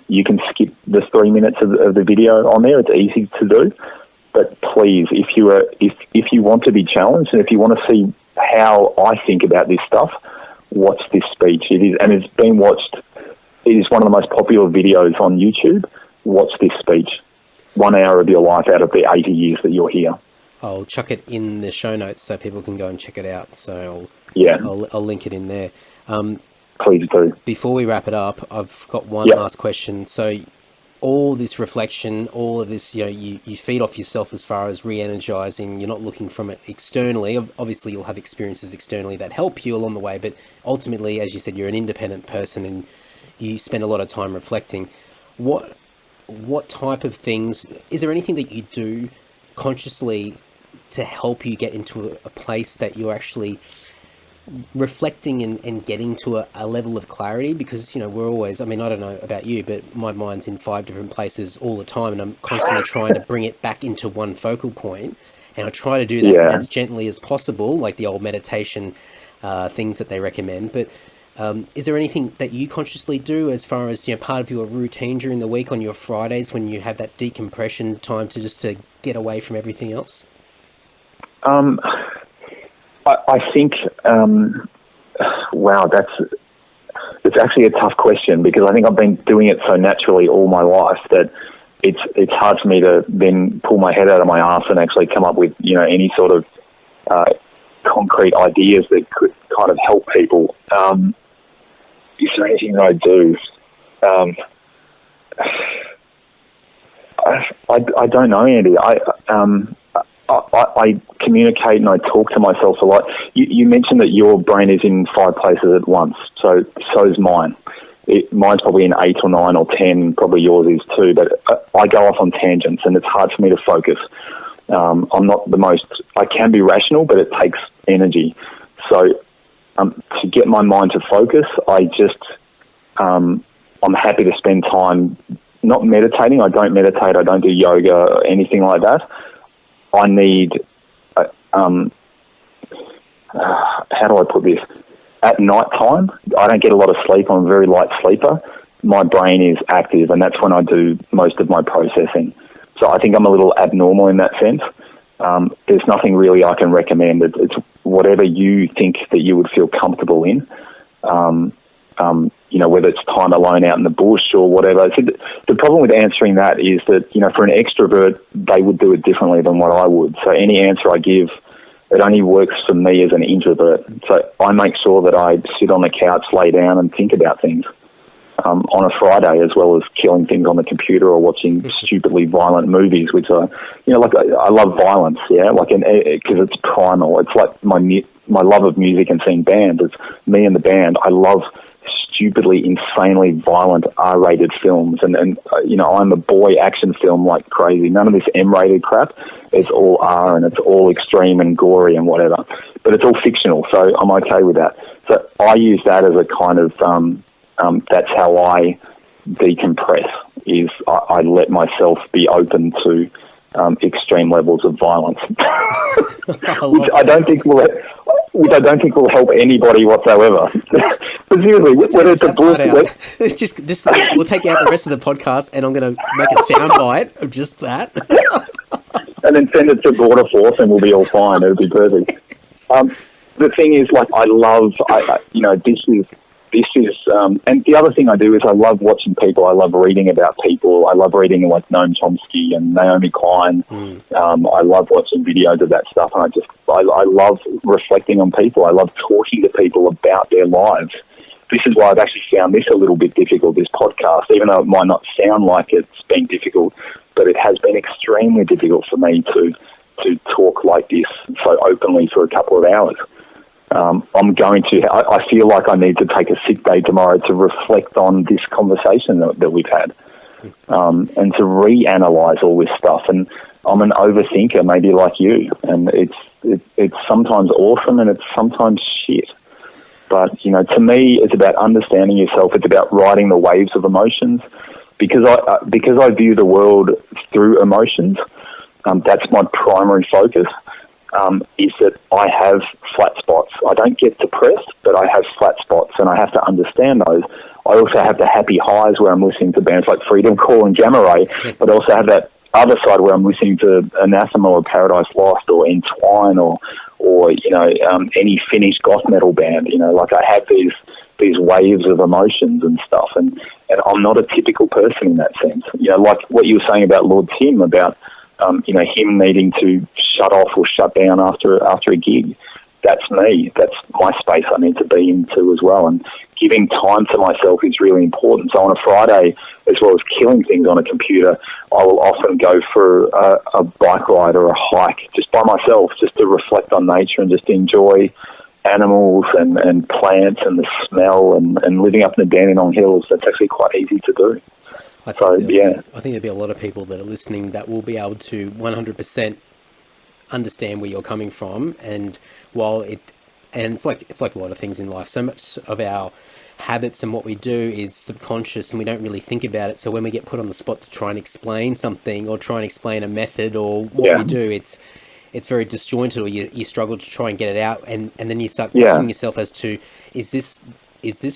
You can skip the 3 minutes of the video on there. It's easy to do. But please, if you want to be challenged and if you want to see how I think about this stuff, watch this speech. It's been watched. It is one of the most popular videos on YouTube. Watch this speech. 1 hour of your life out of the 80 years that you're here. I'll chuck it in the show notes so people can go and check it out. So I'll link it in there. Please do. Before we wrap it up, I've got one last question. So all this reflection, all of this, you feed off yourself as far as re-energizing. You're not looking from it externally. Obviously, you'll have experiences externally that help you along the way. But ultimately, as you said, you're an independent person and you spend a lot of time reflecting. What type of things, is there anything that you do consciously to help you get into a place that you're actually reflecting and getting to a level of clarity? Because, we're always, I don't know about you, but my mind's in 5 different places all the time and I'm constantly trying to bring it back into one focal point. And I try to do that as gently as possible, like the old meditation things that they recommend. But is there anything that you consciously do as far as, part of your routine during the week on your Fridays when you have that decompression time to get away from everything else? I think, wow, it's actually a tough question because I think I've been doing it so naturally all my life that it's hard for me to then pull my head out of my arse and actually come up with, any sort of concrete ideas that could kind of help people. Is there anything that I do? I don't know, Andy. I communicate and I talk to myself a lot. You mentioned that your brain is in 5 places at once, so is mine. Mine's probably in 8 or 9 or 10, probably yours is too, but I go off on tangents and it's hard for me to focus. I'm not I can be rational, but it takes energy. So to get my mind to focus, I'm happy to spend time not meditating. I don't meditate, I don't do yoga or anything like that. I need, how do I put this? At night time, I don't get a lot of sleep. I'm a very light sleeper. My brain is active, and that's when I do most of my processing. So I think I'm a little abnormal in that sense. There's nothing really I can recommend. It's whatever you think that you would feel comfortable in. Whether it's time alone out in the bush or whatever. So the problem with answering that is that, for an extrovert, they would do it differently than what I would. So any answer I give, it only works for me as an introvert. So I make sure that I sit on the couch, lay down and think about things on a Friday, as well as killing things on the computer or watching stupidly violent movies, which are, I love violence, because it's primal. It's like my love of music and seeing bands. It's me and the band. I love stupidly, insanely violent R-rated films, and I'm a boy action film like crazy. None of this M-rated crap. It's all R and it's all extreme and gory and whatever. But it's all fictional, so I'm okay with that. So I use that as a kind of that's how I decompress. Is I let myself be open to extreme levels of violence, which I don't think will help anybody whatsoever. But seriously, whether it's a book, just we'll take out the rest of the podcast, and I'm going to make a soundbite of just that. and then send it to Border Force, and we'll be all fine. It'll be perfect. The thing is, like, this is, and the other thing I do is I love watching people. I love reading about people. I love reading like Noam Chomsky and Naomi Klein. I love watching videos of that stuff, and I love reflecting on people. I love talking to people about their lives. This is why I've actually found this a little bit difficult, this podcast, even though it might not sound like it's been difficult, but it has been extremely difficult for me to talk like this so openly for a couple of hours. I feel like I need to take a sick day tomorrow to reflect on this conversation that we've had, and to reanalyze all this stuff. And I'm an overthinker, maybe like you, and it's sometimes awesome and it's sometimes shit. But, to me, it's about understanding yourself. It's about riding the waves of emotions, because I view the world through emotions. That's my primary focus. Is that I have flat spots. I don't get depressed, but I have flat spots, and I have to understand those. I also have the happy highs where I'm listening to bands like Freedom Call and Gamma Ray, but I also have that other side where I'm listening to Anathema or Paradise Lost or Entwine or any Finnish goth metal band. Like I have these waves of emotions and stuff, and I'm not a typical person in that sense. Like what you were saying about Lord Tim, about him needing to shut off or shut down after a gig. That's me. That's my space I need to be into as well. And giving time to myself is really important. So on a Friday, as well as killing things on a computer, I will often go for a bike ride or a hike just by myself, just to reflect on nature and just enjoy animals and plants and the smell and living up in the Dandenong Hills. That's actually quite easy to do. I think there'll be a lot of people that are listening that will be able to 100% understand where you're coming from. And it's like a lot of things in life, so much of our habits and what we do is subconscious and we don't really think about it. So when we get put on the spot to try and explain something or try and explain a method or what we do, it's very disjointed, or you struggle to try and get it out, and then you start questioning yourself as to, is this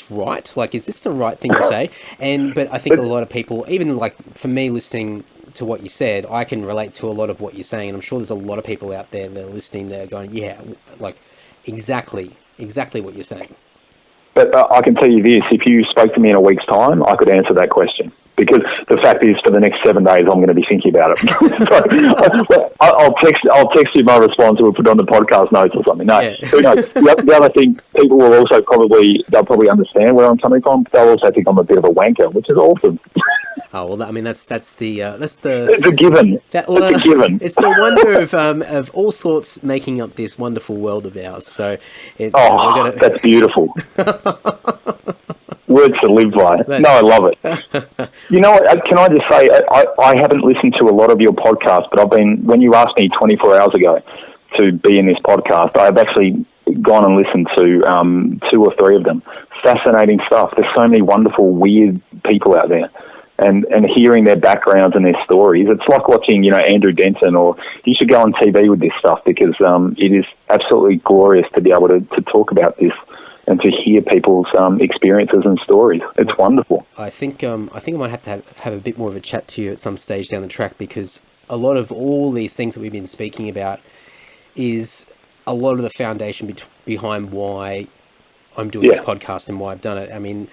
right? Like, is this the right thing to say? But I think a lot of people, even like for me listening to what you said, I can relate to a lot of what you're saying. And I'm sure there's a lot of people out there that are listening that are going, yeah, like exactly what you're saying. But I can tell you this, if you spoke to me in a week's time, I could answer that question. Because the fact is, for the next 7 days, I'm going to be thinking about it. So I'll text you my response, or we'll put it on the podcast notes or something. No, who knows? The other thing, people will also they'll probably understand where I'm coming from. They'll also think I'm a bit of a wanker, which is awesome. Oh well, I mean that's the it's a given. It's a given. It's the wonder of all sorts making up this wonderful world of ours. So that's beautiful. Words to live by. No, I love it. You know what, can I just say, I haven't listened to a lot of your podcasts, but when you asked me 24 hours ago to be in this podcast, I've actually gone and listened to 2 or 3 of them. Fascinating stuff. There's so many wonderful, weird people out there. And hearing their backgrounds and their stories, it's like watching, Andrew Denton, or you should go on TV with this stuff, because it is absolutely glorious to be able to talk about this and to hear people's experiences and stories. It's wonderful. I think I might have to have a bit more of a chat to you at some stage down the track, because a lot of all these things that we've been speaking about is a lot of the foundation behind why I'm doing this podcast and why I've done it. I mean,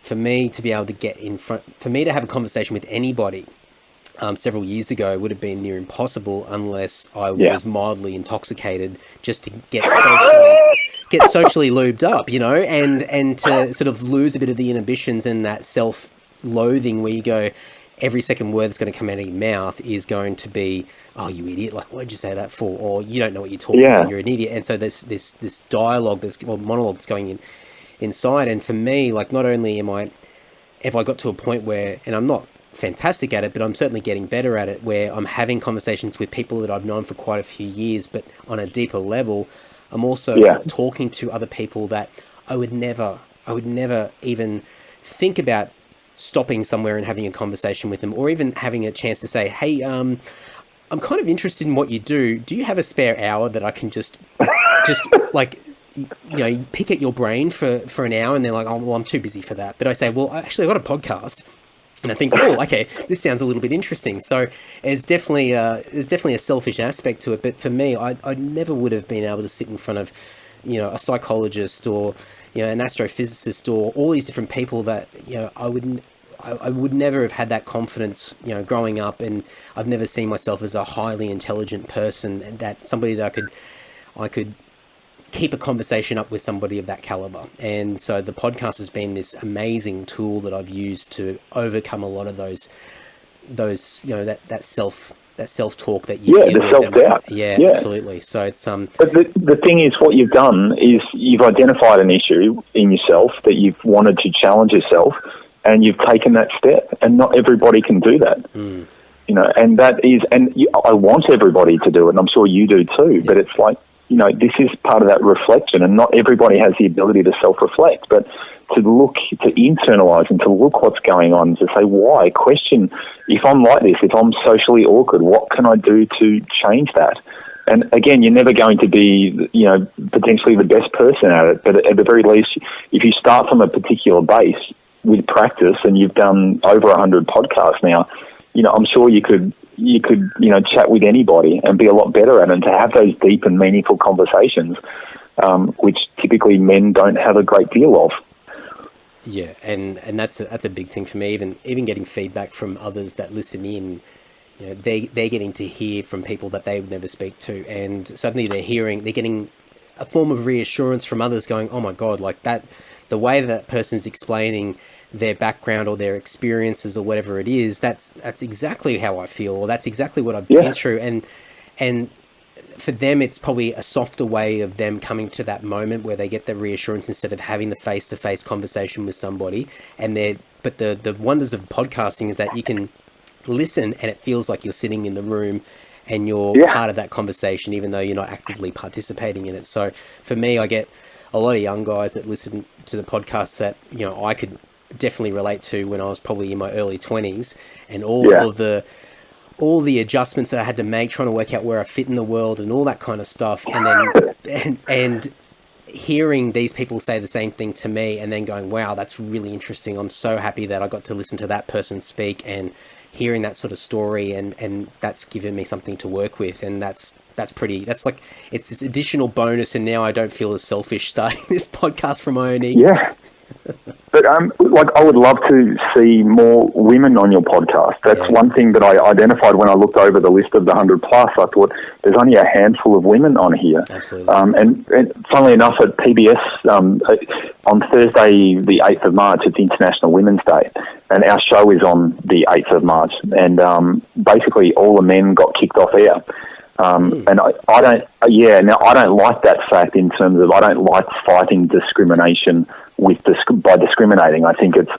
for me to be able to for me to have a conversation with anybody several years ago would have been near impossible unless I was mildly intoxicated, just to get socially lubed up, and to sort of lose a bit of the inhibitions and that self-loathing where you go, every second word that's going to come out of your mouth is going to be, oh, you idiot, like, what did you say that for? Or you don't know what you're talking about, you're an idiot. And so there's this dialogue, monologue that's going inside. And for me, like, not only have I got to a point where, and I'm not fantastic at it, but I'm certainly getting better at it, where I'm having conversations with people that I've known for quite a few years, but on a deeper level, I'm also talking to other people that I would never even think about stopping somewhere and having a conversation with them, or even having a chance to say, hey, I'm kind of interested in what you do. Do you have a spare hour that I can just like, pick at your brain for an hour? And they're like, oh, well, I'm too busy for that. But I say, well, actually, I got a podcast And I think, oh, okay, this sounds a little bit interesting. So it's definitely a selfish aspect to it. But for me, I never would have been able to sit in front of, a psychologist or, an astrophysicist or all these different people that, I would never have had that confidence, growing up. And I've never seen myself as a highly intelligent person, and that somebody that I could keep a conversation up with somebody of that caliber. And so the podcast has been this amazing tool that I've used to overcome a lot of those that self-talk that you the self-doubt. Yeah, absolutely. So it's but the thing is, what you've done is you've identified an issue in yourself that you've wanted to challenge yourself, and you've taken that step, and not everybody can do that. And that is, I want everybody to do it, and I'm sure you do too, but it's like, this is part of that reflection, and not everybody has the ability to self-reflect, but to look, to internalize and to look what's going on, to say why, question, if I'm like this, if I'm socially awkward, what can I do to change that? And again, you're never going to be, potentially the best person at it, but at the very least, if you start from a particular base with practice, and you've done over 100 podcasts now, I'm sure you could chat with anybody and be a lot better at it, and to have those deep and meaningful conversations, which typically men don't have a great deal of. Yeah, and that's a big thing for me. Even getting feedback from others that listen in, they're getting to hear from people that they would never speak to, and suddenly they're getting a form of reassurance from others, going, oh my God, like that, the way that person's explaining their background or their experiences or whatever it is, that's exactly how I feel, or that's exactly what I've been through. And for them, it's probably a softer way of them coming to that moment where they get the reassurance instead of having the face-to-face conversation with somebody. But the wonders of podcasting is that you can listen and it feels like you're sitting in the room and you're part of that conversation, even though you're not actively participating in it. So for me, I get a lot of young guys that listen to the podcast that, I could definitely relate to when I was probably in my early 20s, and all the adjustments that I had to make, trying to work out where I fit in the world and all that kind of stuff. And then, and hearing these people say the same thing to me, and then going, wow, that's really interesting. I'm so happy that I got to listen to that person speak, and hearing that sort of story, and that's given me something to work with. And that's like, it's this additional bonus. And now I don't feel as selfish starting this podcast from my own ego. Yeah. But I would love to see more women on your podcast. That's one thing that I identified when I looked over the list of the 100 plus. I thought there's only a handful of women on here. Absolutely. And funnily enough, at PBS on Thursday, the 8th of March, it's International Women's Day, and our show is on the 8th of March. And basically, all the men got kicked off air. And I don't like that fact, in terms of I don't like fighting discrimination by discriminating. I think it's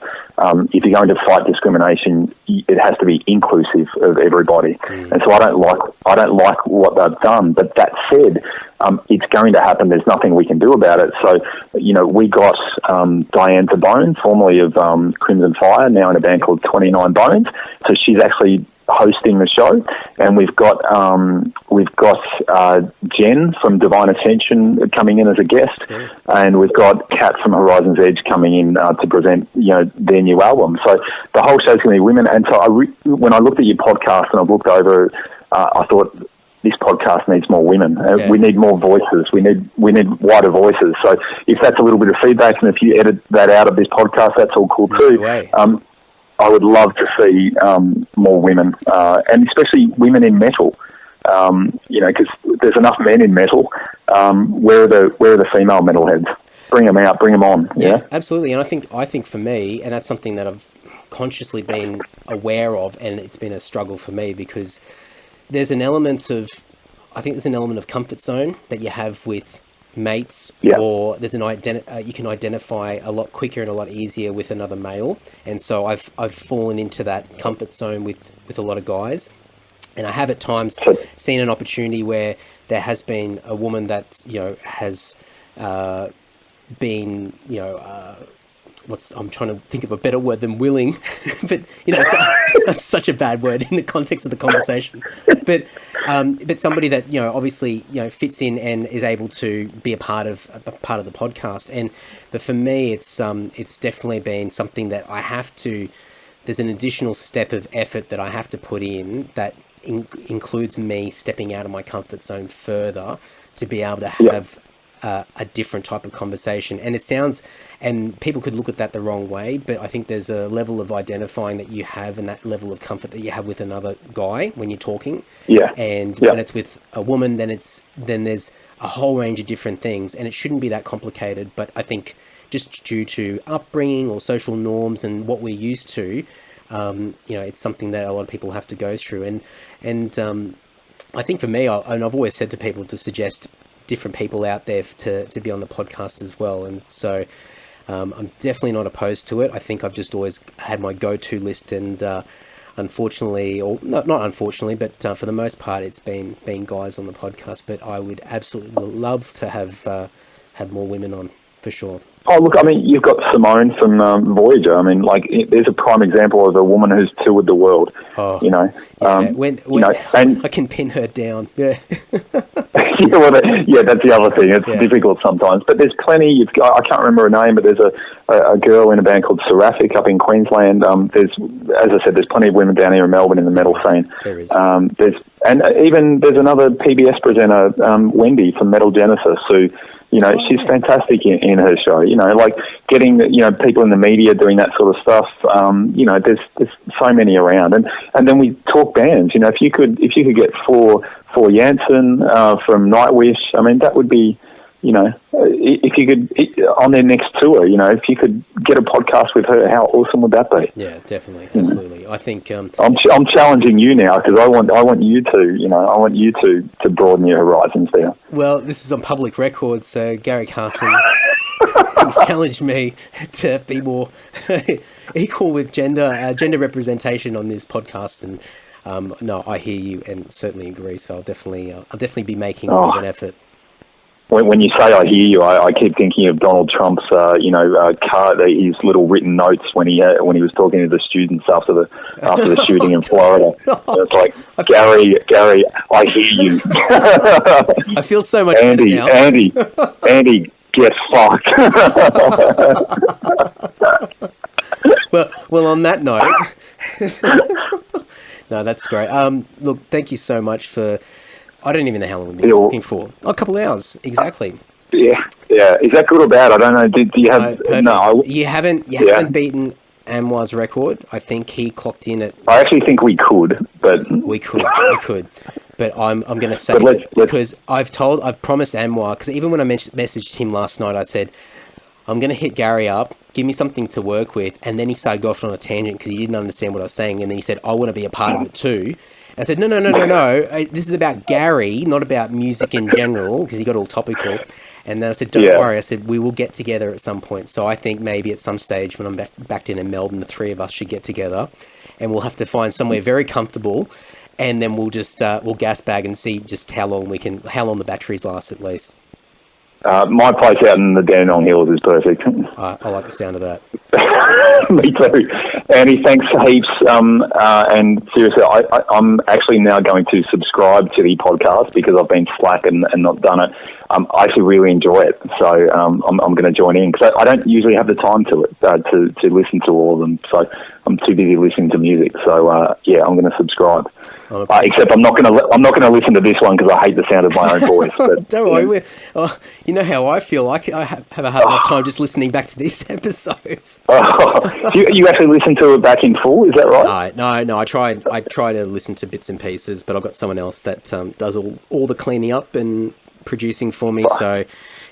if you're going to fight discrimination, it has to be inclusive of everybody. And so I don't like what they've done. But that said, it's going to happen. There's nothing we can do about it. So we got Diane Tabone, formerly of Crimson Fire, now in a band called 29 Bones. So she's actually hosting the show, and we've got Jen from Divine Ascension coming in as a guest, and we've got Kat from Horizon's Edge coming in to present their new album. So the whole show's going to be women. And so when I looked at your podcast and I've looked over, I thought, this podcast needs more women. We need more voices. We need wider voices. So if that's a little bit of feedback, and if you edit that out of this podcast, that's all cool too. I would love to see more women, and especially women in metal. Because there's enough men in metal. Where are the female metalheads? Bring them out. Bring them on. Yeah, absolutely. And I think for me, and that's something that I've consciously been aware of, and it's been a struggle for me, because there's an element of comfort zone that you have with mates, or there's you can identify a lot quicker and a lot easier with another male. And so I've fallen into that comfort zone with a lot of guys, and I have at times seen an opportunity where there has been a woman that has been I'm trying to think of a better word than willing, but that's such a bad word in the context of the conversation. But somebody that obviously fits in and is able to be a part of the podcast. But for me, it's definitely been something that I have to there's an additional step of effort that I have to put in that includes me stepping out of my comfort zone further to be able to have a different type of conversation. And it sounds, and people could look at that the wrong way, but I think there's a level of identifying that you have and that level of comfort that you have with another guy when you're talking. And when it's with a woman, then there's a whole range of different things, and it shouldn't be that complicated. But I think just due to upbringing or social norms and what we're used to, it's something that a lot of people have to go through. And I think for me, and I've always said to people to suggest different people out there to be on the podcast as well. And so I'm definitely not opposed to it. I think I've just always had my go-to list, and unfortunately, or not unfortunately, but for the most part, it's been guys on the podcast. But I would absolutely love to have more women on, for sure. Oh, look, I mean, you've got Simone from Voyager. I mean, like, there's a prime example of a woman who's toured the world, when and I can pin her down. Yeah. That's the other thing. It's difficult sometimes. But there's plenty. I can't remember her name, but there's a girl in a band called Seraphic up in Queensland. There's, as I said, there's plenty of women down here in Melbourne in the metal scene. There is. There's another PBS presenter, Wendy from Metal Genesis, who, she's fantastic in her show. Like getting people in the media doing that sort of stuff. There's so many around, and then we talk bands. If you could get four Jansen from Nightwish, I mean, that would be, if you could on their next tour, if you could get a podcast with her, how awesome would that be? Yeah, definitely, absolutely. I think I'm challenging you now, because I want you to broaden your horizons there. Well, this is on public record, so Gary Carson challenged me to be more equal with gender representation on this podcast, and no, I hear you and certainly agree. So I'll definitely be making more of an effort. When you say I hear you, I keep thinking of Donald Trump's, his little written notes when he was talking to the students after the shooting in Florida. It's like, Gary, I hear you. I feel so much Andy, better now. Andy, get fucked. Well, on that note, no, that's great. Look, thank you so much for. I don't even know how long we've been talking for. A couple of hours, exactly. Yeah. Is that good or bad? I don't know. Do you have? No, you haven't beaten Anwar's record. I think he clocked in at. I actually think we could, but we could. But I'm going to say because I've promised Anwar, because even when I messaged him last night, I said I'm going to hit Gary up, give me something to work with, and then he started going off on a tangent because he didn't understand what I was saying, and then he said I want to be a part of it too. I said, no. This is about Gary, not about music in general, because he got all topical. And then I said, don't worry. I said, we will get together at some point. So I think maybe at some stage when I'm back in Melbourne, the three of us should get together, and we'll have to find somewhere very comfortable, and then we'll just we'll gas bag and see just how long the batteries last at least. My place out in the Dandenong Hills is perfect. I like the sound of that. Me too. Andy, thanks heaps. And seriously, I'm actually now going to subscribe to the podcast because I've been slack and not done it. I actually really enjoy it, so I'm going to join in because I don't usually have the time to listen to all of them. So I'm too busy listening to music. So I'm going to subscrib. Except I'm not going to listen to this one because I hate the sound of my own voice. But, don't worry. You know how I feel. I have a hard enough time just listening back to these episodes. You actually listen to it back in full? Is that right? No. I try to listen to bits and pieces, but I've got someone else that does all the cleaning up and producing for me. So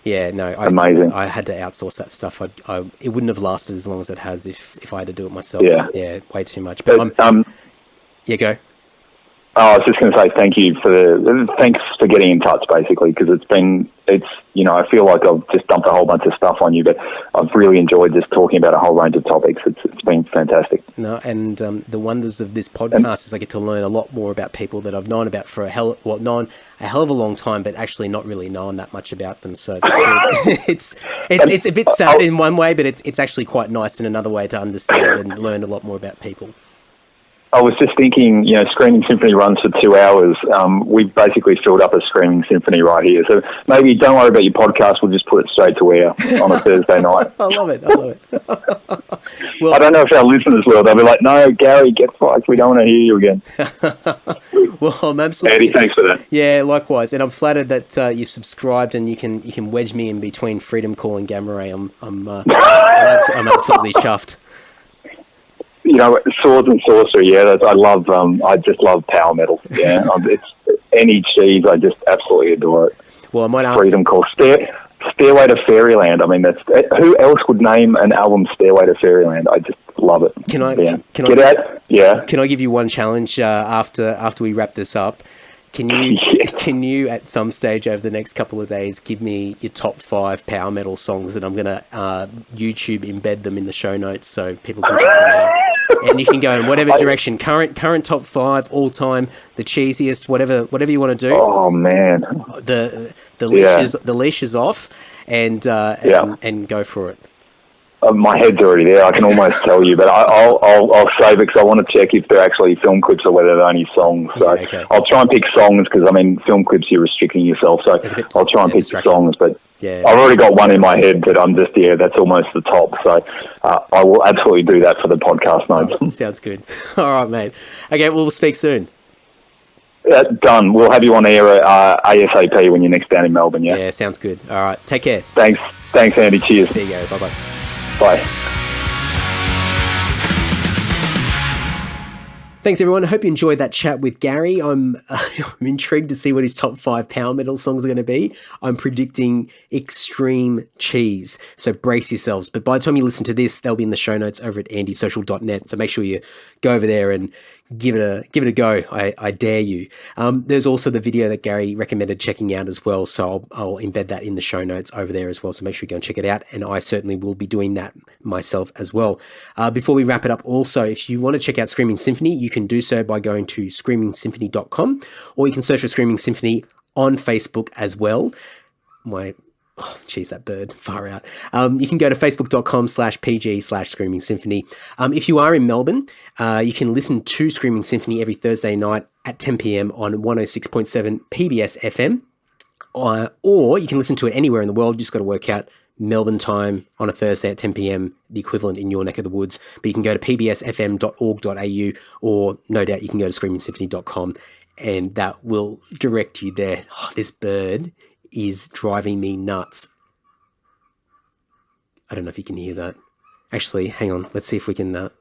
amazing. I had to outsource that stuff. It wouldn't have lasted as long as it has if I had to do it myself. Yeah, way too much. But go. I was just going to say thanks for getting in touch, basically, because I feel like I've just dumped a whole bunch of stuff on you, but I've really enjoyed just talking about a whole range of topics. It's been fantastic. No, and the wonders of this podcast is I get to learn a lot more about people that I've known about for a hell of a long time, but actually not really known that much about them. So it's cool. it's a bit sad in one way, but it's actually quite nice in another way to understand and learn a lot more about people. I was just thinking, Screaming Symphony runs for 2 hours. We've basically filled up a Screaming Symphony right here. So maybe don't worry about your podcast. We'll just put it straight to air on a Thursday night. I love it. Well, I don't know if our listeners will. They'll be like, no, Gary, get fucked. We don't want to hear you again. Well, I'm absolutely... Andy, thanks for that. Yeah, likewise. And I'm flattered that you've subscribed and you can wedge me in between Freedom Call and Gamma Ray. I'm absolutely chuffed. Swords and sorcery. Yeah, I just love power metal. Yeah, it's any cheese. I just absolutely adore it. Well, I might ask. Freedom Call, Stairway to Fairyland. I mean, who else would name an album Stairway to Fairyland? I just love it. Can I give you one challenge after we wrap this up? Can you at some stage over the next couple of days give me your top 5 power metal songs, and I'm gonna YouTube embed them in the show notes so people can check them out. And you can go in whatever direction, current top 5, all time, the cheesiest, whatever you want to do. Oh man, the leash is off, and go for it. My head's already there. I can almost tell you, but I'll save it because I want to check if they're actually film clips or whether they're only songs. So okay. I'll try and pick songs because film clips you're restricting yourself. So I'll try and pick the songs, but. Yeah. I've already got one in my head that I'm just, that's almost the top. So I will absolutely do that for the podcast notes. Oh, sounds good. All right, mate. Okay, we'll speak soon. Done. We'll have you on air ASAP when you're next down in Melbourne, yeah? Yeah, sounds good. All right, take care. Thanks, Andy. Cheers. See you, Gary. Bye-bye. Bye. Thanks, everyone. I hope you enjoyed that chat with Gary. I'm intrigued to see what his top 5 power metal songs are going to be. I'm predicting extreme cheese, so brace yourselves. But by the time you listen to this, they'll be in the show notes over at andysocial.net, so make sure you go over there and give it a go. I dare you. There's also the video that Gary recommended checking out as well, so I'll embed that in the show notes over there as well, so make sure you go and check it out, and I certainly will be doing that myself as well. Before we wrap it up, also, if you want to check out Screaming Symphony, you can do so by going to screamingsymphony.com, or you can search for Screaming Symphony on Facebook as well. That bird, far out. You can go to facebook.com/pg/Screaming Symphony. If you are in Melbourne, you can listen to Screaming Symphony every Thursday night at 10 p.m. on 106.7 PBS FM, or you can listen to it anywhere in the world. You just got to work out Melbourne time on a Thursday at 10 p.m, the equivalent in your neck of the woods. But you can go to pbsfm.org.au, or no doubt you can go to screamingsymphony.com, and that will direct you there. Oh, this bird is driving me nuts. I don't know if you can hear that. Actually, hang on. Let's see if we can... Oh,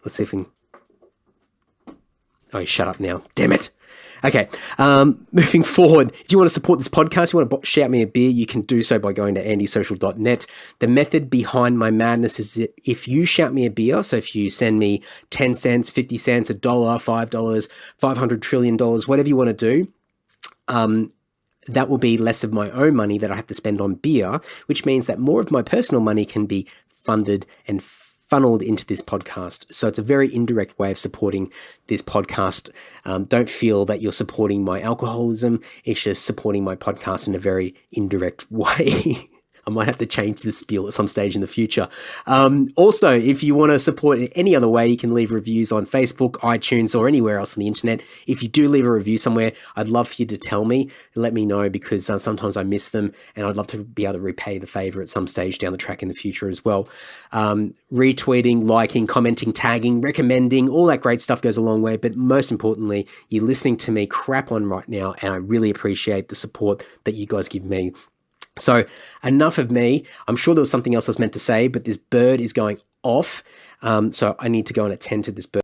shut up now. Damn it. Okay, moving forward, if you want to support this podcast, you want to shout me a beer, you can do so by going to andysocial.net. The method behind my madness is that if you shout me a beer, so if you send me 10 cents, 50 cents, $1, $5, $500 trillion, whatever you want to do, that will be less of my own money that I have to spend on beer, which means that more of my personal money can be funded and funneled into this podcast. So it's a very indirect way of supporting this podcast. Don't feel that you're supporting my alcoholism. It's just supporting my podcast in a very indirect way. I might have to change this spiel at some stage in the future. Also, if you want to support it any other way, you can leave reviews on Facebook, iTunes, or anywhere else on the internet. If you do leave a review somewhere, I'd love for you to tell me, let me know, because sometimes I miss them, and I'd love to be able to repay the favor at some stage down the track in the future as well. Retweeting, liking, commenting, tagging, recommending, all that great stuff goes a long way. But most importantly, you're listening to me crap on right now, and I really appreciate the support that you guys give me. So enough of me. I'm sure there was something else I was meant to say, but this bird is going off. So I need to go and attend to this bird.